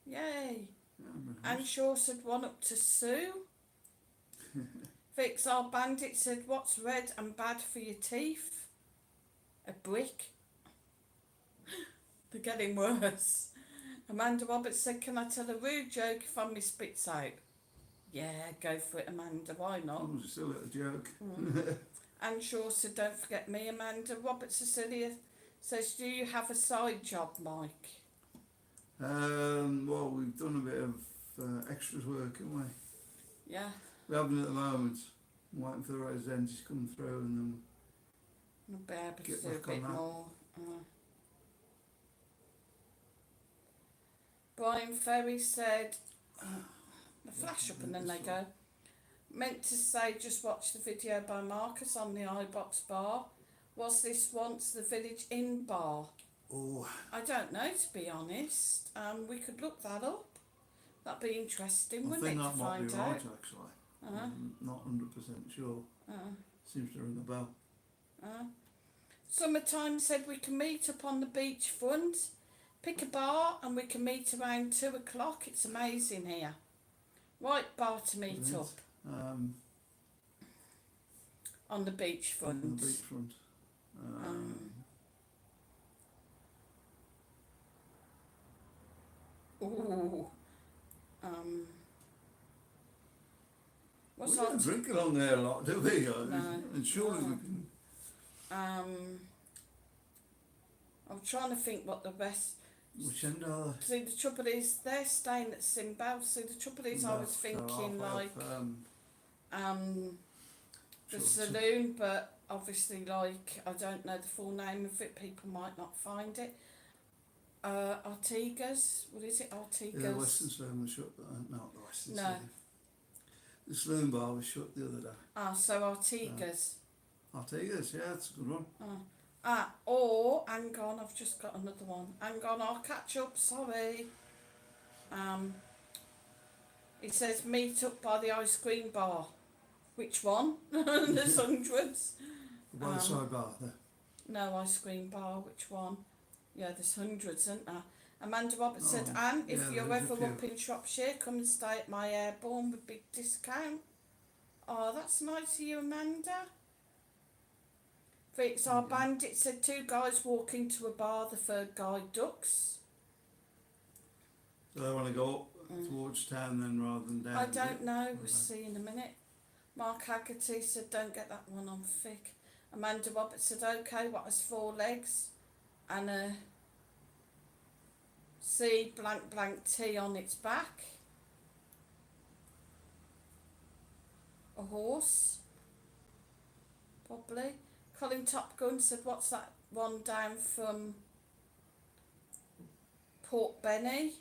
Yay." Yeah, very And nice. Shaw said, "One up to Sue." Vix our bandit said, "What's red and bad for your teeth?" A brick. They're getting worse. Amanda Roberts said, "Can I tell a rude joke if I miss bits out?" Yeah, go for it, Amanda. Why not? Oh, it's still a joke. And Shaw said, "Don't forget me, Amanda." Robert Cecilia says, "Do you have a side job, Mike?" Well, we've done a bit of extras work, haven't we? Yeah. We haven't at the moment. I'm waiting for the residency to come through and then I'll be able to Get do a back on bit that. more. Brian Ferry said, they flash up and then they go. Meant to say, just watch the video by Marcus on the iBox bar. Was this once the Village Inn bar? oh, I don't know, to be honest. We could look that up. That'd be interesting, I wouldn't think it, to that might be find right out? actually. Uh-huh. I'm not 100% sure. Seems to ring a bell. Summertime said we can meet up on the beach front, pick a bar, and we can meet around 2 o'clock. It's amazing here. Right bar to meet Brilliant. up on the beach front. On the beachfront. Ooh. We What's don't that? drink along there a lot, do we? No. And surely No. we can. I'm trying to think what the best. Which end are they? See, the trouble is, they're staying at Simbel. See, the trouble is, I was thinking like the saloon, but obviously, like, I don't know the full name of it. People might not find it. Artigas. What is it? Artigas. Yeah, the Western Saloon was shut. Not the Western No. Saloon. The Saloon Bar was shut the other day. So Artigas. Artigas, yeah, that's a good one. Or, hang on, I've just got another one. Hang on, I'll catch up, sorry. It says meet up by the ice cream bar. Which one? There's hundreds. By the side bar there. No ice cream bar, which one? Yeah, there's hundreds, isn't there? Amanda Roberts said, "Anne, if yeah, you're there's a ever few. up in Shropshire, come and stay at my Airborne with big discount." Oh, that's nice of you, Amanda. Vix, our bandit said, "Two guys walk into a bar, the third guy ducks." So they want to go up towards town then rather than down. I is don't it? know, we'll Okay. see in a minute. Mark Haggerty said, "Don't get that one on thick." Amanda Roberts said, "Okay, what has 4 legs and a C blank blank T on its back?" A horse? Probably. Colin Top Gun said, "What's that one down from Port Benny?"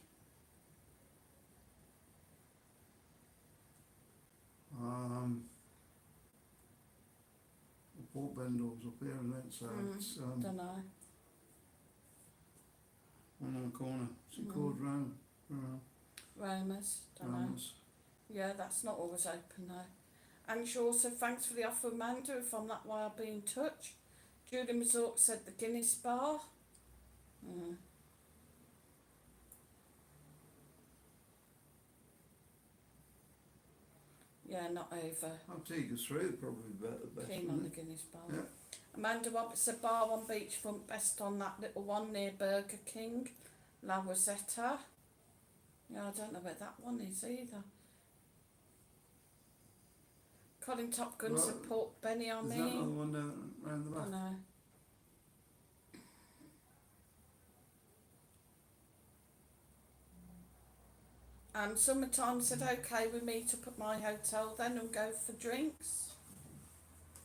Port Benidorm's up here, isn't it? So it's Don't know. one on the corner. Is it called Roma's? Don't know. Ramos? Yeah, that's not always open though. And Shaw said, thanks for the offer, Amanda. If I'm that way, I'll be in touch. Julie Mazort said the Guinness bar. Yeah, not over. I'll take us through, probably better. Keen on the Guinness bar. Yeah. Amanda Roberts said bar on beachfront, best on that little one near Burger King, La Rosetta. Yeah, I don't know where that one is either. Colin Top Gun Right. said Port Benny, I Is that mean. another one down round the I back? know. Summertime said okay, we meet up at my hotel then and go for drinks.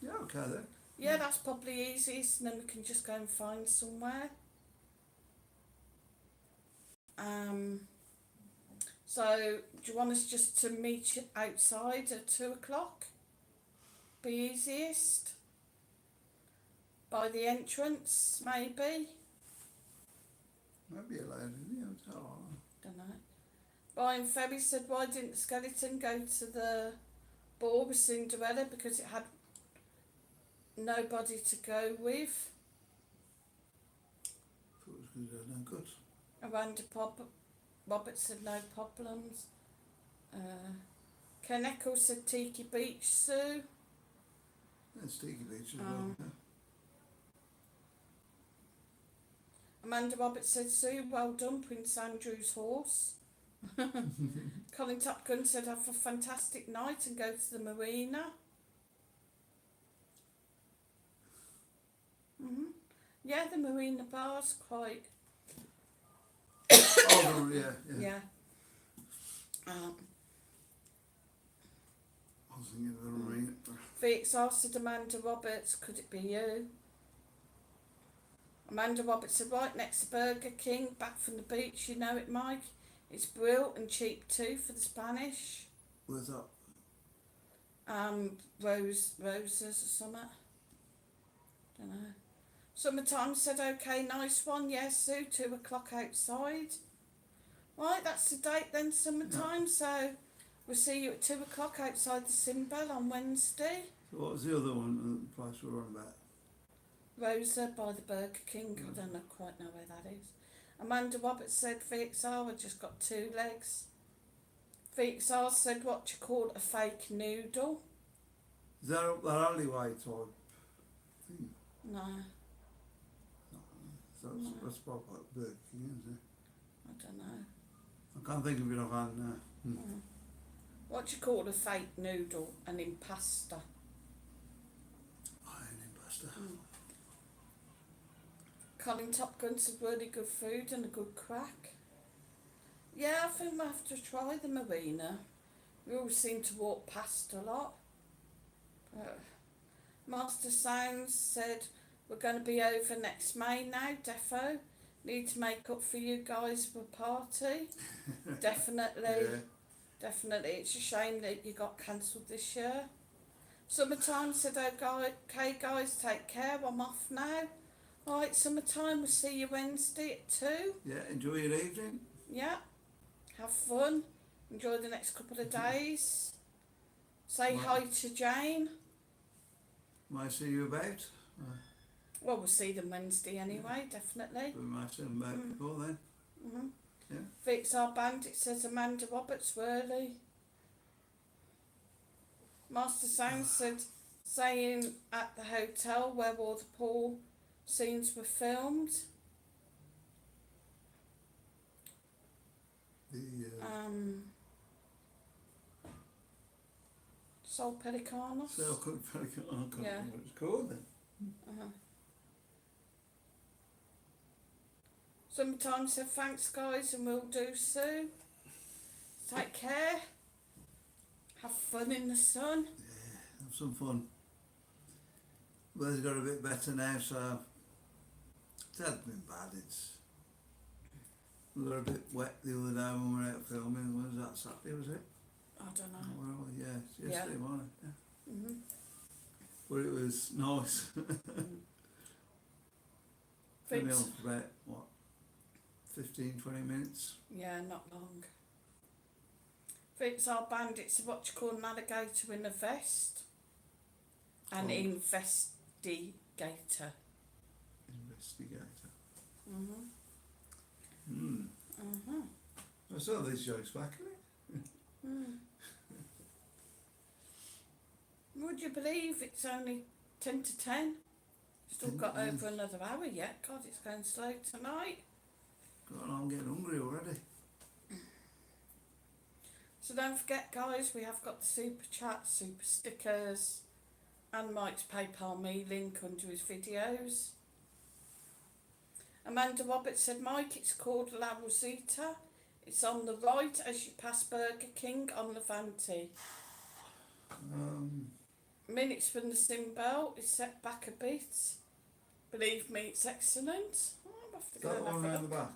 Yeah, okay then. Yeah, that's probably easiest, and then we can just go and find somewhere. So do you want us just to meet you outside at 2 o'clock? Be easiest. By the entrance, maybe. Might be allowed in the hotel. Don't know. Brian Ferry said, why didn't the skeleton go to the ball with Cinderella? Because it had nobody to go with. Thought it was going to do no good. Amanda Roberts said no problems. Ken Eccles said Tiki Beach, Sue. It's Tiki Beach as well. Yeah. Amanda Roberts said, Sue, well done, Prince Andrew's horse. Colin Top Gun said, have a fantastic night and go to the marina. Yeah, the marina bar's quite... Oh, yeah. Yeah. I was thinking of the marina. Felix asked Amanda Roberts, could it be you? Amanda Roberts said, right next to Burger King, back from the beach, you know it, Mike. It's brilliant and cheap too for the Spanish. Where's that? Roses or something. Don't know. Summertime said, okay, nice one. Yes, Sue, 2 o'clock outside. Right, that's the date then, summertime. So we'll see you at 2 o'clock outside the Simbel on Wednesday. So what was the other one, the price we were on about? Rosa by the Burger King. I don't quite know where that is. Amanda Roberts said, VXR, I just got 2 legs. VXR said, what do you call a fake noodle? Is that up that alleyway type thing? No, So that's probably like Burger King, isn't it? I don't know. I can't think of it offhand now. What do you call a fake noodle? An impasta. Iron in pasta. Colin Top Gun said really good food and a good crack. Yeah, I think we'll have to try the marina. We all seem to walk past a lot. Master Sounds said we're going to be over next May now, defo. Need to make up for you guys for a party. Definitely. Yeah. Definitely. It's a shame that you got cancelled this year. Summertime said, okay guys, take care, I'm off now. Alright, summertime, we'll see you Wednesday at 2. Yeah, enjoy your evening. Yeah. Have fun. Enjoy the next couple of days. Say Right. hi to Jane. Might see you about. Well, we'll see them Wednesday anyway, definitely. We might see them about before then. Yeah. Fix our band, it says Amanda Roberts, Worley. Master Sound said, saying at the hotel where all the pool scenes were filmed. The Sol Pelicanos. Sale Cook Pelican. I can't Yeah. remember what it's called then. Sometimes said thanks guys and we'll do so. Take care. Have fun in the sun. Have some fun. Weather's got a bit better now, so it hasn't been bad. We were a bit wet the other day when we were out filming. Was that Saturday, was it? I don't know. Where were we? Yeah, it's yesterday morning. Yeah. Mm-hmm. But it was nice. Only on for about, what, 15, 20 minutes? Yeah, not long. Fits our bandits are what you call an alligator in a vest. An Oh. investigator. Investigator. Mhm. Hmm. Mhm. I saw these jokes back, innit? Would you believe it's only 10 to 10? Still 10 got to 10. over another hour yet. God, it's going slow tonight. God, I'm getting hungry already. So don't forget, guys, we have got the super chat, super stickers, and Mike's PayPal me link under his videos. Amanda Roberts said, Mike, it's called La Rosita. It's on the right as you pass Burger King on Levante. Minutes from the symbol is set back a bit. Believe me, it's excellent. I'll have to Is go that and the have one a round the look. back?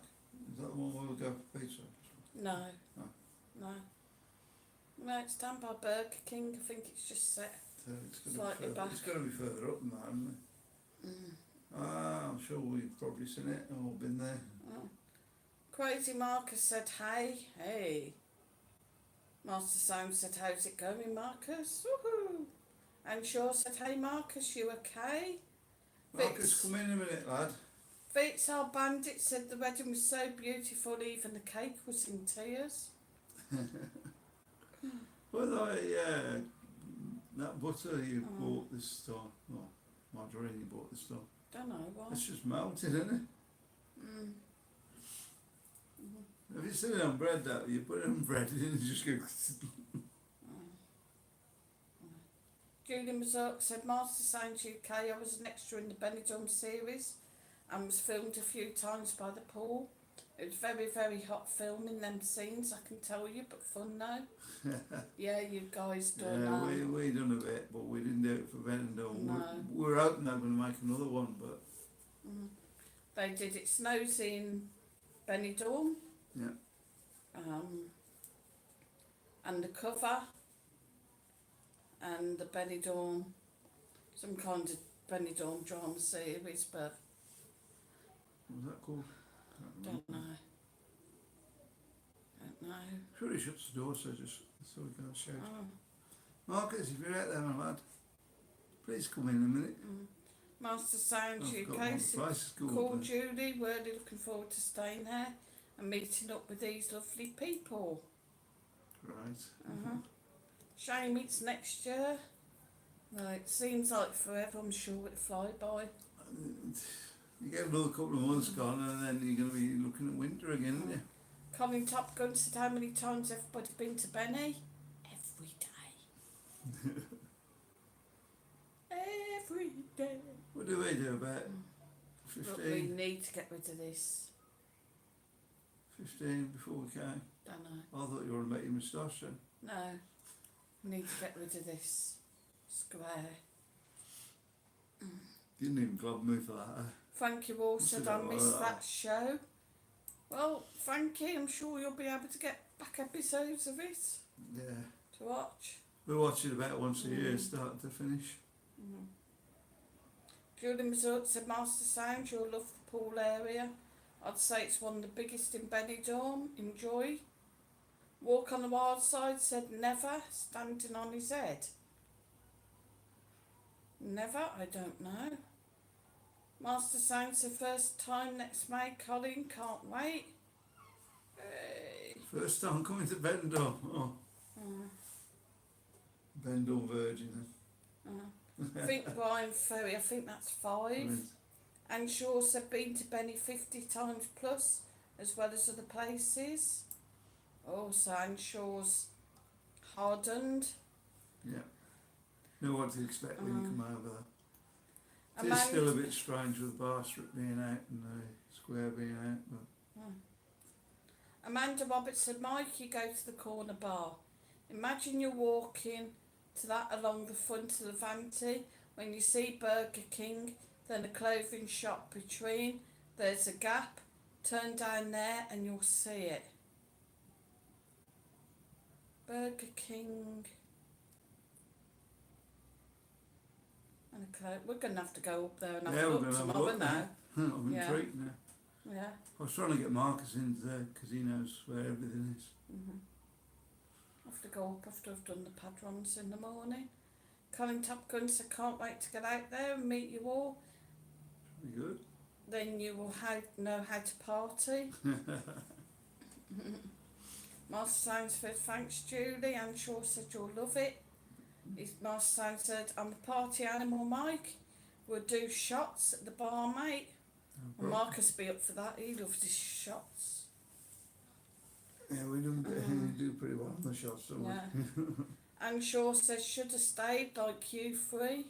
Is that the one where we'll go for pizza? No. Oh. No. No, it's down by Burger King. I think it's just set. So it's got Slightly to be further, back. it's got to be further up than that, hasn't it? I'm sure we've probably seen it or been there. Oh. Crazy Marcus said, hey. Master Sound said, how's it going, Marcus? Woohoo! And Shaw said, hey, Marcus, you okay? Marcus, come in a minute, lad. Fitz, our bandit, said the wedding was so beautiful, even the cake was in tears. Well, that butter you bought this time, well, margarine you bought this time, Don't know why. it's just melted, isn't it? Have you seen it on bread, that you put it on bread and it just goes... Julian Mazurk said, Master Sound UK, I was an extra in the Benidorm series and was filmed a few times by the pool. It was very, very hot filming them scenes, I can tell you, but fun though. Yeah, you guys done Yeah, that. we done a bit, but we didn't do it for Benidorm. No. We were hoping they were going to make another one, but... They did It Snows in Benidorm. Yeah. And the cover and the Benidorm, some kind of Benidorm drama series, but What was that called? don't know. Don't know. Sure he shuts the door so we can't shout. Oh. Marcus, if you're out there, my lad, please come in a minute. Master Sound I've got UK one said, place is called, call Julie, really looking forward to staying there and meeting up with these lovely people. Right. Shame it's next year. No, it seems like forever, I'm sure it'll fly by. You get another couple of months gone and then you're going to be looking at winter again, aren't you? Colin Top Gun said, how many times everybody been to Benny? Every day. Every day. What do we do about Look, we 15? need to get rid of this. 15 before we came? Don't know. I thought you were about your moustache then. No. We need to get rid of this square. Didn't even club me for that, Frankie Wall Must said, have I got missed that. that show. Well, Frankie, I'm sure you'll be able to get back episodes of it Yeah. to watch. We watch it about once a year, start to finish. Julie Mazurk said, Master Sound, you'll love the pool area. I'd say it's one of the biggest in Benidorm. Enjoy. Walk on the Wild Side said, never, standing on his head. Never, I don't know. Master Sound said, first time next May, Colin, can't wait. Hey. First time coming to Benidorm. Oh. Benidorm Virgin then. I think Brian Ferry, I think that's 5. Right. And Shaw said, been to Benny 50 times plus, as well as other places. Oh, so Anshaw's hardened. Yeah. Know what to expect when you come over there. It is Amanda- still a bit strange with the bar strip being out and the square being out, but Amanda Roberts said, Mike, you go to the corner bar. Imagine you're walking to that along the front of Levante. When you see Burger King, then a clothing shop between, there's a gap. Turn down there and you'll see it. Burger King. And a we're going to have to go up there and have yeah, a we're look going to have a tomorrow look now. now. I'm Yeah. intrigued now. Yeah. I was trying to get Marcus in there because he knows where everything is. have to go up after I've done the pad runs in the morning. Colin Top Gun said, can't wait to get out there and meet you all. Be good. Then you will know how to party. Master Sound said, thanks Julie. Anne Shaw said, you'll love it. Master Sound said, I'm a party animal, Mike. We'll do shots at the bar, mate. And Marcus will be up for that. He loves his shots. Yeah, we do pretty well on the shots, don't Yeah. we? Anne Shaw says, should have stayed like you three.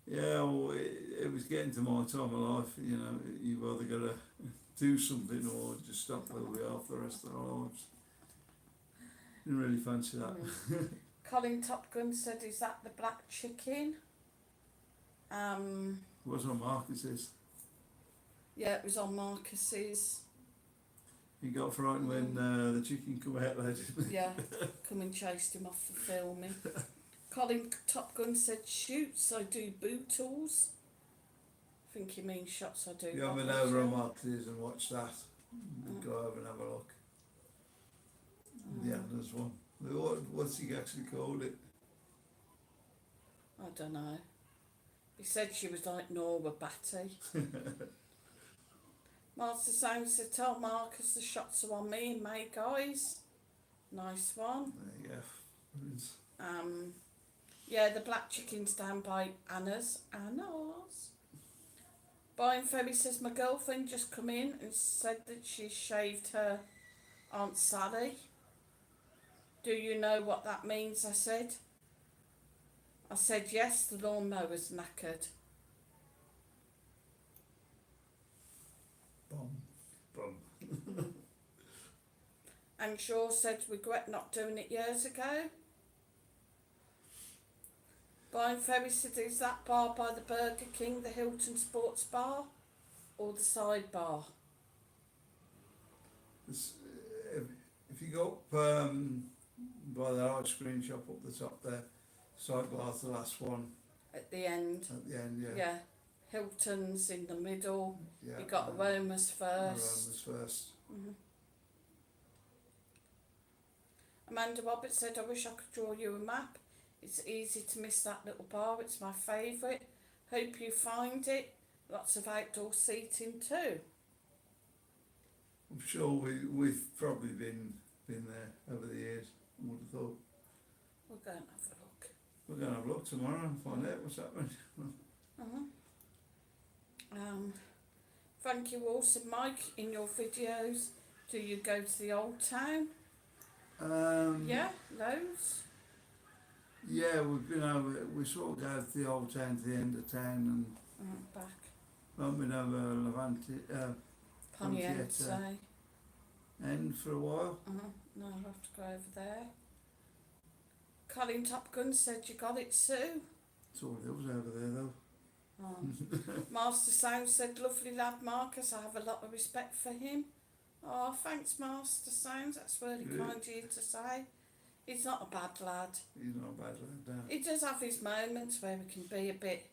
Yeah, well, it was getting to my time of life, you know, you've either got to do something or just stop where we are for the rest of our lives. Didn't really fancy that. Colin Top Gun said, is that the black chicken? What's on Marcus's? Yeah, it was on Marcus's. He got frightened when the chicken come out there, didn't he? Yeah, come and chased him off for filming. Colin Top Gun said, shoots, I do bootles. I think he means shots, I do. You haven't been over on Marcus's and watch that. Go over and have a look. The Anders one. What's he actually called it? I don't know. He said she was like Norma Batty. Master Sound said, tell Marcus the shots are on me and May, guys. Nice one. There you go. Yeah, the black chicken's down by Anna's. Brian Ferry says, my girlfriend just come in and said that she shaved her Aunt Sally. Do you know what that means? I said, yes, the lawnmower's knackered. Bum. And Shaw said, regret not doing it years ago. Brian Ferry said, is that bar by the Burger King, the Hilton Sports Bar, or the side bar? If you go up by the ice cream shop up the top there, side bar's the last one. At the end. At the end, yeah. Yeah. Hilton's in the middle. Yeah, You got Aromas first. Aromas first. Amanda Roberts said, I wish I could draw you a map. It's easy to miss that little bar. It's my favourite. Hope you find it. Lots of outdoor seating too. I'm sure we've probably been there over the years. I would have thought. We'll go and have a look. We're going to have a look tomorrow and find out what's happening. Frankie Wall said, Mike, in your videos, do you go to the old town? Yeah, loads. Yeah, we've been over. We sort of go to the old town, to the end of town, and Back. we've been over Levante Pontiete. end for a while. No, I'll have to go over there. Colin Top Gun said, you got it, Sue? It's all hills over there, though. Master Sound said, lovely lad Marcus, I have a lot of respect for him. Oh, thanks Master Sound, that's really kind of you to say. He's not a bad lad. He's not a bad lad, no. He does have his moments where he can be a bit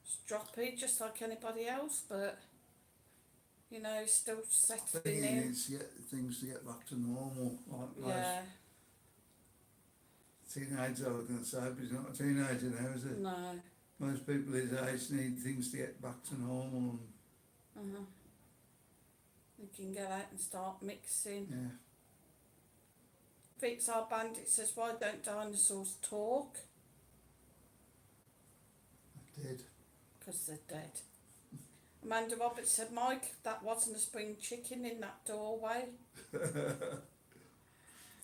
stroppy, just like anybody else, but, you know, he's still I think settling he in. needs to get things to get back to normal, like Yeah, teenager, I was going to say, but he's not a teenager now, is he? no. Most people his age need things to get back to normal, and He can get out and start mixing. yeah. Fix Our Bandit says, why don't dinosaurs talk? I did. Because they're dead. Amanda Roberts said, Mike, that wasn't a spring chicken in that doorway. The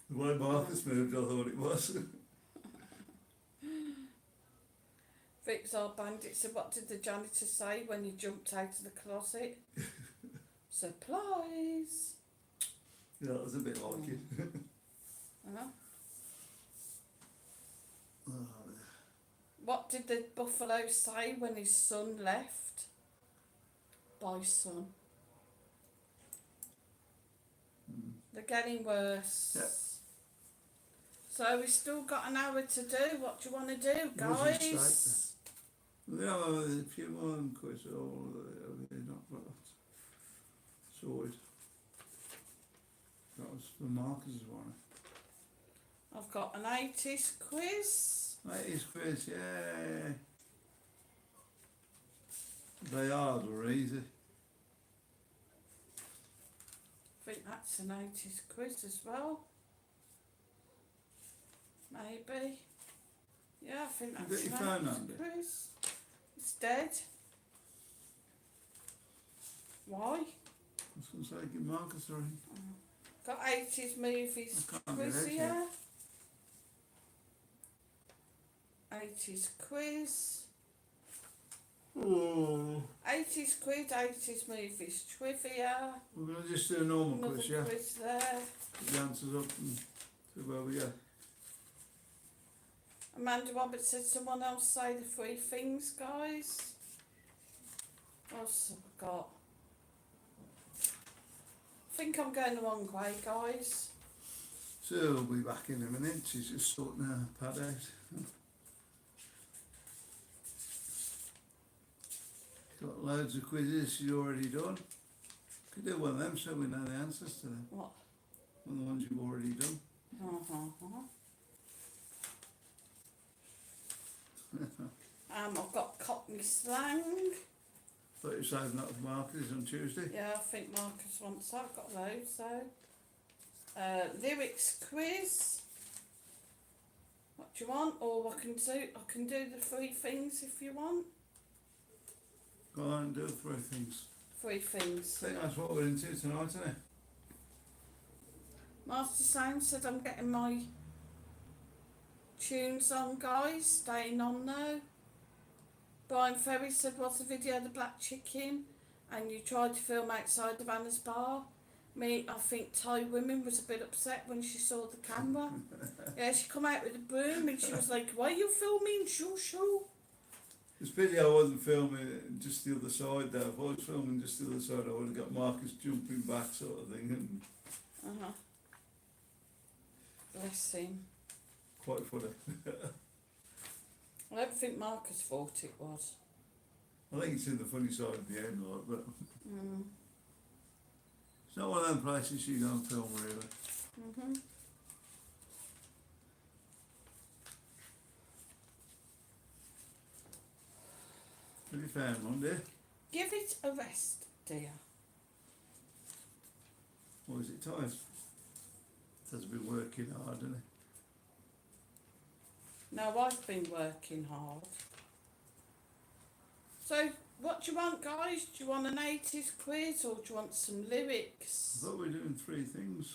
way Marcus moved, I thought it was. Fix Our Bandit said, what did the janitor say when he jumped out of the closet? Supplies. Yeah, that was a bit like it. Oh, What did the buffalo say when his son left? Bison. They're getting worse. Yep. So we've still got an hour to do. What do you want to do, Wasn't guys? yeah, a few more quiz, or they're not sorted. That was for Marcus's one. I've got an 80s quiz. 80s quiz, yeah. They hard or easy? I think that's an 80s quiz as well. Maybe. Yeah, I think You that's got an your phone 80s handy? quiz. It's dead. Why? I was going to say, give Marcus a ring. Got 80s movies I can't quiz get it, here. 80s quiz. Oh. 80s quiz, 80s movies trivia. We're going to just do a normal Another quiz, yeah? quiz there. Put the answers up and see where we go. Amanda Roberts said someone else say the three things, guys. What else have I got? I think I'm going the wrong way, guys. So we'll be back in a minute. She's just sorting her pad out. Got loads of quizzes she's already done. Could do one of them so we know the answers to them. What? One of the ones you've already done. I've got Cockney slang. Thought you were saving that for Marcus on Tuesday. Yeah, I think Marcus wants that. I've got those, so. Lyrics quiz. What do you want? Or I can do the three things if you want. Go on and do three things. Three things. I think that's what we're into tonight, isn't it? Master Sound said I'm getting my tunes on, guys. Staying on though. Brian Ferry said, what's the video of the black chicken? And you tried to film outside of Anna's bar. Me, I think Thai women was a bit upset when she saw the camera. Yeah, she come out with a broom and she was like, why are you filming? Shoo. It's pity I wasn't filming just the other side there. If I was filming just the other side, I would have got Marcus jumping back sort of thing, and Bless him. quite funny. I don't think Marcus thought it was. I think it's in the funny side of the end, like, but it's not one of them places you go and film really. Have you found one, dear? Give it a rest, dear. Or is it tired? Has been working hard, hasn't he? No, I've been working hard. So, what do you want, guys? Do you want an 80s quiz or do you want some I lyrics? thought we were doing three things.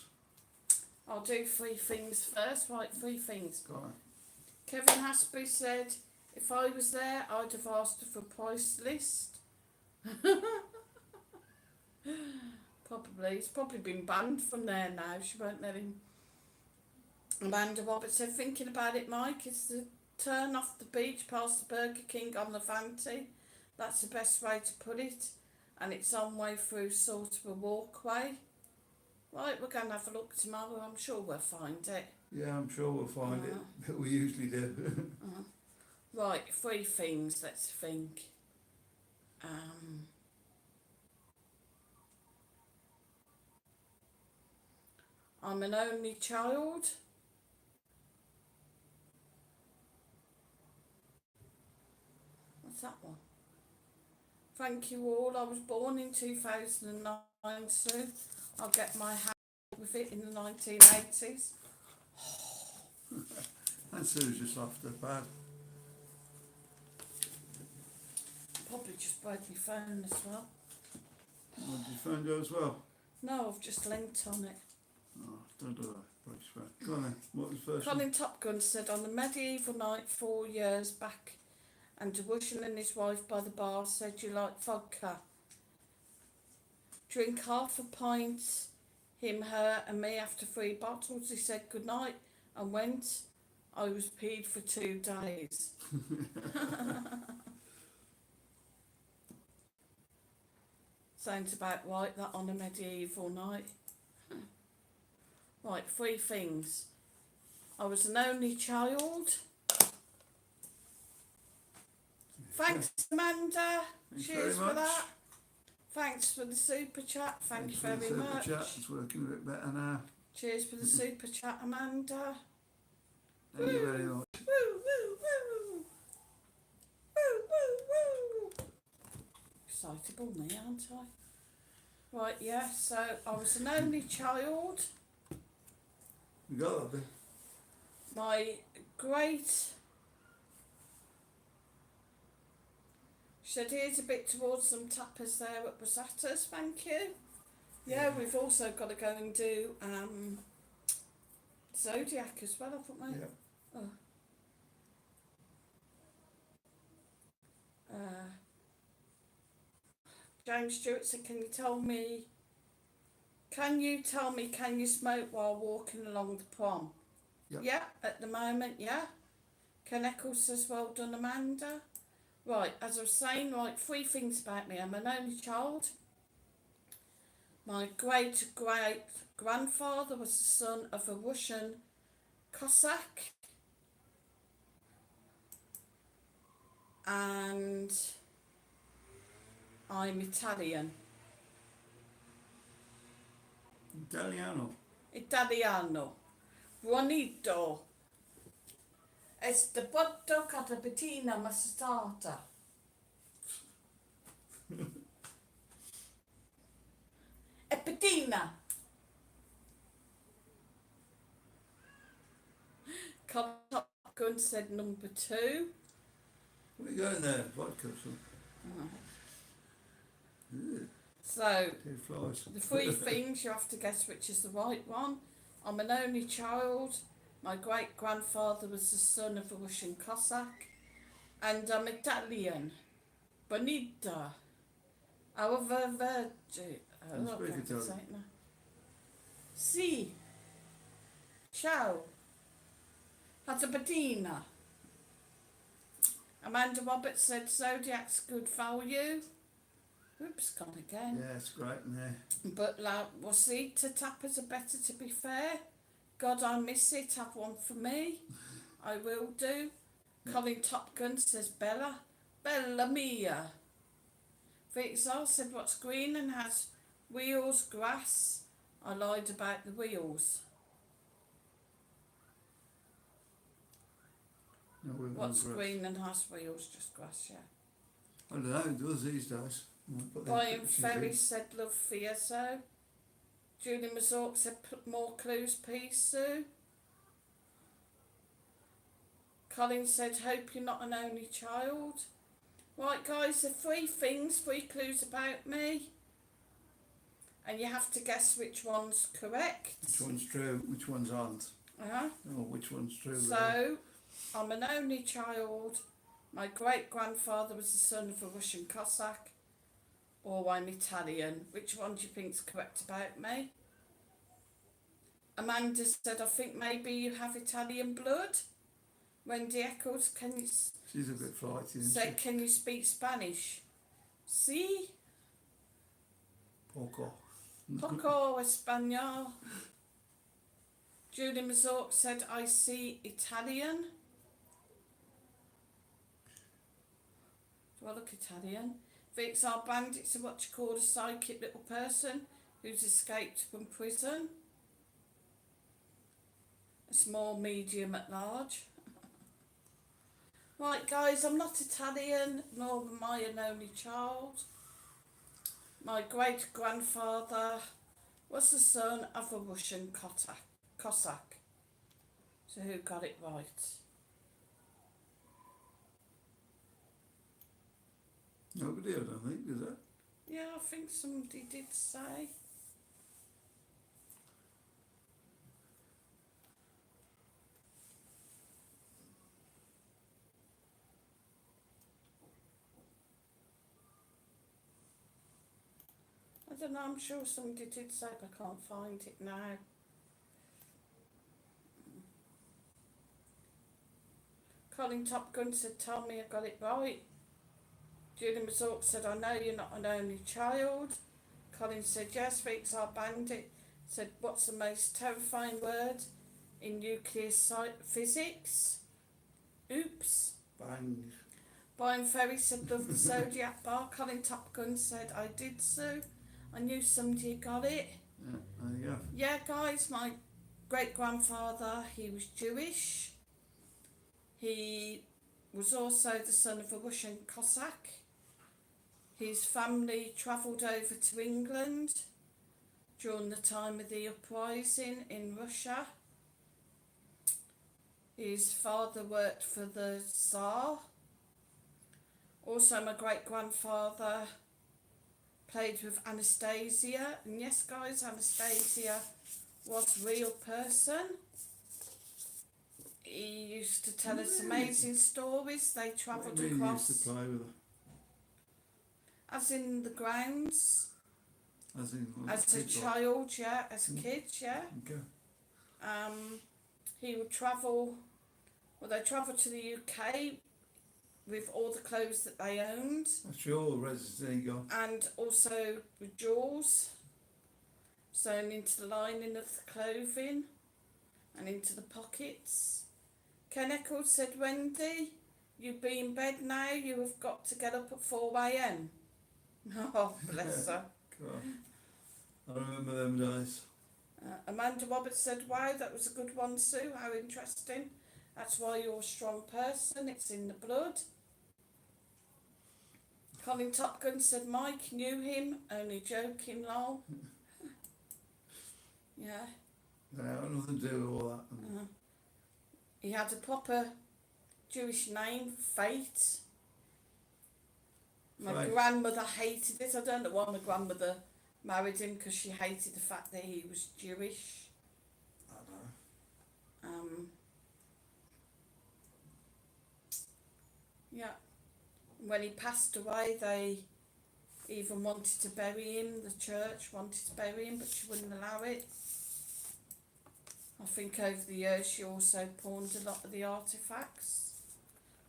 I'll do three things first. Right, three things. Go on. Kevin Hasbury said, if I was there, I'd have asked her for a price list. Probably. It's probably been banned from there now. She won't let him. Amanda Roberts said, thinking about it, Mike, it's the turn off the beach past the Burger King on the Fanti. That's the best way to put it. And it's on way through sort of a walkway. Right, we're going to have a look tomorrow. I'm sure we'll find it. Yeah, I'm sure we'll find it, but we usually do. Right, three things, let's think. I'm an only child. What's that one? Thank you all. I was born in 2009, so I'll get my hand with it in the 1980s. And Sue's just off the pad. Probably just broke my phone as well. Oh, did your phone go as well? No, I've just leant on it. Oh, don't do that. Break your phone. Go on then. What was the first one? Colin Top Gun said on a medieval night 4 years back, and Russian and his wife by the bar said, you like vodka? Drink half a pint, him, her and me after 3 bottles. He said goodnight and went. I was peed for 2 days. Sounds about right, that on a medieval night. Right, 3 things. I was an only child. Thanks, Amanda. Thanks Cheers very for much. that. Thanks for the super chat. Thank you very Super much. Chat. It's working a bit better now. Cheers for the super chat, Amanda. Thank you very much. Woo, woo, woo. Woo, woo, woo. Excitable me, aren't I? Right, yeah, so I was an only child. You got that bit? My great... She said, here's a bit towards some tappers there at Rosatta's, thank you. Yeah, we've also got to go and do Zodiac as well, haven't we? Yeah. Oh. James Stewart said, can you tell me, can you smoke while walking along the prom? Yep. Yeah, at the moment, yeah. Ken Eccles says, well done, Amanda. Right, as I was saying, right, 3 things about me. I'm an only child. My great-great-grandfather was the son of a Russian Cossack. And I'm Italian. Italiano. Buonito. Este botto catapettina mastata. E petina. Top Gun said number 2. What are you going there? Vodka or something? So, 2 flies. the 3 things, you have to guess which is the right one. I'm an only child. My great-grandfather was the son of a Russian Cossack. And I'm Italian. Bonita. However, virgin. Don't speak Italian. Si. Ciao. Patapatina. Amanda Roberts said Zodiac's good value. Oops, gone again. Yeah, it's great in there. But we'll see, to tappers are better, to be fair. God, I miss it, have one for me. I will do. Colin Top Gun says Bella. Bella mia. Vixar said what's green and has wheels, grass. I lied about the wheels. No, we're What's grass. green and has wheels? Just grass, yeah. I don't know, it does these days. But Brian Ferry said love Fierso. Julie Mazork said put more clues, please, Sue. Colin said hope you're not an only child. Right, guys, the 3 things, 3 clues about me. And you have to guess which one's correct. Which one's true, which ones aren't. Uh-huh. Or which one's true. So, I'm an only child. My great-grandfather was the son of a Russian Cossack. Or I'm Italian. Which one do you think's correct about me? Amanda said, I think maybe you have Italian blood. Wendy Eccles, can you... She's a bit flighty, isn't said, can you speak Spanish? Si. Poco. Poco Español. Julie Mazork said, I see Italian. Do I look Italian? Vixar Bandits are what you call a psychic little person who's escaped from prison. A small medium at large. Right, guys, I'm not Italian, nor am I an only child. My great-grandfather was the son of a Russian Cossack. So who got it right? Nobody, I don't think, is that? Yeah, I think somebody did say. I don't know, I'm sure somebody did say, but I can't find it now. Colin Top Gun said, tell me I got it right. Julie Mazork said, I know you're not an only child. Colin said, yes, Vixar Bandit said, what's the most terrifying word in nuclear physics? Oops. Bang. Brian Ferry said, love the Zodiac bar. Colin Top Gun said, I did so. I knew somebody got it. Yeah, there you go. Yeah, guys, my great-grandfather, he was Jewish. He was also the son of a Russian Cossack. His family travelled over to England during the time of the uprising in Russia. His father worked for the Tsar. Also, my great-grandfather played with Anastasia. And yes, guys, Anastasia was a real person. He used to tell us amazing stories. They What travelled do you mean you used across, to play with her? as in the grounds, As in, as a kids, child, yeah, as kids, yeah. Okay. He would travel, well, they travelled to the UK with all the clothes that they owned, That's your residency gone. and also with jewels sewn into the lining of the clothing and into the pockets. Ken Eccles said, Wendy, you be in bed now, you have got to get up at 4 a.m. Oh, bless her. God. I remember them days. Amanda Roberts said, wow, that was a good one, Sue, how interesting. That's why you're a strong person, it's in the blood. Colin Top Gun said, Mike knew him, only joking, lol. Yeah. They had nothing to do with all that. He had a proper Jewish name, Fate. My Fate. grandmother hated it. I don't know why my grandmother married him, because she hated the fact that he was Jewish. I know. Yeah. When he passed away, they even wanted to bury him. The church wanted to bury him, but she wouldn't allow it. I think over the years she also pawned a lot of the artefacts.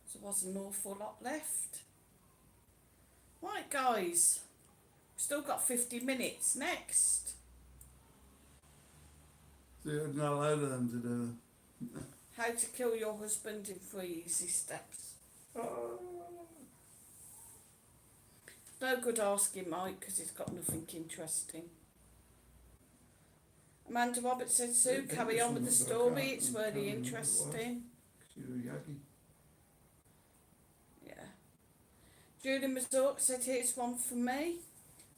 So there was an awful lot left. Right, guys. We've still got 50 minutes. Next. So you had no load of them to do. How to kill your husband in 3 easy steps. No good asking Mike, because he's got nothing interesting. Amanda Roberts said, Sue, carry on with the story, it's really interesting. You were yakky. Yeah. Julie Mazurk said, here's one from me.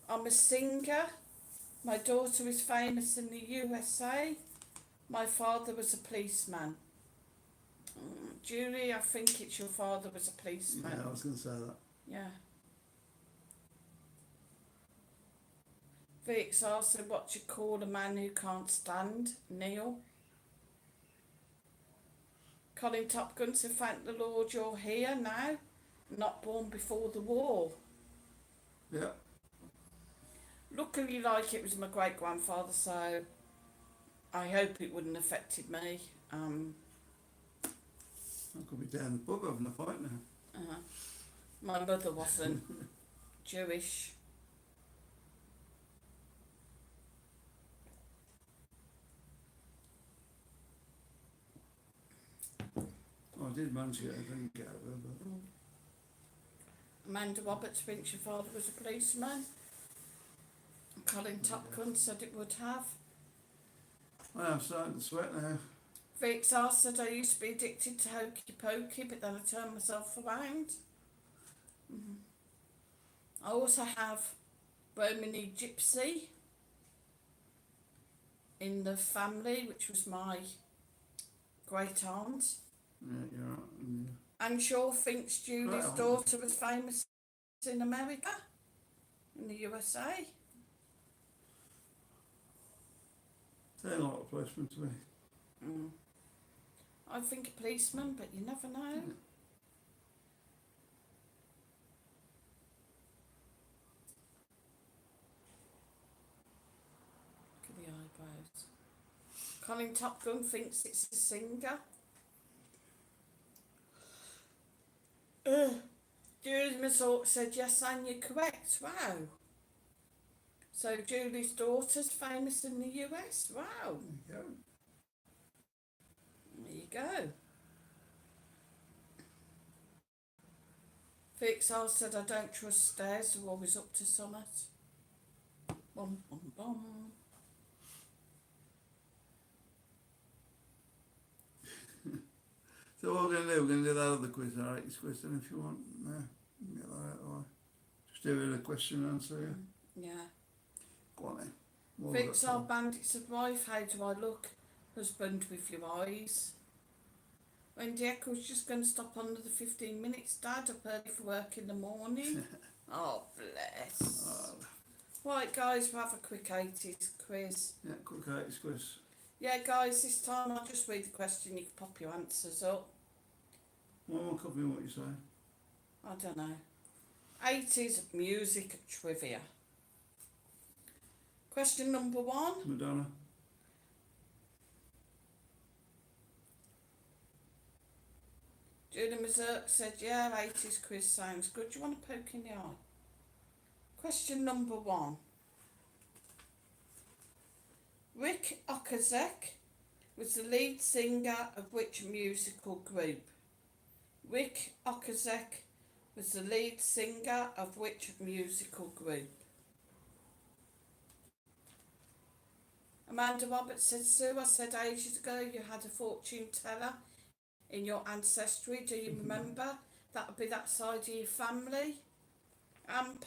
I'm a singer. My daughter is famous in the USA. My father was a policeman. Julie, I think it's your father was a policeman. Yeah, I was going to say that. Yeah. Vix asked what you call a man who can't stand. Neil. Colin Top Gun said, thank the Lord you're here now. Not born before the war. Yeah. Luckily, like, it was my great-grandfather, so I hope it wouldn't have affected me. I could be down the pub having a fight now. My mother wasn't Jewish. I did manage to get a drink out of her, but Amanda Roberts thinks your father was a policeman. Colin Top Gun said it would have. I'm starting to sweat now. Vix asked said I used to be addicted to hokey pokey, but then I turned myself around. I also have Romany Gypsy in the family, which was my great aunt. Yeah, you're right. Yeah. Anne Shaw thinks Julie's Right. daughter was famous in America, in the USA. They're not a policeman to me. I think a policeman, but you never know. Yeah. Look at the eyebrows. Colin Top Gun thinks it's a singer. Julie Mazurk said, yes, Anne, you're correct. Wow. So Julie's daughter's famous in the US. Wow. There There you go. Vix R said, I don't trust stairs, they're always up to summit. Bum, bum, bum. So what we're going to do, we're going to do that other quiz, our 80s quiz, then if you want. No, you can get that out of the way. Just do it a question and answer, yeah. Yeah. Go on then. What have we Fix got our for? bandits of wife, how do I look? Husband with your eyes. Wendy Eccles just going to stop on another 15 minutes, Dad, up early for work in the morning. Oh, bless. Oh, Right, guys, we'll have a quick 80s quiz. yeah, quick 80s quiz. Yeah, guys, this time I'll just read the question, you can pop your answers up. One more copy of what you say. I don't know. 80s music trivia. Question number 1. Madonna. Julie Mazur said, yeah, 80s quiz sounds good. Do you want to poke in the eye? Question number 1. Rick Ocasek was the lead singer of which musical group? Rick Ocasek was the lead singer of which musical group? Amanda Roberts said, Sue, I said ages ago you had a fortune teller in your ancestry. Do you remember? That would be that side of your family.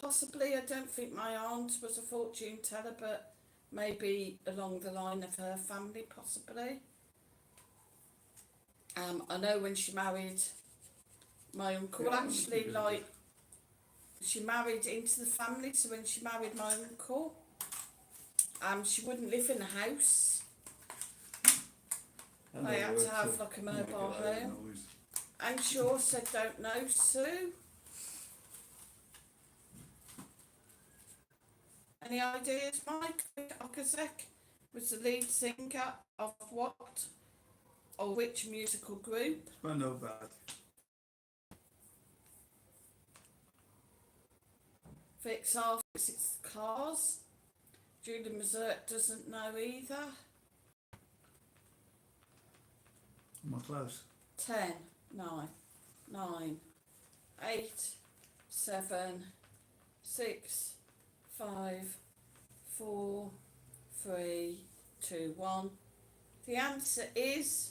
Possibly, I don't think my aunt was a fortune teller, but maybe along the line of her family, possibly. I know when she married my uncle, Yeah, actually, yeah. like, she married into the family, so when she married my uncle, she wouldn't live in a house. They had to have like a mobile home. And Shaw said, don't know, Sue. Any ideas, Mike? Okazek was the lead singer of what or which musical group? I know bad. Fix off, it's Cars. Julie Mazurt doesn't know either. Am I close? 10, 9, 8, 7, 6, 5, 4, 3, 2, 1. The answer is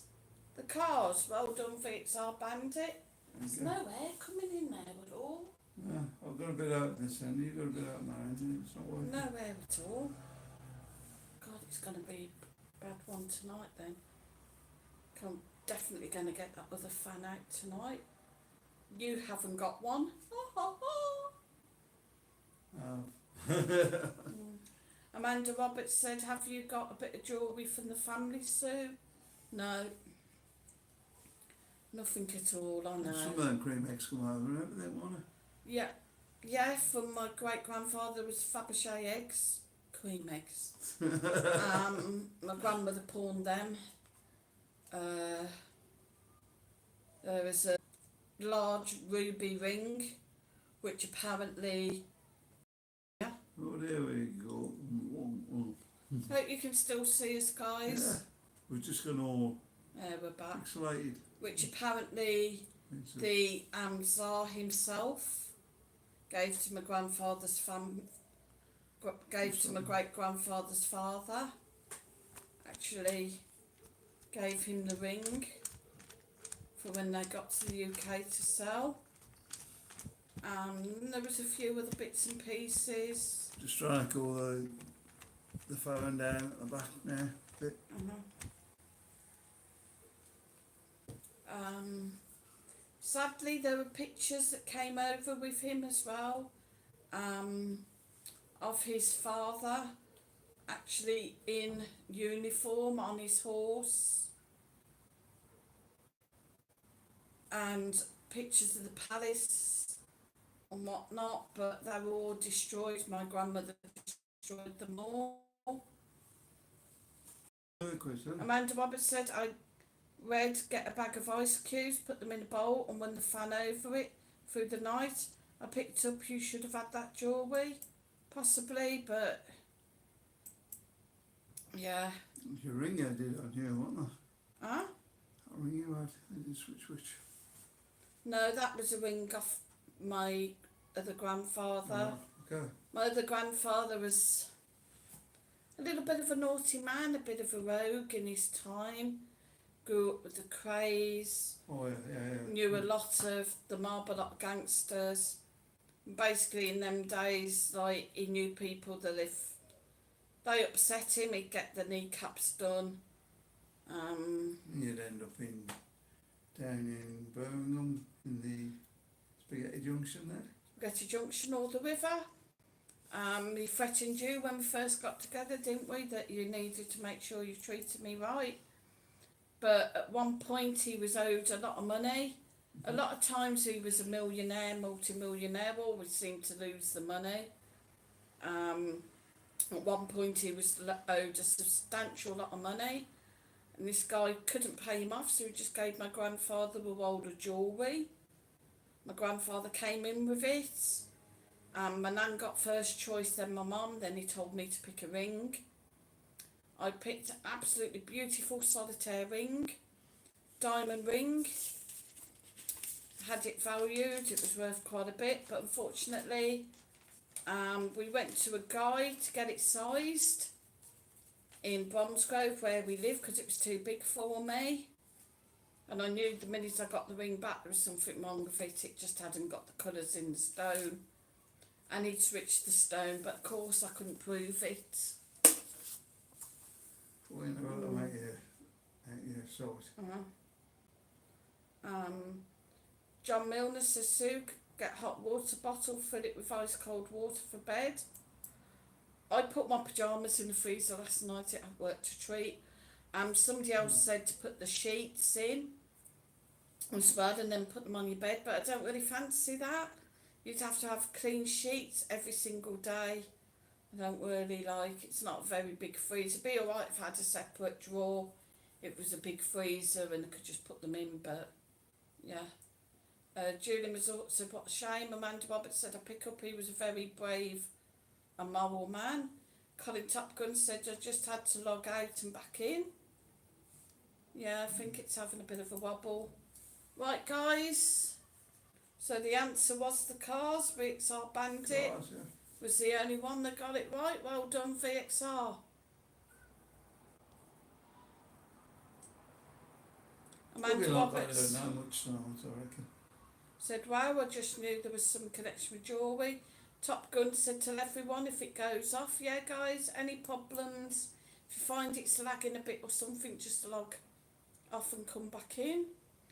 the Cars. Well done, Fix our Bandit. There's Okay. no air coming in there at all. Yeah, I've got a bit out this end, you've got a bit out now, isn't it? It's not working. No air at all. God, it's going to be a bad one tonight then. I'm definitely going to get that other fan out tonight. You haven't got one. Amanda Roberts said, have you got a bit of jewellery from the family, Sue? No. Nothing at all, I know. Some of them cream eggs come over and everything, won't they? Yeah, from my great-grandfather was Fabergé eggs. Cream eggs. My grandmother pawned them. There was a large ruby ring, which apparently... Oh, there we go. Hope you can still see us, guys. Yeah, we've just gone all There, we're back. pixelated. Which apparently It's a- the Tsar himself gave to my grandfather's gave to my great-grandfather's father. Actually gave him the ring for when they got to the UK to sell. There was a few other bits and pieces. Just trying to call the phone down at the back now. Bit. Sadly, there were pictures that came over with him as well, of his father actually in uniform on his horse, and pictures of the palace and whatnot, but they were all destroyed. My grandmother destroyed them all. Another question. Amanda Roberts said, I read, get a bag of ice cubes, put them in a bowl and run the fan over it through the night. I picked up, you should have had that jewellery, possibly, but yeah. Your ring you did on here, wasn't it? Huh? That ring you had, they did switch. No, that was a ring off my other grandfather. Oh, okay. My other grandfather was a little bit of a naughty man, a bit of a rogue in his time. grew up with the craze, Oh yeah. knew a lot of the Marlborough gangsters. Basically, in them days, like, he knew people that if they upset him, he'd get the kneecaps done. You'd end up down in Birmingham in the Spaghetti Junction there. Spaghetti Junction or the river. He threatened you when we first got together, didn't we, that you needed to make sure you treated me right. But at one point he was owed a lot of money. A lot of times he was a millionaire, multi-millionaire, always seemed to lose the money. At one point he was owed a substantial lot of money, and this guy couldn't pay him off, so he just gave my grandfather a roll of jewellery. My grandfather came in with it. My nan got first choice, then my mum, then he told me to pick a ring. I picked an absolutely beautiful solitaire ring, diamond ring. Had it valued, it was worth quite a bit, but unfortunately we went to a guy to get it sized in Bromsgrove where we live because it was too big for me, and I knew the minute I got the ring back there was something wrong with it just hadn't got the colours in the stone, and he'd switched the stone, but of course I couldn't prove it. We never let them out your salt. John Milner says, Sue, get hot water bottle, fill it with ice cold water for bed. I put my pyjamas in the freezer last night, it worked a treat. Somebody else said to put the sheets in as well and then put them on your bed, but I don't really fancy that. You'd have to have clean sheets every single day. I don't really like, it's not a very big freezer. It'd be alright if I had a separate drawer. It was a big freezer and I could just put them in, but yeah. Julie Mazort said, what a shame. Amanda Roberts said, I pick up, he was a very brave and moral man. Colin Top Gun said, I just had to log out and back in. Yeah, I think it's having a bit of a wobble. Right, guys. So the answer was the cars. VXR Bandit Cars, yeah. was the only one that got it right. Well done, VXR. Amanda Probably not that Roberts now much now, I reckon. said, wow, I just knew there was some connection with jewellery. Top Gun said, tell everyone if it goes off. Yeah, guys, any problems, if you find it's lagging a bit or something, just log off and come back in.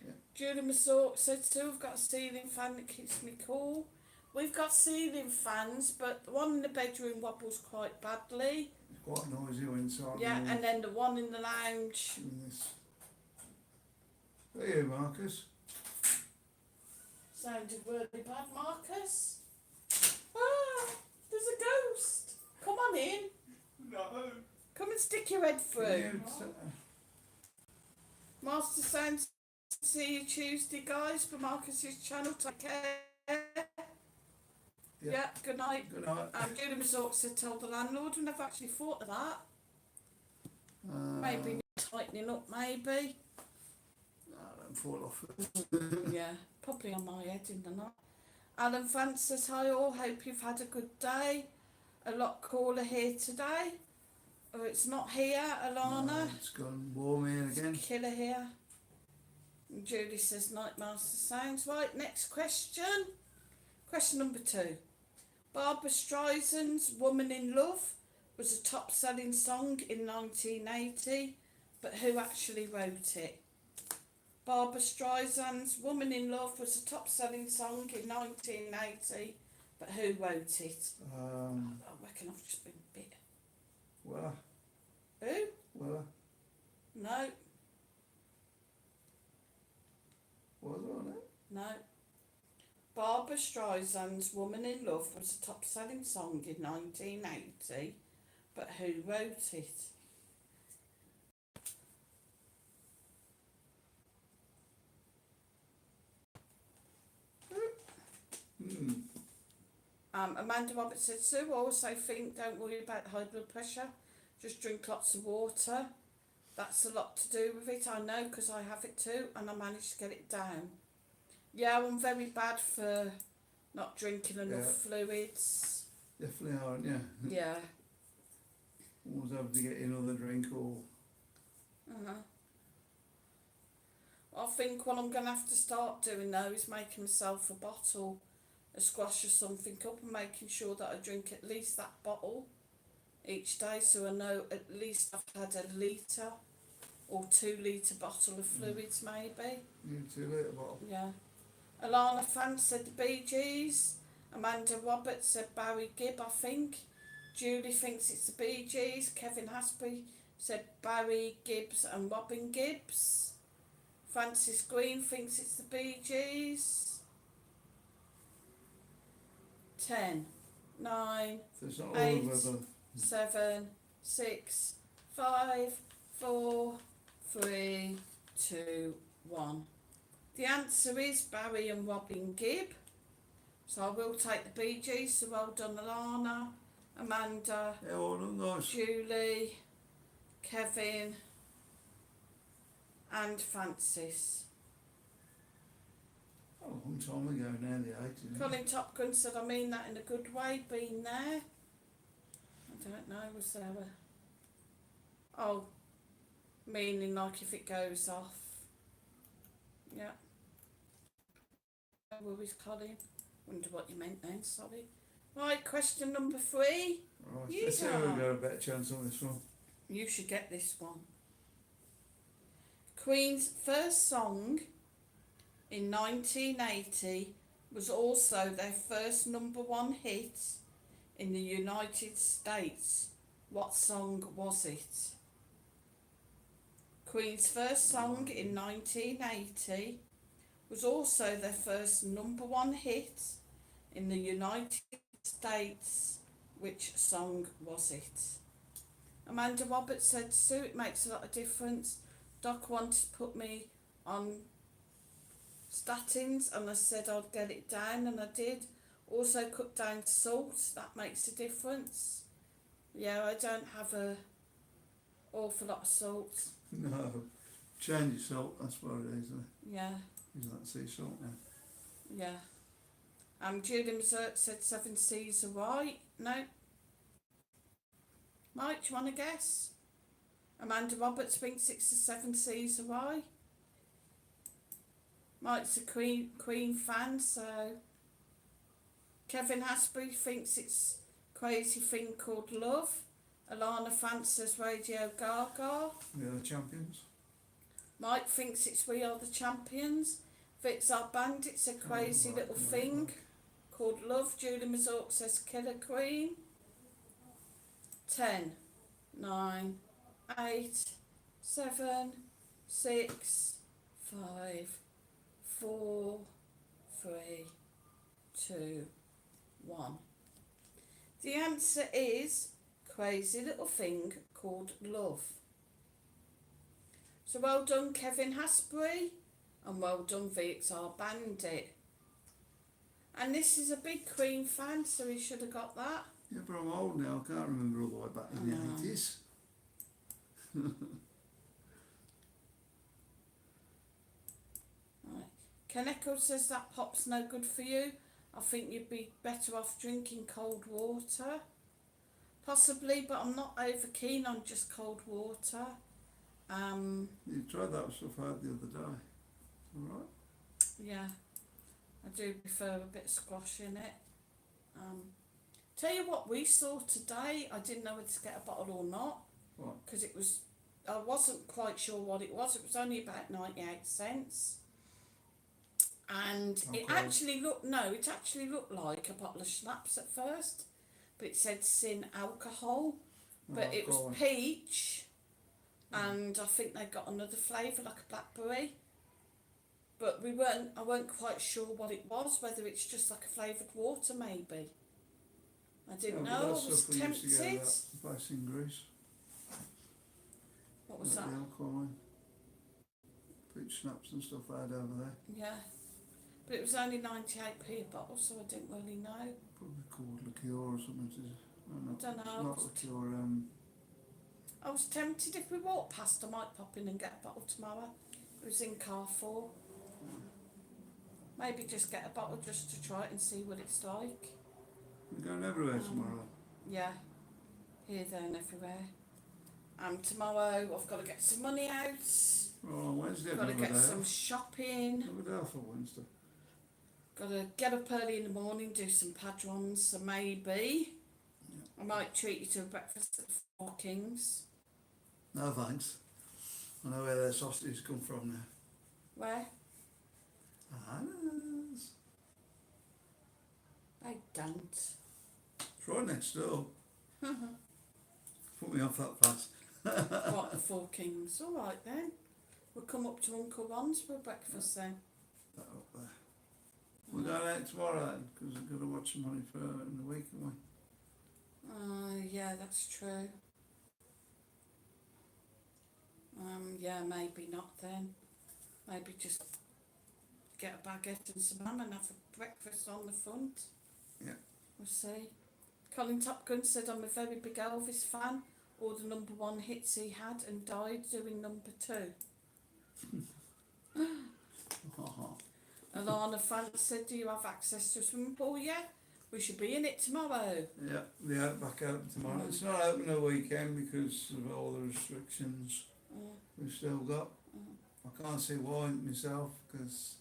Yeah. Julie Mazort said, so we've got a ceiling fan that keeps me cool. We've got ceiling fans, but the one in the bedroom wobbles quite badly. It's quite noisy inside. Yeah, and then the one in the lounge. Hey, Marcus. Sounded really bad, Marcus. Ah, there's a ghost. Come on in. No. Come and stick your head through. Yeah, Master Sound, see you Tuesday, guys, for Marcus's channel. Take care. Yeah, good night. Good night. Julie Resort said, tell the landlord. We never actually thought of that. Maybe tightening up, maybe. Don't fall off. Yeah, probably on my head in the night. Alan Vance says, hi all, hope you've had a good day. A lot cooler here today. Oh, it's not here, Alana. No, it's gone warm here again. It's killer here. And Julie says, night master sounds. Right, next question. Question number 2. Barbara Streisand's Woman in Love was a top-selling song in 1980, but who actually wrote it? Barbara Streisand's Woman in Love was a top-selling song in 1980, but who wrote it? I reckon I've just been bit. Well, Who? well, No, was it on it? no. Barbara Streisand's Woman in Love was a top-selling song in 1980, but who wrote it? Amanda Roberts said, Sue, I also think don't worry about high blood pressure, just drink lots of water. That's a lot to do with it, I know, because I have it too, and I managed to get it down. Yeah, I'm very bad for not drinking enough fluids. Definitely aren't you? Yeah. Always having to get another drink or... I think what I'm going to have to start doing though is making myself a bottle, a squash or something up, and making sure that I drink at least that bottle each day, so I know at least I've had a litre or 2 litre bottle of fluids maybe. You 2 litre bottle. Yeah. Alana Fan said the Bee Gees. Amanda Roberts said Barry Gibb, I think. Julie thinks it's the Bee Gees. Kevin Hasbury said Barry Gibbs and Robin Gibbs. Francis Green thinks it's the Bee Gees. 10, 9, So it's not 8, all of them. 7, 6, 5, 4, 3, 2, 1. The answer is Barry and Robin Gibb. So I will take the Bee Gees. So well done, Alana, Amanda, Yeah, all of them nice. Julie, Kevin, and Francis. Oh, a long time ago now, the 80s. Colin Top Gun said, I mean that in a good way, been there. I don't know, was there a... Oh, meaning like if it goes off. Yeah. No worries, Colin. Wonder what you meant then, sorry. Right, question number 3. Right, let's see if we've Yeehaw. got a better chance on this one. You should get this one. Queen's first song in 1980 was also their first #1 hit in the United States. What song was it? Queen's first song in 1980 was also their first #1 hit in the United States. Which song was it? Amanda Roberts said, Sue, it makes a lot of difference. Doc wanted to put me on statins and I said I'd get it down, and I did. Also cut down salt, that makes a difference. Yeah, I don't have a awful lot of salt. No, change your salt, that's what it is. Yeah, Use that sea salt now. yeah. Julie Mazurt said 7 Seas are right. No. Mike, do you want to guess? Amanda Roberts thinks it's the 7 Seas are right. Mike's a Queen fan, so... Kevin Hasbury thinks it's Crazy Thing Called Love. Alana Fan says Radio Gaga. We are the champions. Mike thinks it's We Are the Champions. Vic's Our Band, it's a crazy little thing called Love. Julie Mazurk says Killer Queen. 10, 9, 8, 7, 6, 5, 4, 3, 2, 1. The answer is Crazy Little Thing Called Love. So well done, Kevin Hasbury, and well done, VXR Bandit. And this is a big Queen fan, so he should have got that. Yeah, but I'm old now, I can't remember all the way back in the 80s. Right. Kaneko says that pop's no good for you. I think you'd be better off drinking cold water. Possibly, but I'm not over keen on just cold water. You tried that stuff out the other day. Alright? Yeah, I do prefer a bit of squash in it. Tell you what we saw today, I didn't know whether to get a bottle or not, What? because I wasn't quite sure what it was only about 98 cents. And it Okay. actually looked like a bottle of schnapps at first, but it said sin alcohol, but it was Alcohol. peach, and I think they got another flavour like a blackberry, but I weren't quite sure what it was, whether it's just like a flavoured water maybe. I didn't Yeah, but know, I that's was stuff we used to get tempted. at that place in Greece. What was Like that? the alcohol in. Peach snaps and stuff they had over there. Yeah, but it was only 98p a bottle, so I didn't really know. Probably called liqueur or something. I don't know. Not liqueur, I was tempted, if we walk past I might pop in and get a bottle tomorrow. It was in Carrefour. Maybe just get a bottle just to try it and see what it's like. we're going everywhere tomorrow. Yeah, here, there and everywhere. Tomorrow I've got to get some money out Well, on Wednesday, Got to another get day some off. shopping. Another day off on Wednesday. Got to get up early in the morning, do some padrons. So maybe I might treat you to a breakfast at the Four Kings. No thanks. I know where their sausages come from now. Where? Anna's. They don't. It's right next door. Put me off that fast. What, the Four Kings? All right then. We'll come up to Uncle Ron's for breakfast then. That up there. We're going out tomorrow then, because we've got to watch some money for in the week, haven't we? Yeah, that's true. Yeah, maybe not then. Maybe just get a baguette and some ham and have a breakfast on the front. Yeah. We'll see. Colin Top Gun said I'm a very big Elvis fan. All the number one hits he had and died doing number two. Alana France said, do you have access to a swimming pool? Yeah, we should be in it tomorrow. Yeah, the out back open tomorrow. It's not open the weekend because of all the restrictions we've still got. I can't see why myself, because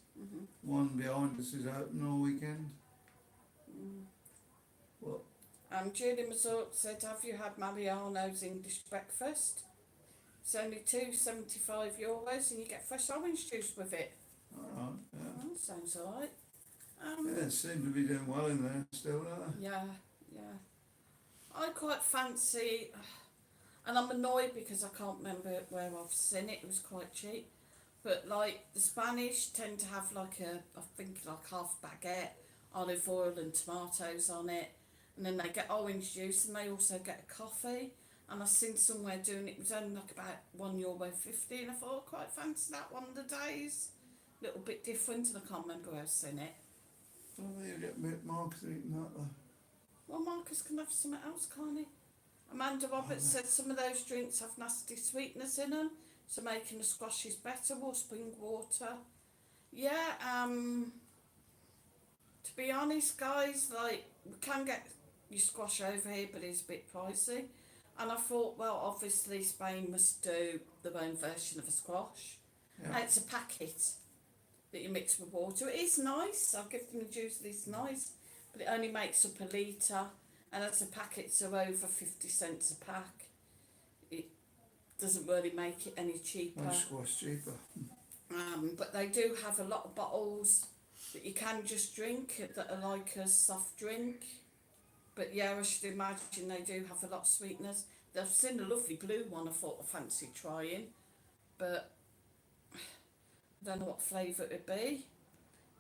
one behind us is open all weekend. What? Julie Mazort said, have you had Mariano's English breakfast? It's only €2.75 and you get fresh orange juice with it. Alright, yeah. Oh, sounds alright. Yeah, they seem to be doing well in there still, don't they? Yeah. I quite fancy, and I'm annoyed because I can't remember where I've seen it. It was quite cheap, but like the Spanish tend to have like I think like half baguette, olive oil and tomatoes on it, and then they get orange juice and they also get a coffee. And I've seen somewhere doing it was only like about €1.50, and I thought I quite fancy that one of the days. A little bit different, and I can't remember where I've seen it. I don't think you get a bit Marcus eating that though. Well, Marcus can have something else, can't he? Amanda Roberts said some of those drinks have nasty sweetness in them, so making the squashes better or spring water. Yeah, to be honest, guys, like, we can get your squash over here, but it's a bit pricey. And I thought, well, obviously Spain must do their own version of a squash. Yeah. And it's a packet that you mix with water. It is nice. I'll give them the juice. It's nice, but it only makes up a litre, and as the packets are over 50 cents a pack, it doesn't really make it any cheaper. One squash cheaper. But they do have a lot of bottles that you can just drink that are like a soft drink. But yeah, I should imagine they do have a lot of sweetness. They've seen a lovely blue one I thought I fancied trying, but I don't know what flavour it would be.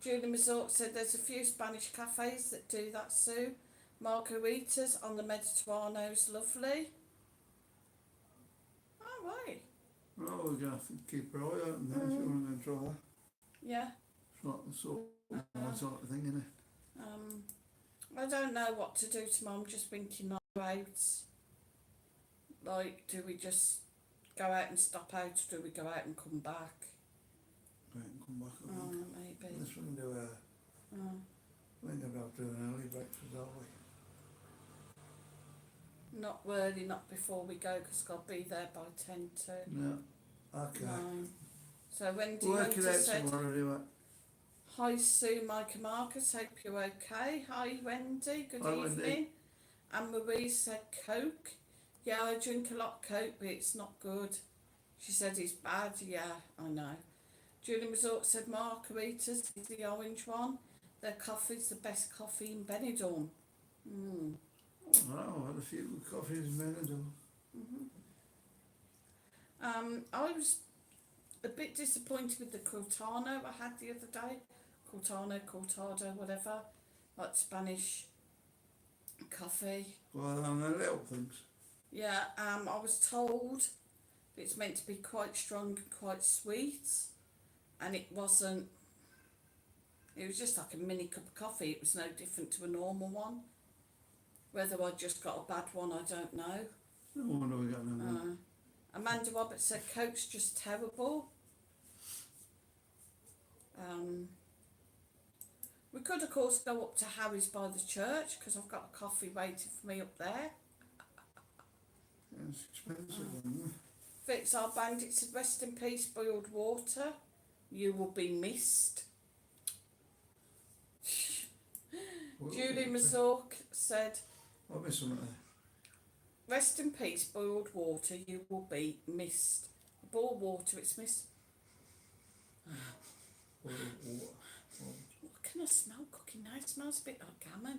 Julie Mazort said there's a few Spanish cafes that do that, Sue. Margaritas on the Mediterraneo's lovely. Oh, right. Well, we're going to have to keep our eye out there if you want to go and try that. Yeah. It's not the sort of thing, isn't it? I don't know what to do tomorrow. I'm just thinking out. Like, do we just go out and stop out, or do we go out and come back? Go out and come back, I think. Maybe. Unless we can do we ain't going to be able to do an early breakfast, are we? Not really, not before we go, because I'll be there by 10 to No. Okay. 9. So Wendy We'll work Hunter it out said, tomorrow, do it. hi Sue, Mike and Marcus, hope you're okay. Hi Wendy, good Hi, evening. Wendy. Anne Marie said Coke. Yeah, I drink a lot of Coke, but it's not good. She said it's bad. Yeah, I know. Julie Mazort said margaritas is the orange one. Their coffee's the best coffee in Benidorm. Wow, I had a few coffees in Benidorm. I was a bit disappointed with the Cortano I had the other day. Cortado, whatever. Like Spanish coffee. Well, and the little things. Yeah, I was told it's meant to be quite strong and quite sweet, and it wasn't. It was just like a mini cup of coffee. It was no different to a normal one. Whether I just got a bad one, I don't know. No wonder we got no one. Amanda Roberts said Coke's just terrible. We could, of course, go up to Harry's by the church, because I've got a coffee waiting for me up there. Yeah, it's expensive, isn't it? Fix our bandit said, rest in peace, boiled water. You will be missed. Julie Mazork said, What was something there? rest in peace, boiled water. You will be missed. Boiled water, it's missed. What? What can I smell cooking now? It smells a bit like gammon.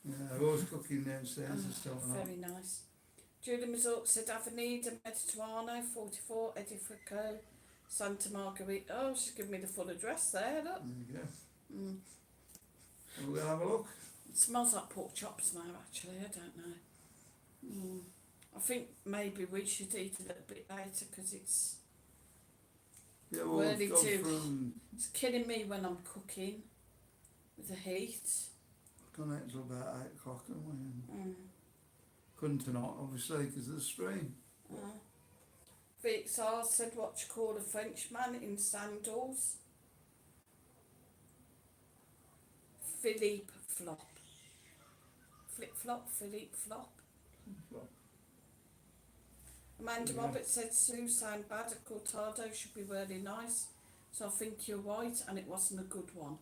Yeah, I was cooking downstairs and stuff. Very nice. Julie Mazork said, Avenida Mediterraneo, 44, Edifico, Santa Margherita. Oh, she's given me the full address there, look. There you go. Mm. We'll have a look. It smells like pork chops now, actually. I don't know. I think maybe we should eat a little bit later because it's Yeah, well, Worthy we've gone too. from it's killing me when I'm cooking with the heat. gone out till about 8 o'clock, haven't we? And Mm. couldn't tonight, obviously, because of the stream. VXR said, what you call a Frenchman in sandals? Philippe Flop. Flip flop, Philippe Flop. Well, Amanda Yeah. Roberts said, Sue sound bad, a cortado should be really nice. So I think you're right, and it wasn't a good one.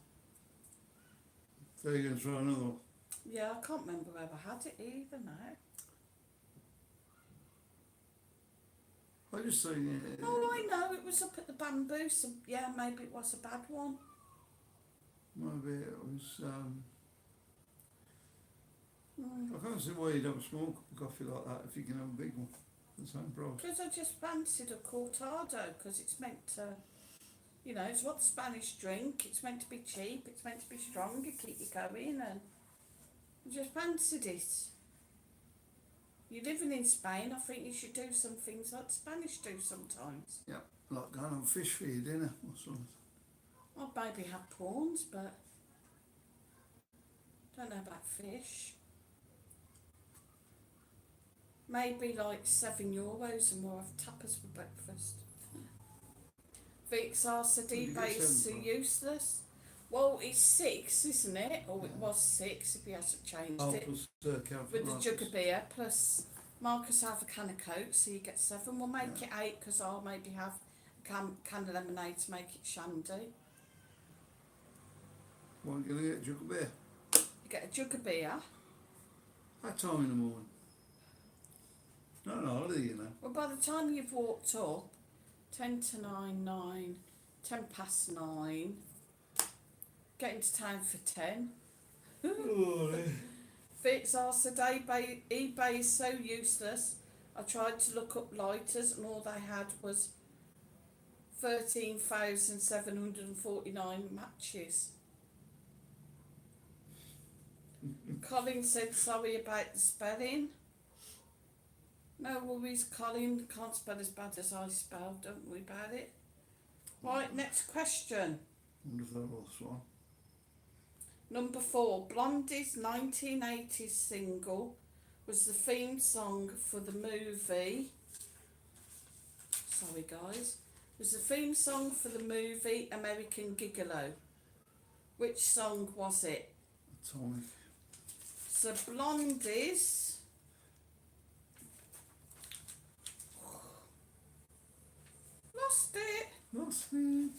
so you're going to try another one? Yeah, I can't remember where I had it either now. I just seen it. Oh, I know, it was up at the bamboo, so yeah, maybe it was a bad one. Maybe it was. I can't see why you'd have a small cup of coffee like that if you can have a big one for the same price. Because I just fancied a cortado, because it's meant to, you know, it's what the Spanish drink, it's meant to be cheap, it's meant to be strong, it keep you going, and I just fancied it. You're living in Spain, I think you should do some things like the Spanish do sometimes. Yeah, like going on fish for your dinner or something. I'd maybe have prawns, but don't know about fish. Maybe like €7 and we'll have tapas for breakfast. VXR said Did you get eBay is so seven? useless. Well, it's 6, isn't it? Or it was 6 if he hasn't changed Oh, it. plus With the jug of beer, plus Marcus have a can of Coke, so you get 7. We'll make it 8 because I'll maybe have a can of lemonade to make it shandy. What, are you going to get a jug of beer? You get a jug of beer. That time in the morning. Not an holiday, you know. Well, by the time you've walked up, 10 to 9, 9, 10 past 9, get into town for 10. VXR said eBay is so useless. I tried to look up lighters and all they had was 13,749 matches. Colin said sorry about the spelling. No worries, Colin. Can't spell as bad as I spell. Don't worry about it. Right, next question. Wonder if that was one. Number 4. Blondie's 1980s single was the theme song for the movie. Sorry, guys. Was the theme song for the movie American Gigolo. Which song was it? Atomic. So Blondie's. Lost it. Lost me.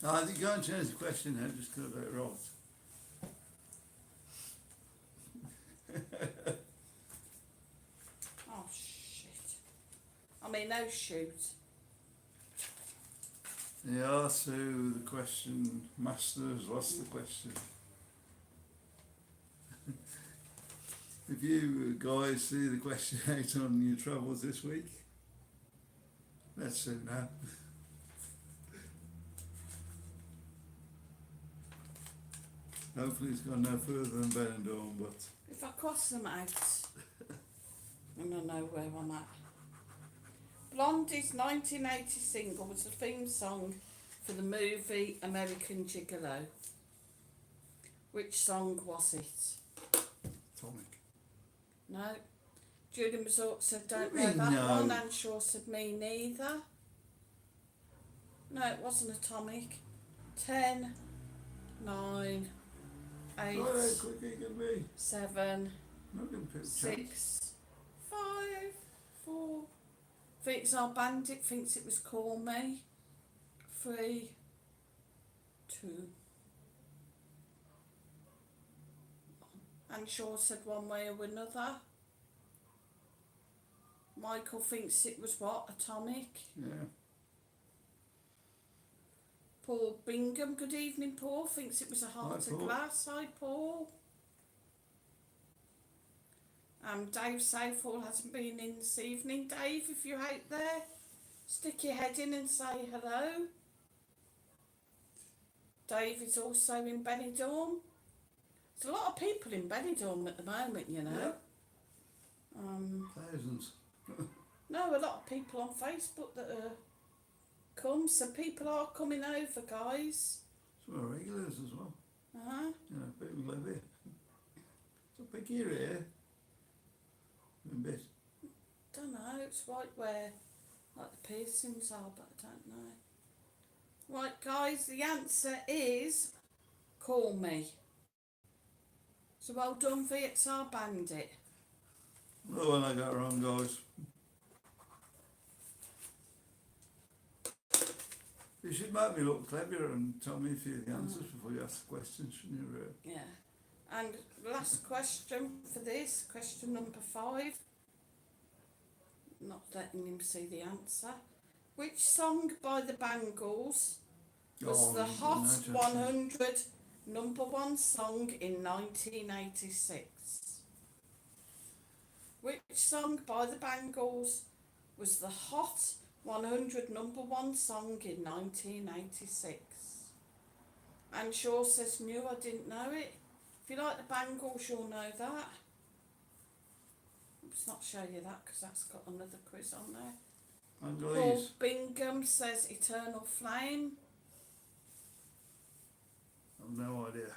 I think you can't change the question now, just because I got it wrong. Oh shit. I mean, no shoot. Yeah, so the question master has lost the question. If you guys see the question out on your travels this week, let's see now. Hopefully it's gone no further than Benidorm, but If I cross them out, and I know where I'm at. Blondie's 1980 single was the theme song for the movie American Gigolo. Which song was it? Atomic. No. Julie Mazork said don't What do you know mean, that no? one. Anne Shaw said me neither. No, it wasn't Atomic. 10, 9, 8, Go ahead, quick you can be. 7, Not going to pick 6, 5, 4. Thinks our bandit thinks it was Call Me. 3, 2, 1. And Shaw said one way or another. Michael thinks it was what? Atomic. Yeah. Paul Bingham, good evening Paul, thinks it was a heart Hi, of Paul. glass. Hi Paul. Dave Southall hasn't been in this evening. Dave, if you're out there, stick your head in and say hello. Dave is also in Benidorm. There's a lot of people in Benidorm at the moment, you know. Thousands. No, a lot of people on Facebook that are come, so people are coming over, guys. Some are regulars as well. You know, people live here. It's a big area here. A bit. Don't know, it's right where like the piercings are, but I don't know. Right guys, the answer is Call Me. So well done VXR Bandit. Another one I got wrong, guys. You should make me look clever and tell me a few of the answers before you ask the questions, shouldn't you, really? Yeah. And last question for this, question number 5. Not letting him see the answer. Which song by the Bangles was the Hot 100 #1 song in 1986? Which song by the Bangles was the Hot 100 #1 song in 1986? And Shaw says, Mew, I didn't know it. If you like the Bangles, you'll know that. Let's not show you that because that's got another quiz on there. Paul Angeles. Bingham says Eternal Flame. I've no idea.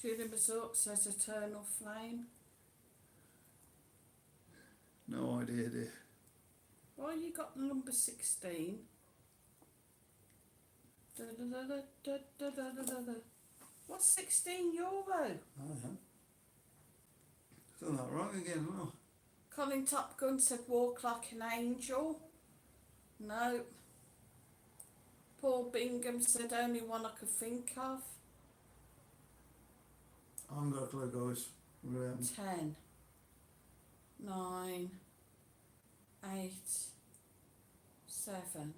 Julian Bazuk says Eternal Flame. No idea, dear. Why you got the number 16? What's 16 euro? Done that wrong again, no. Colin Top Gun said Walk Like an Angel. No. Paul Bingham said only one I could think of. I haven't got a clue, guys. Really haven't. 10, 9, 8, 7,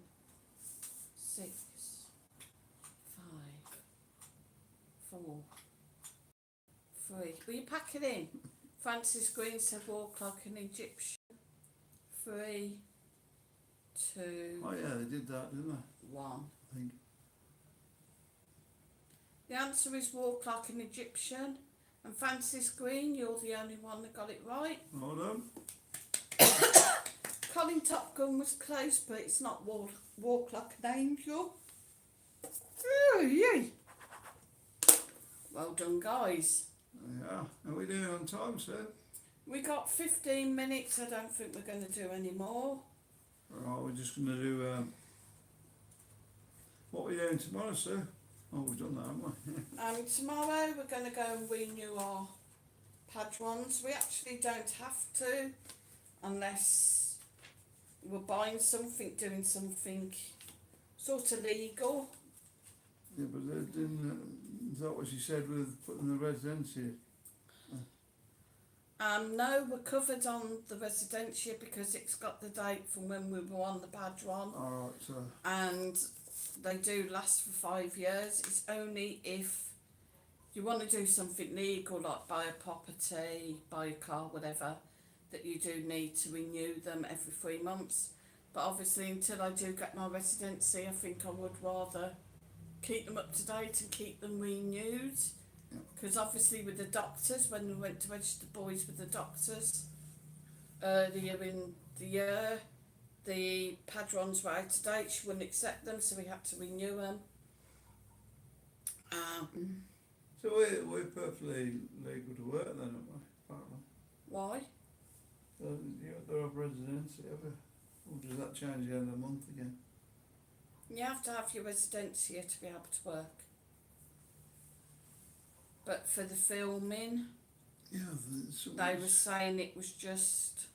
6, 5, 4, 3. Will you pack it in? Francis Green said walk like an Egyptian. 3, 2, Oh yeah, they did that, didn't they? 1. I think. The answer is walk like an Egyptian. And Francis Green, you're the only one that got it right. Well done. Colin Top Gun was close, but it's not walk like an angel. Oh, yay. Well done, guys. Yeah. Are we doing on time, sir? We got 15 minutes. I don't think we're going to do any more. Right, we're just going to do, what are we doing tomorrow, sir? Oh, we've done that, haven't we? Tomorrow we're going to go and renew our padrons. We actually don't have to unless we're buying something, doing something sort of legal. Yeah, but didn't, is that what she said with putting the residency? No, we're covered on the residency because it's got the date from when we were on the padron. Alright, so, And they do last for 5 years. It's only if you want to do something legal like buy a property, buy a car, whatever, that you do need to renew them every 3 months. But obviously until I do get my residency, I think I would rather keep them up to date and keep them renewed. Because obviously with the doctors, when we went to register boys with the doctors earlier in the year, the padrons were out of date, she wouldn't accept them, so we had to renew them. so we're perfectly legal to work then, aren't we? Apparently. Why? They're of residency, have we? Or does that change the end of the month again? You have to have your residency here to be able to work. But for the filming, Yeah, They were saying it was just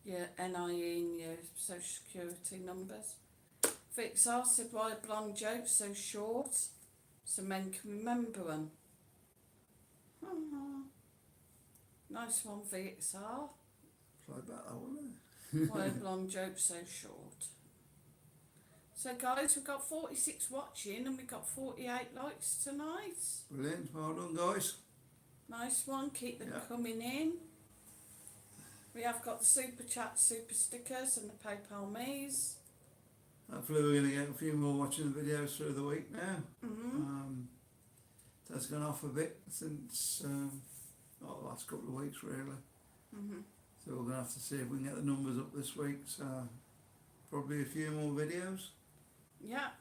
your NIE and your social security numbers. Vixar said, why are blonde jokes so short? So men can remember them. Nice one, Vixar. Play back that one, Why are blonde jokes so short? So guys, we've got 46 watching and we've got 48 likes tonight. Brilliant, well done guys. Nice one, keep them Yeah. coming in. We have got the super chat, super stickers and the PayPal me's. Hopefully we're going to get a few more watching the videos through the week now. Mm-hmm. That's gone off a bit since the last couple of weeks really. Mm-hmm. So we're going to have to see if we can get the numbers up this week. So probably a few more videos. Yeah.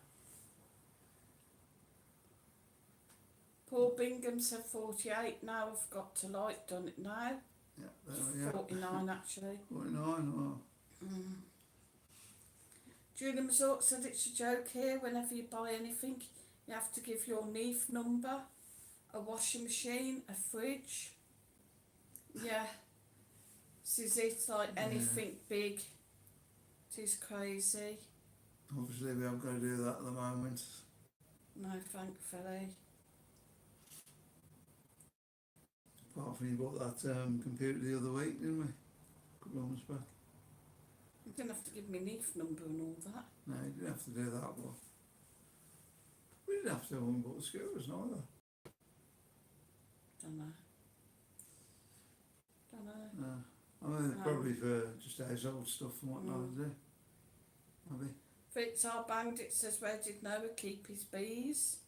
Paul Bingham said 48. Now I've got to like done it now. Yeah, there we go. 49 actually. 49 or... Julie Mazort said it's a joke here. Whenever you buy anything, you have to give your NEEF number, a washing machine, a fridge. Yeah. This is it, like anything big. It is crazy. Obviously we haven't got to do that at the moment. No, thankfully. Apart from you bought that computer the other week, didn't we? A couple of months back. You didn't have to give me NEEF number and all that. No, you didn't have to do that, but we didn't have to when we bought the scooters neither. Don't know. No. I mean, No. probably for just household stuff and whatnot, is it? Maybe. Vixar Bandit says, where did Noah keep his bees?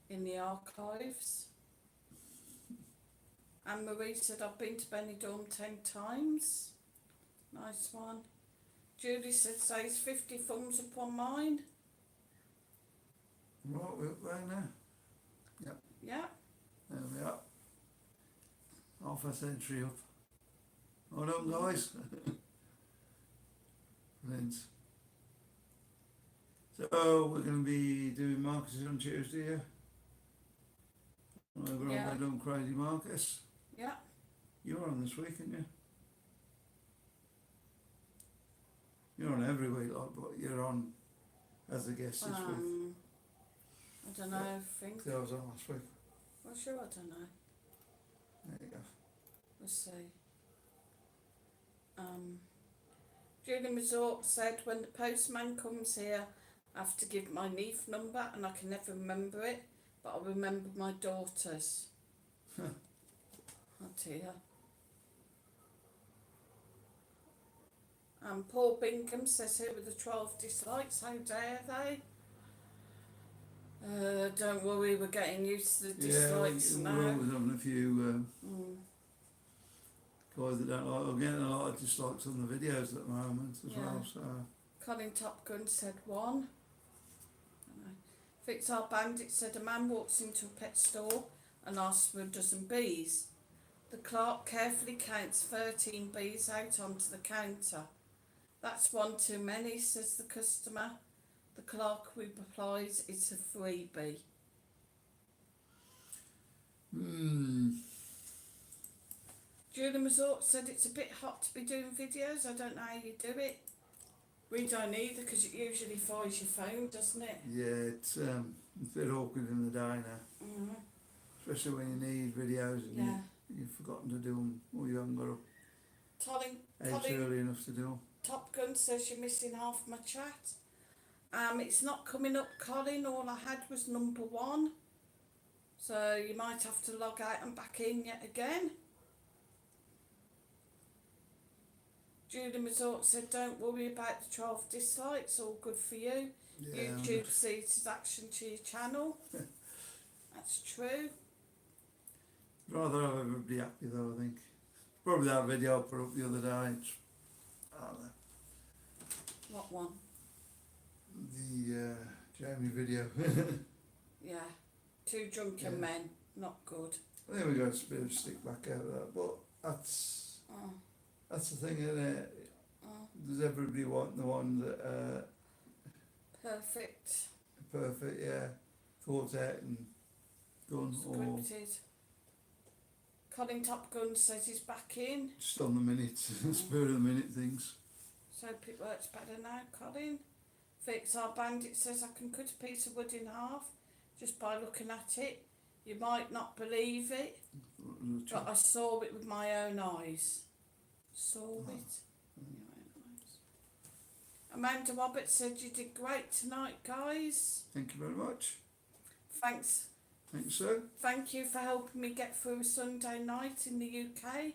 In the archives. Anne Marie said, I've been to Benidorm 10 times. Nice one. Judy said, says 50 thumbs up on mine. Right, we're up there now. Yeah. There we are. Half a century up. Well done, guys. Brilliant. So we're going to be doing Marcus on Tuesday, yeah? Over on Yeah. Benidorm Crazy Marcus. Yeah. You're on this week, aren't you? You're on every week, like, but you're on as a guest this week. I don't know, I think. So I was on last week. Well, sure, I don't know. There you go. Let's see. Julie Resort said, when the postman comes here, I have to give my NEEF number and I can never remember it, but I remember my daughter's. Oh dear. Paul Bingham says, here with the 12 dislikes, how dare they? Don't worry, we're getting used to the dislikes we're now. always having a few guys that don't like. We're getting a lot of dislikes on the videos at the moment as well. So Colin Top Gun said 1. Vixar Bandit said, a man walks into a pet store and asks for a dozen bees. The clerk carefully counts 13 bees out onto the counter. That's one too many, says the customer. The clerk replies, it's a freebie. Julie Resort said, it's a bit hot to be doing videos. I don't know how you do it. We don't either, because it usually fires your phone, doesn't it? yeah, it's a bit awkward in the day now. Especially when you need videos and you've forgotten to do them, or you haven't got up Colin early enough to do them. Top Gun says you're missing half my chat. It's not coming up, Colin. All I had was number 1. So you might have to log out and back in yet again. Julie Resort said, don't worry about the 12 dislikes, all good for you. Yeah, YouTube sees action to your channel. That's true. rather have everybody happy though, I think. Probably that video I put up the other day. It's, I don't know, What one? the Jamie video. Yeah. 2 drunken men. Not good. I think we got a bit of stick back out of that, but that's the thing, isn't it? Does everybody want the one that Perfect. perfect, yeah, thought out and done, or Scripted. Colin Top Gun says he's back in. Just on the minute, spirit of the minute things. So hope it works better now, Colin. Fix Our Bandit says I can cut a piece of wood in half just by looking at it. You might not believe it, but I saw it with my own eyes. Saw it with my own eyes. Amanda Roberts said you did great tonight, guys. Thank you very much. Thanks. Thanks, sir. Thank you for helping me get through a Sunday night in the UK.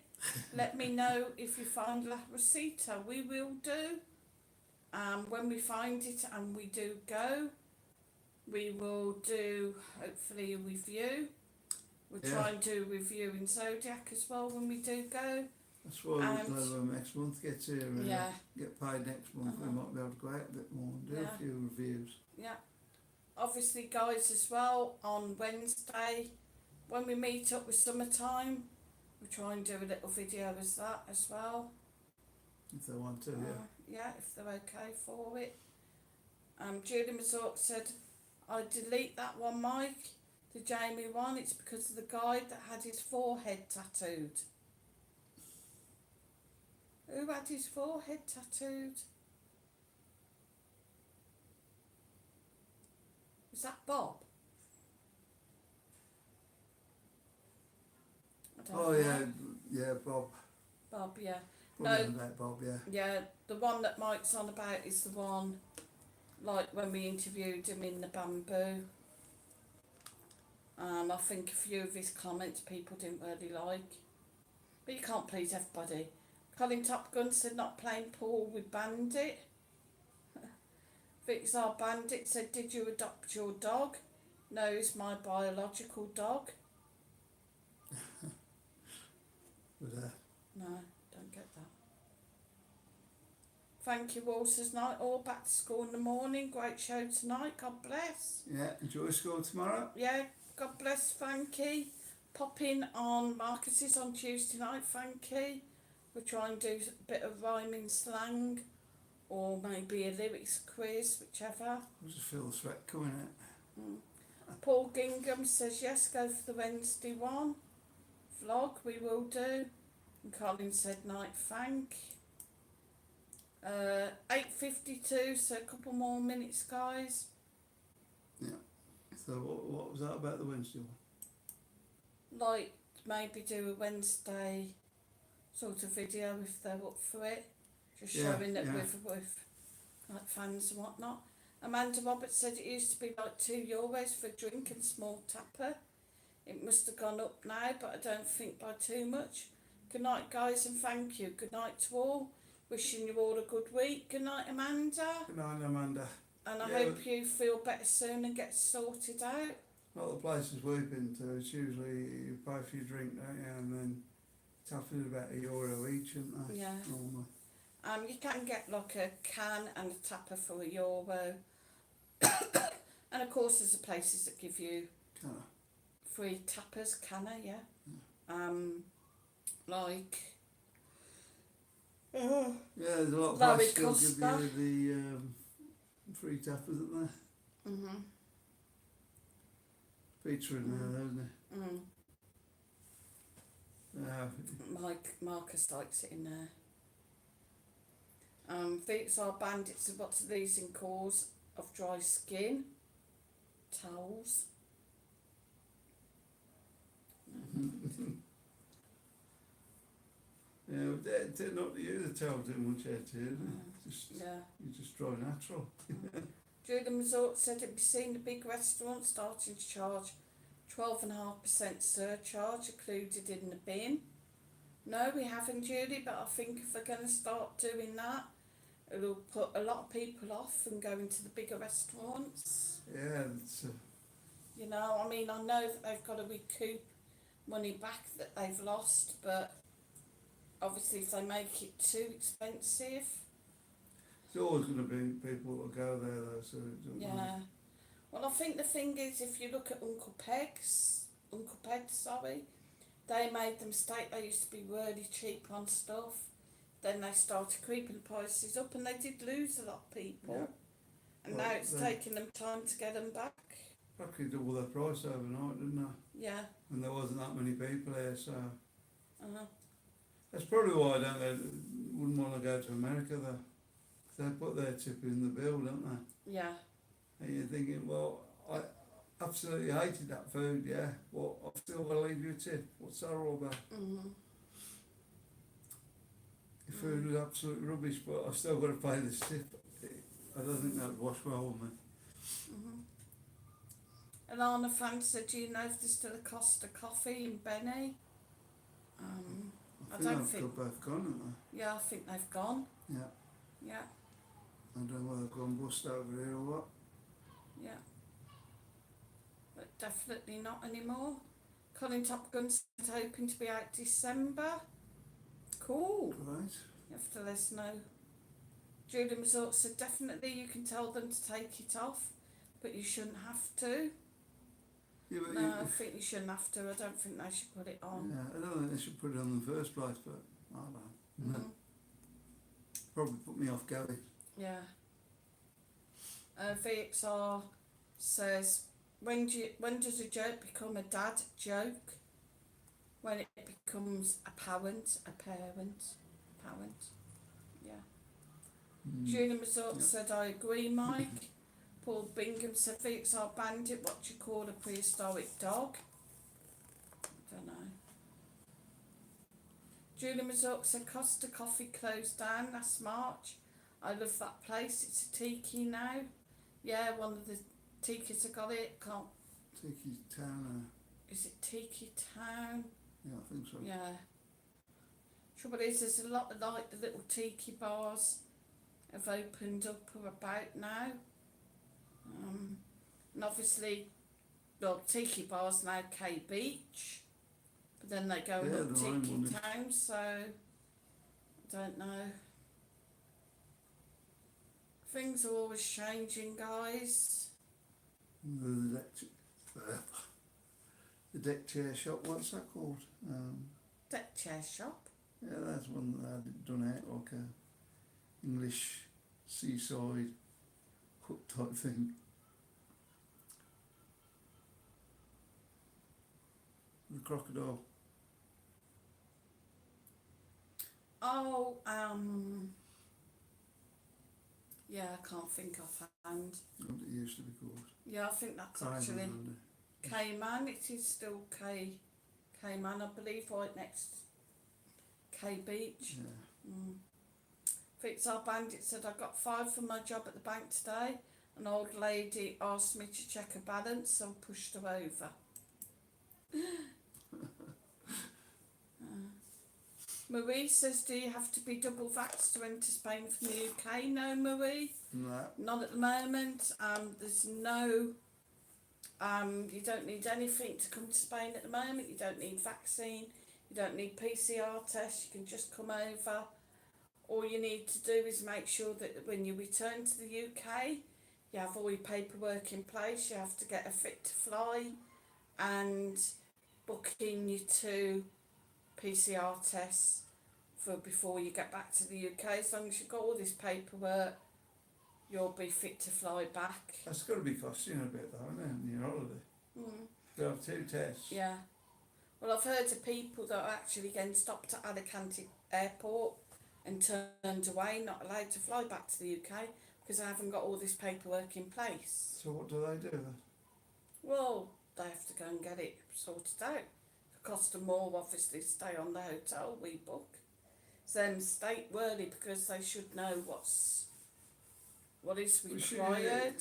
Let me know if you find La Rosita. We will do. When we find it and we do go, we will do hopefully a review. We'll try and do a review in Zodiac as well when we do go. That's why we'll next month gets here and get paid next month. We might be able to go out a bit more and do a few reviews. Yeah. Obviously, guys, as well, on Wednesday, when we meet up with Summertime, we'll try and do a little video as that as well. If they want to, yeah, if they're okay for it. Julie Mazort said, I delete that one, Mike, the Jamie one. It's because of the guy that had his forehead tattooed. Who had his forehead tattooed? Was that Bob? I don't know. Yeah, Bob. Bob, yeah. Probably about Bob, yeah. Yeah, the one that Mike's on about is the one, like when we interviewed him in the Bamboo. I think a few of his comments people didn't really like. But you can't please everybody. Colin Top Gun said not playing pool with Bandit. Fix Our Bandit said, did you adopt your dog? No, he's my biological dog. But, No, don't get that. Thank you all, says Night. All back to school in the morning. Great show tonight. God bless. yeah, enjoy school tomorrow. Yeah, God bless, Frankie. Pop in on Marcus's on Tuesday night, Frankie. We'll try and do a bit of rhyming slang or maybe a lyrics quiz, whichever. I just feel the sweat coming out. Paul Gingham says yes, go for the Wednesday one. Vlog, we will do. And Colin said night, thank. 8:52, so a couple more minutes, guys. Yeah. So what was that about the Wednesday one? Like, maybe do a Wednesday sort of video if they're up for it. Just showing that with like fans and whatnot. Amanda Roberts said it used to be like €2 for a drink and small tapper. It must have gone up now, but I don't think by too much. Good night, guys, and thank you. Good night to all. Wishing you all a good week. Good night, Amanda. Good night, Amanda. And I hope you feel better soon and get sorted out. Not the places we've been to. It's usually you pay for your drink, don't you? And then tapping about €1 each, isn't they? Yeah. Normally. You can get like a can and a tapper for €1. And of course there's the places that give you free tappers, canner, yeah. Like yeah, there's a lot of Larry places still Costa. give you the free tappers, isn't there? Featuring there, isn't it? Marcus likes it in there. Fix Our Bandits of what's the leading cause of dry skin? Towels. Yeah, they tend not to use a towel too much out here, do they? You just dry natural. Julie Resort said it'd be seen the big restaurant starting to charge 12.5% surcharge included in the bin. No, we haven't, Julie, but I think if they're going to start doing that, it'll put a lot of people off from going to the bigger restaurants. Yeah, it's You know, I mean, I know that they've got to recoup money back that they've lost, but obviously if they make it too expensive. It's always going to be people that go there though, so it doesn't Yeah. matter. Well, I think the thing is, if you look at Uncle Peg's, they made the mistake. They used to be really cheap on stuff. Then they started creeping the prices up, and they did lose a lot of people. Yeah. And Well, now it's taking them time to get them back. Practically double their price overnight, didn't they? Yeah. And there wasn't that many people here, so That's probably why they wouldn't want to go to America though. They put their tip in the bill, don't they? Yeah. And you're thinking, well, I absolutely hated that food, yeah. Well, I've still got to leave you a tip. What's that all about? Your food was absolute rubbish, but I've still got to pay this tip. I don't think that'd wash well with me. And Anna Fan said, do you know if there's still a Costa coffee in Benny? I don't they've think. both gone, haven't they? Yeah, I think they've gone. Yeah. Yeah, I don't know whether they've gone bust over here or what. yeah. But definitely not anymore. Colin Top Gun said hoping to be out December. Cool. Right. You have to let us know. Julie Resort said definitely you can tell them to take it off, but you shouldn't have to. Yeah, but No, I think you shouldn't have to. I don't think they should put it on. yeah, I don't think they should put it on in the first place, but I don't know. Mhm. Probably put me off going. Yeah. VXR says, when does a joke become a dad joke? When it becomes a parent. Yeah. Julie Resort said, I agree, Mike. Paul Bingham said, VXR Bandit, what do you call a prehistoric dog? I don't know. Julie Resort said, Costa Coffee closed down last March. I love that place. It's a tiki now. Yeah, one of the tiki's have got it. Can't. Tiki Town. Is it Tiki Town? Yeah, I think so. Yeah. Trouble is, there's a lot of like the little tiki bars have opened up or about now. And obviously, well, tiki bars now K Beach, but then they go Yeah, up the line Tiki one is- Town, so I don't know. Things are always changing, guys. The deck chair shop, what's that called? Deck chair shop. Yeah, that's one that I'd done out like a English seaside hut type thing. The crocodile. Oh, yeah, I can't think offhand. What it used to be called. Yeah, I think that's actually Cayman, Cayman. It is still Cayman, I believe, right next K Beach. yeah. VXR Bandit said, I got fired from my job at the bank today. An old lady asked me to check her balance, so I pushed her over. Marie says, do you have to be double vaxxed to enter Spain from the UK? No, Marie. No. Not at the moment. There's no, you don't need anything to come to Spain at the moment. You don't need vaccine. You don't need PCR tests. You can just come over. All you need to do is make sure that when you return to the UK, you have all your paperwork in place. You have to get a fit to fly and book in your 2 PCR tests for before you get back to the UK. As long as you've got all this paperwork, you'll be fit to fly back. That's got to be costing a bit though, isn't it, on your holiday? To have 2 tests. Yeah. Well, I've heard of people that are actually getting stopped at Alicante airport and turned away, not allowed to fly back to the UK because they haven't got all this paperwork in place. So what do they do then? Well, they have to go and get it sorted out. It costs them more, obviously, to stay on the hotel we book. So then state early because they should know what is Well, required.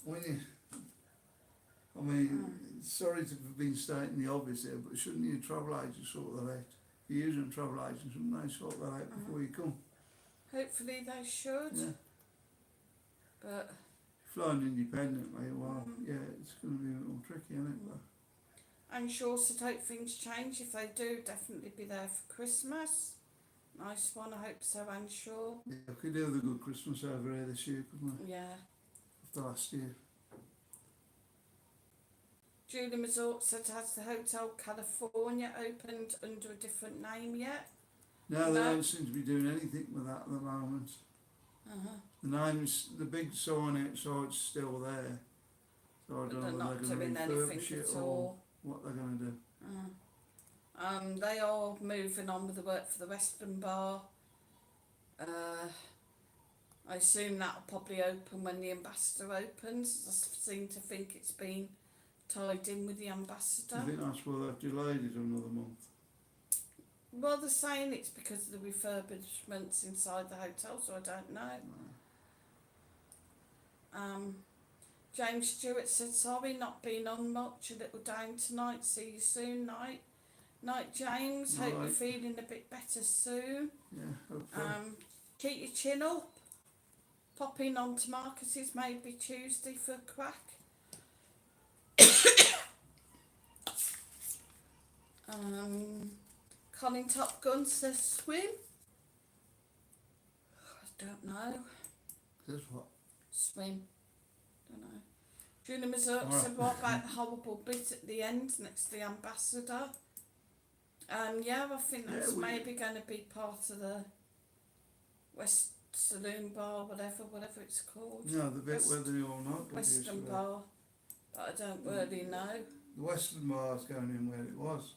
When you, I mean, sorry to have been stating the obvious here, but shouldn't your travel agent sort that out? If you're using a travel agent, shouldn't they sort that out before you come? Hopefully they should. Yeah. But Flying independently, well, yeah, it's going to be a little tricky, isn't it? But I'm sure to hope things change. If they do, definitely be there for Christmas. Nice one, I hope so, I'm sure. yeah, we could do the good Christmas over here this year, couldn't we? Yeah. After last year. Julie Resort said, has the Hotel California opened under a different name yet? No, they No. don't seem to be doing anything with that at the moment. The name's, the big sign outside's still there. So I But don't they're know not whether they're going doing to anything refurbish it at or all. what they're going to do. They are moving on with the work for the Western Bar. I assume that'll probably open when the Ambassador opens. I seem to think it's been tied in with the Do Ambassador. you think that's why they've delayed it another month? Well, they're saying it's because of the refurbishments inside the hotel, so I don't know. James Stewart said, sorry, not been on much, a little down tonight, see you soon, night. Night, James, hope you're Night. feeling a bit better soon. Yeah, okay. Keep your chin up. Pop in on to Marcus's maybe Tuesday for a crack. Colin Top Gun says swim. I don't know. This what? Swim. Don't know. Julie Mazur Alright. said, what about the horrible bit at the end next to the Ambassador? Yeah, I think that's Yeah, maybe going to be part of the West Saloon Bar, whatever it's called. No, the bit West- where the all night Western Bar. But I don't really know. The Western Bar's going in where it was.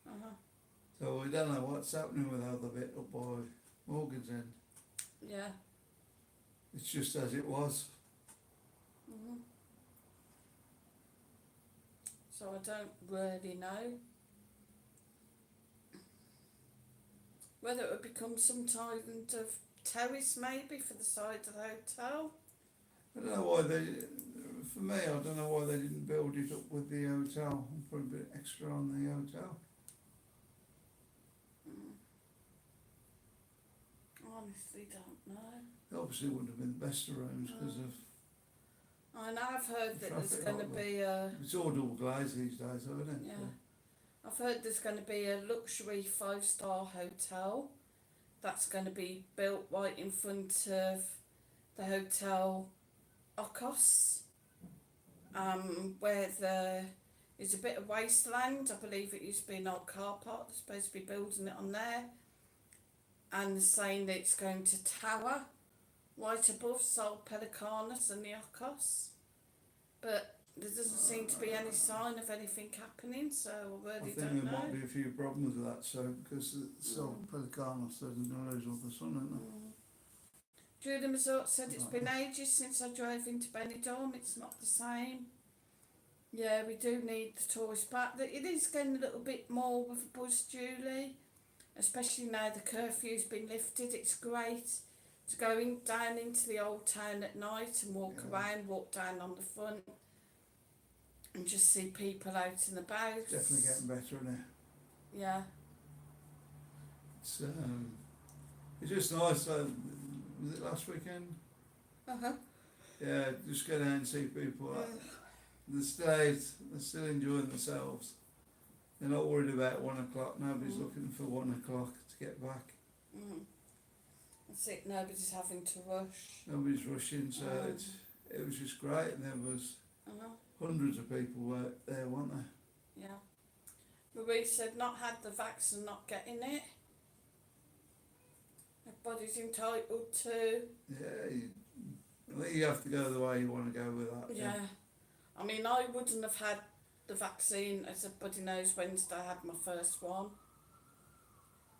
Uh-huh. So we don't know what's happening with the other bit up by Morgan's End. Yeah. It's just as it was. Mhm. So I don't really know whether it would become some kind of terrace maybe for the side of the hotel. I don't know why they, for me, I don't know why they didn't build it up with the hotel and put a bit extra on the hotel. Honestly, don't know. It obviously wouldn't have been the best of rooms because of, I know I've heard that there's Traffic, going to aren't be a it's all double glazed these days, though, isn't it? yeah. I've heard there's going to be a luxury 5-star hotel that's going to be built right in front of the Hotel Okos, where there is a bit of wasteland. I believe it used to be an old car park. They're supposed to be building it on there, and they're saying that it's going to tower right above Sol Pelicanus and the Okos, but there doesn't seem to be any sign of anything happening, so I I really think don't there know. might be a few problems with that, so because the Sol Pelicanus doesn't lose all the sun, isn't it? Julie Mazort said it's been ages since I drove into Benidorm, it's not the same. Yeah, we do need the tourists back. It is getting a little bit more with a buzz, Julie, especially now the curfew's been lifted. It's great to go down into the old town at night and walk around, walk down on the front and just see people out and about. It's definitely getting better, isn't it? Yeah. It's just nice. Was it last weekend? Uh-huh. Yeah, just go down and see people. The state, they're still enjoying themselves. They're not worried about 1 o'clock. Nobody's looking for 1 o'clock to get back. That's it, nobody's having to rush. Nobody's rushing, so it was just great. And there was hundreds of people were there, weren't there? Yeah. Marie said not had the vaccine, not getting it. Everybody's entitled to. Yeah, I think you have to go the way you want to go with that. Yeah. I mean, I wouldn't have had the vaccine, as everybody knows, Wednesday I had my first one.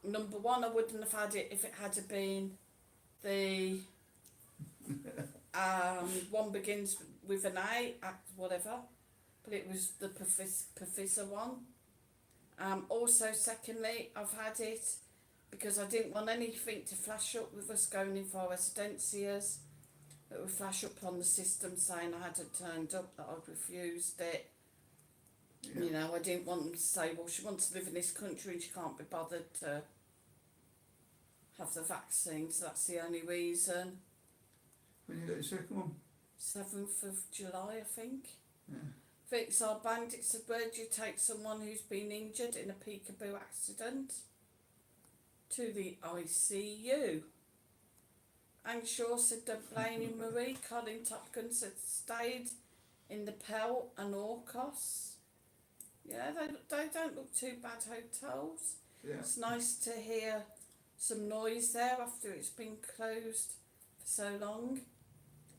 Number one, I wouldn't have had it if it had been the one begins with an A, whatever, but it was the Professor one. Also, secondly, I've had it because I didn't want anything to flash up with us going in for our residencias. It would flash up on the system saying I hadn't turned up, that I'd refused it. Yeah. You know, I didn't want them to say, well, she wants to live in this country and she can't be bothered to have the vaccine, so that's the only reason. When you got your second one? 7th of July, I think. Yeah. Vix our bandit said, where do you take someone who's been injured in a peekaboo accident? To the ICU. Anshaw said, don't blame you, Marie. Colin Topkin said, stayed in the Pell and Orcos. Yeah, they don't look too bad hotels. Yeah. It's nice to hear some noise there after it's been closed for so long.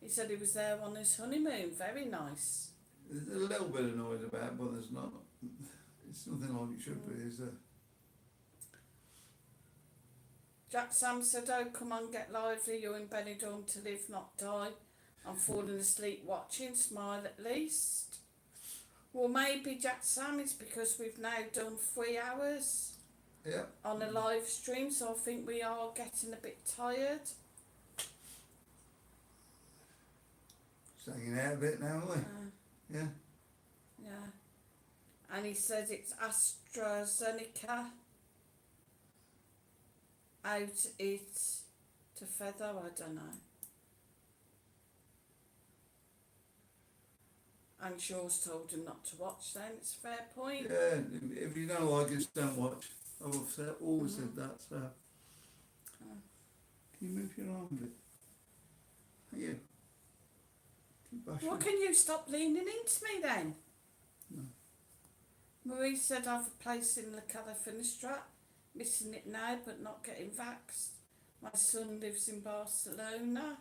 He said he was there on his honeymoon. Very nice. There's a little bit of noise about it, but there's not. It's nothing like it should be, is there? Jack Sam said, oh, come on, get lively. You're in Benidorm to live, not die. I'm falling asleep watching. Smile at least. Well, maybe Jack Sam is because we've now done 3 hours Yeah. on a live stream, so I think we are getting a bit tired. Hanging out a bit now, aren't we? Yeah. Yeah. And he says it's AstraZeneca. Out it to feather, I don't know. And Shaw's told him not to watch then, it's a fair point. Yeah, if you don't like it, don't watch. I've always said that, so. Can you move your arm a bit? Thank you. Keep bashing. Well, can you stop leaning into me then? No. Marie said I've a place in the Calafinistrap, missing it now but not getting vaxxed. My son lives in Barcelona.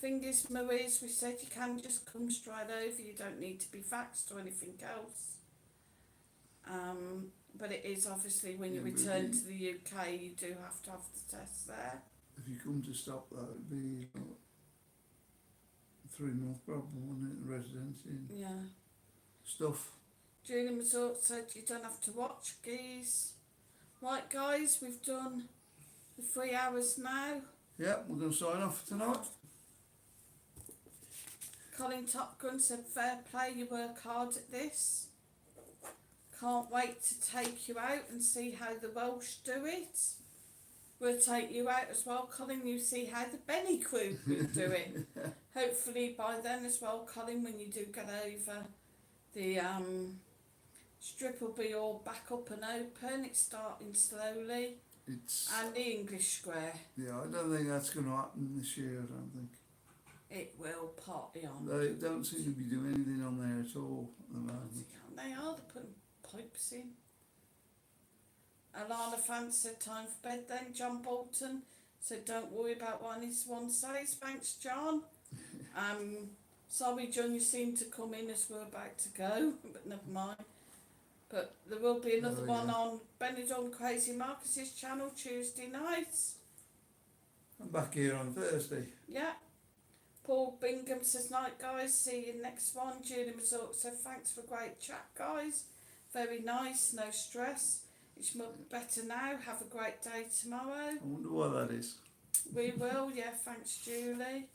Thing is, Maurice, we said you can just come straight over, you don't need to be vaxxed or anything else. But it is obviously when you Yeah, but return you- to the UK, you do have to have the test there. If you come to stop that, it'd be 3-month problem, wouldn't it? Residency and Yeah. stuff. Julie Mazort said you don't have to watch, geez. Right, guys, we've done the 3 hours now. Yeah, we're going to sign off tonight. Colin Top Gun said, fair play, you work hard at this. Can't wait to take you out and see how the Welsh do it. We'll take you out as well, Colin, you see how the Benny crew will do it. Hopefully by then as well, Colin, when you do get over, the strip will be all back up and open. It's starting slowly. It's And the English Square, yeah, I don't think that's going to happen this year. I don't think it will party on. they don't seem to be doing anything on there at all at the moment. They are, they're putting pipes in. Alana Fan said time for bed then. John Bolton said don't worry about what one says. Thanks, John. Sorry, John, you seem to come in as we're about to go, but never mind. But there will be another Oh, one yeah. on Benidorm Crazy Marcus's channel Tuesday night. I'm back here on Thursday. Yeah. Paul Bingham says night, guys. See you next one. Julie Mazort said thanks for a great chat, guys. Very nice, no stress. It's much better now. Have a great day tomorrow. I wonder why that is. We will, yeah, thanks Julie.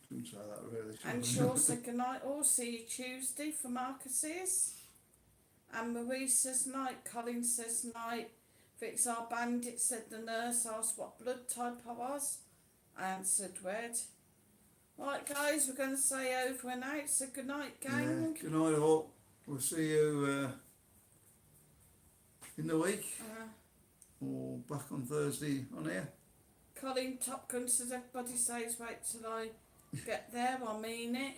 Couldn't say that really. And Shaw said good night all. See you Tuesday for Marcus's. And Marie says night. Colin says night. Vix our bandit said the nurse asked what blood type I was. I answered red. Right guys, we're going to say over and out. So good night, gang. Yeah, good night all. We'll see you in the week or back on Thursday on here. Colin Top Gun says everybody says wait till I get there. I mean it.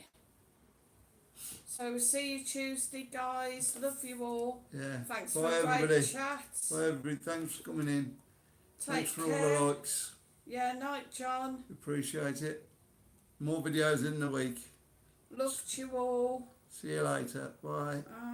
So we'll see you Tuesday, guys. Love you all. Yeah. Thanks Bye for a everybody. great chat. Bye everybody. Thanks for coming in. Take Thanks for care. all the likes. Yeah, night, John. Appreciate it. More videos in the week. Loved you all. See you later. Bye. Bye.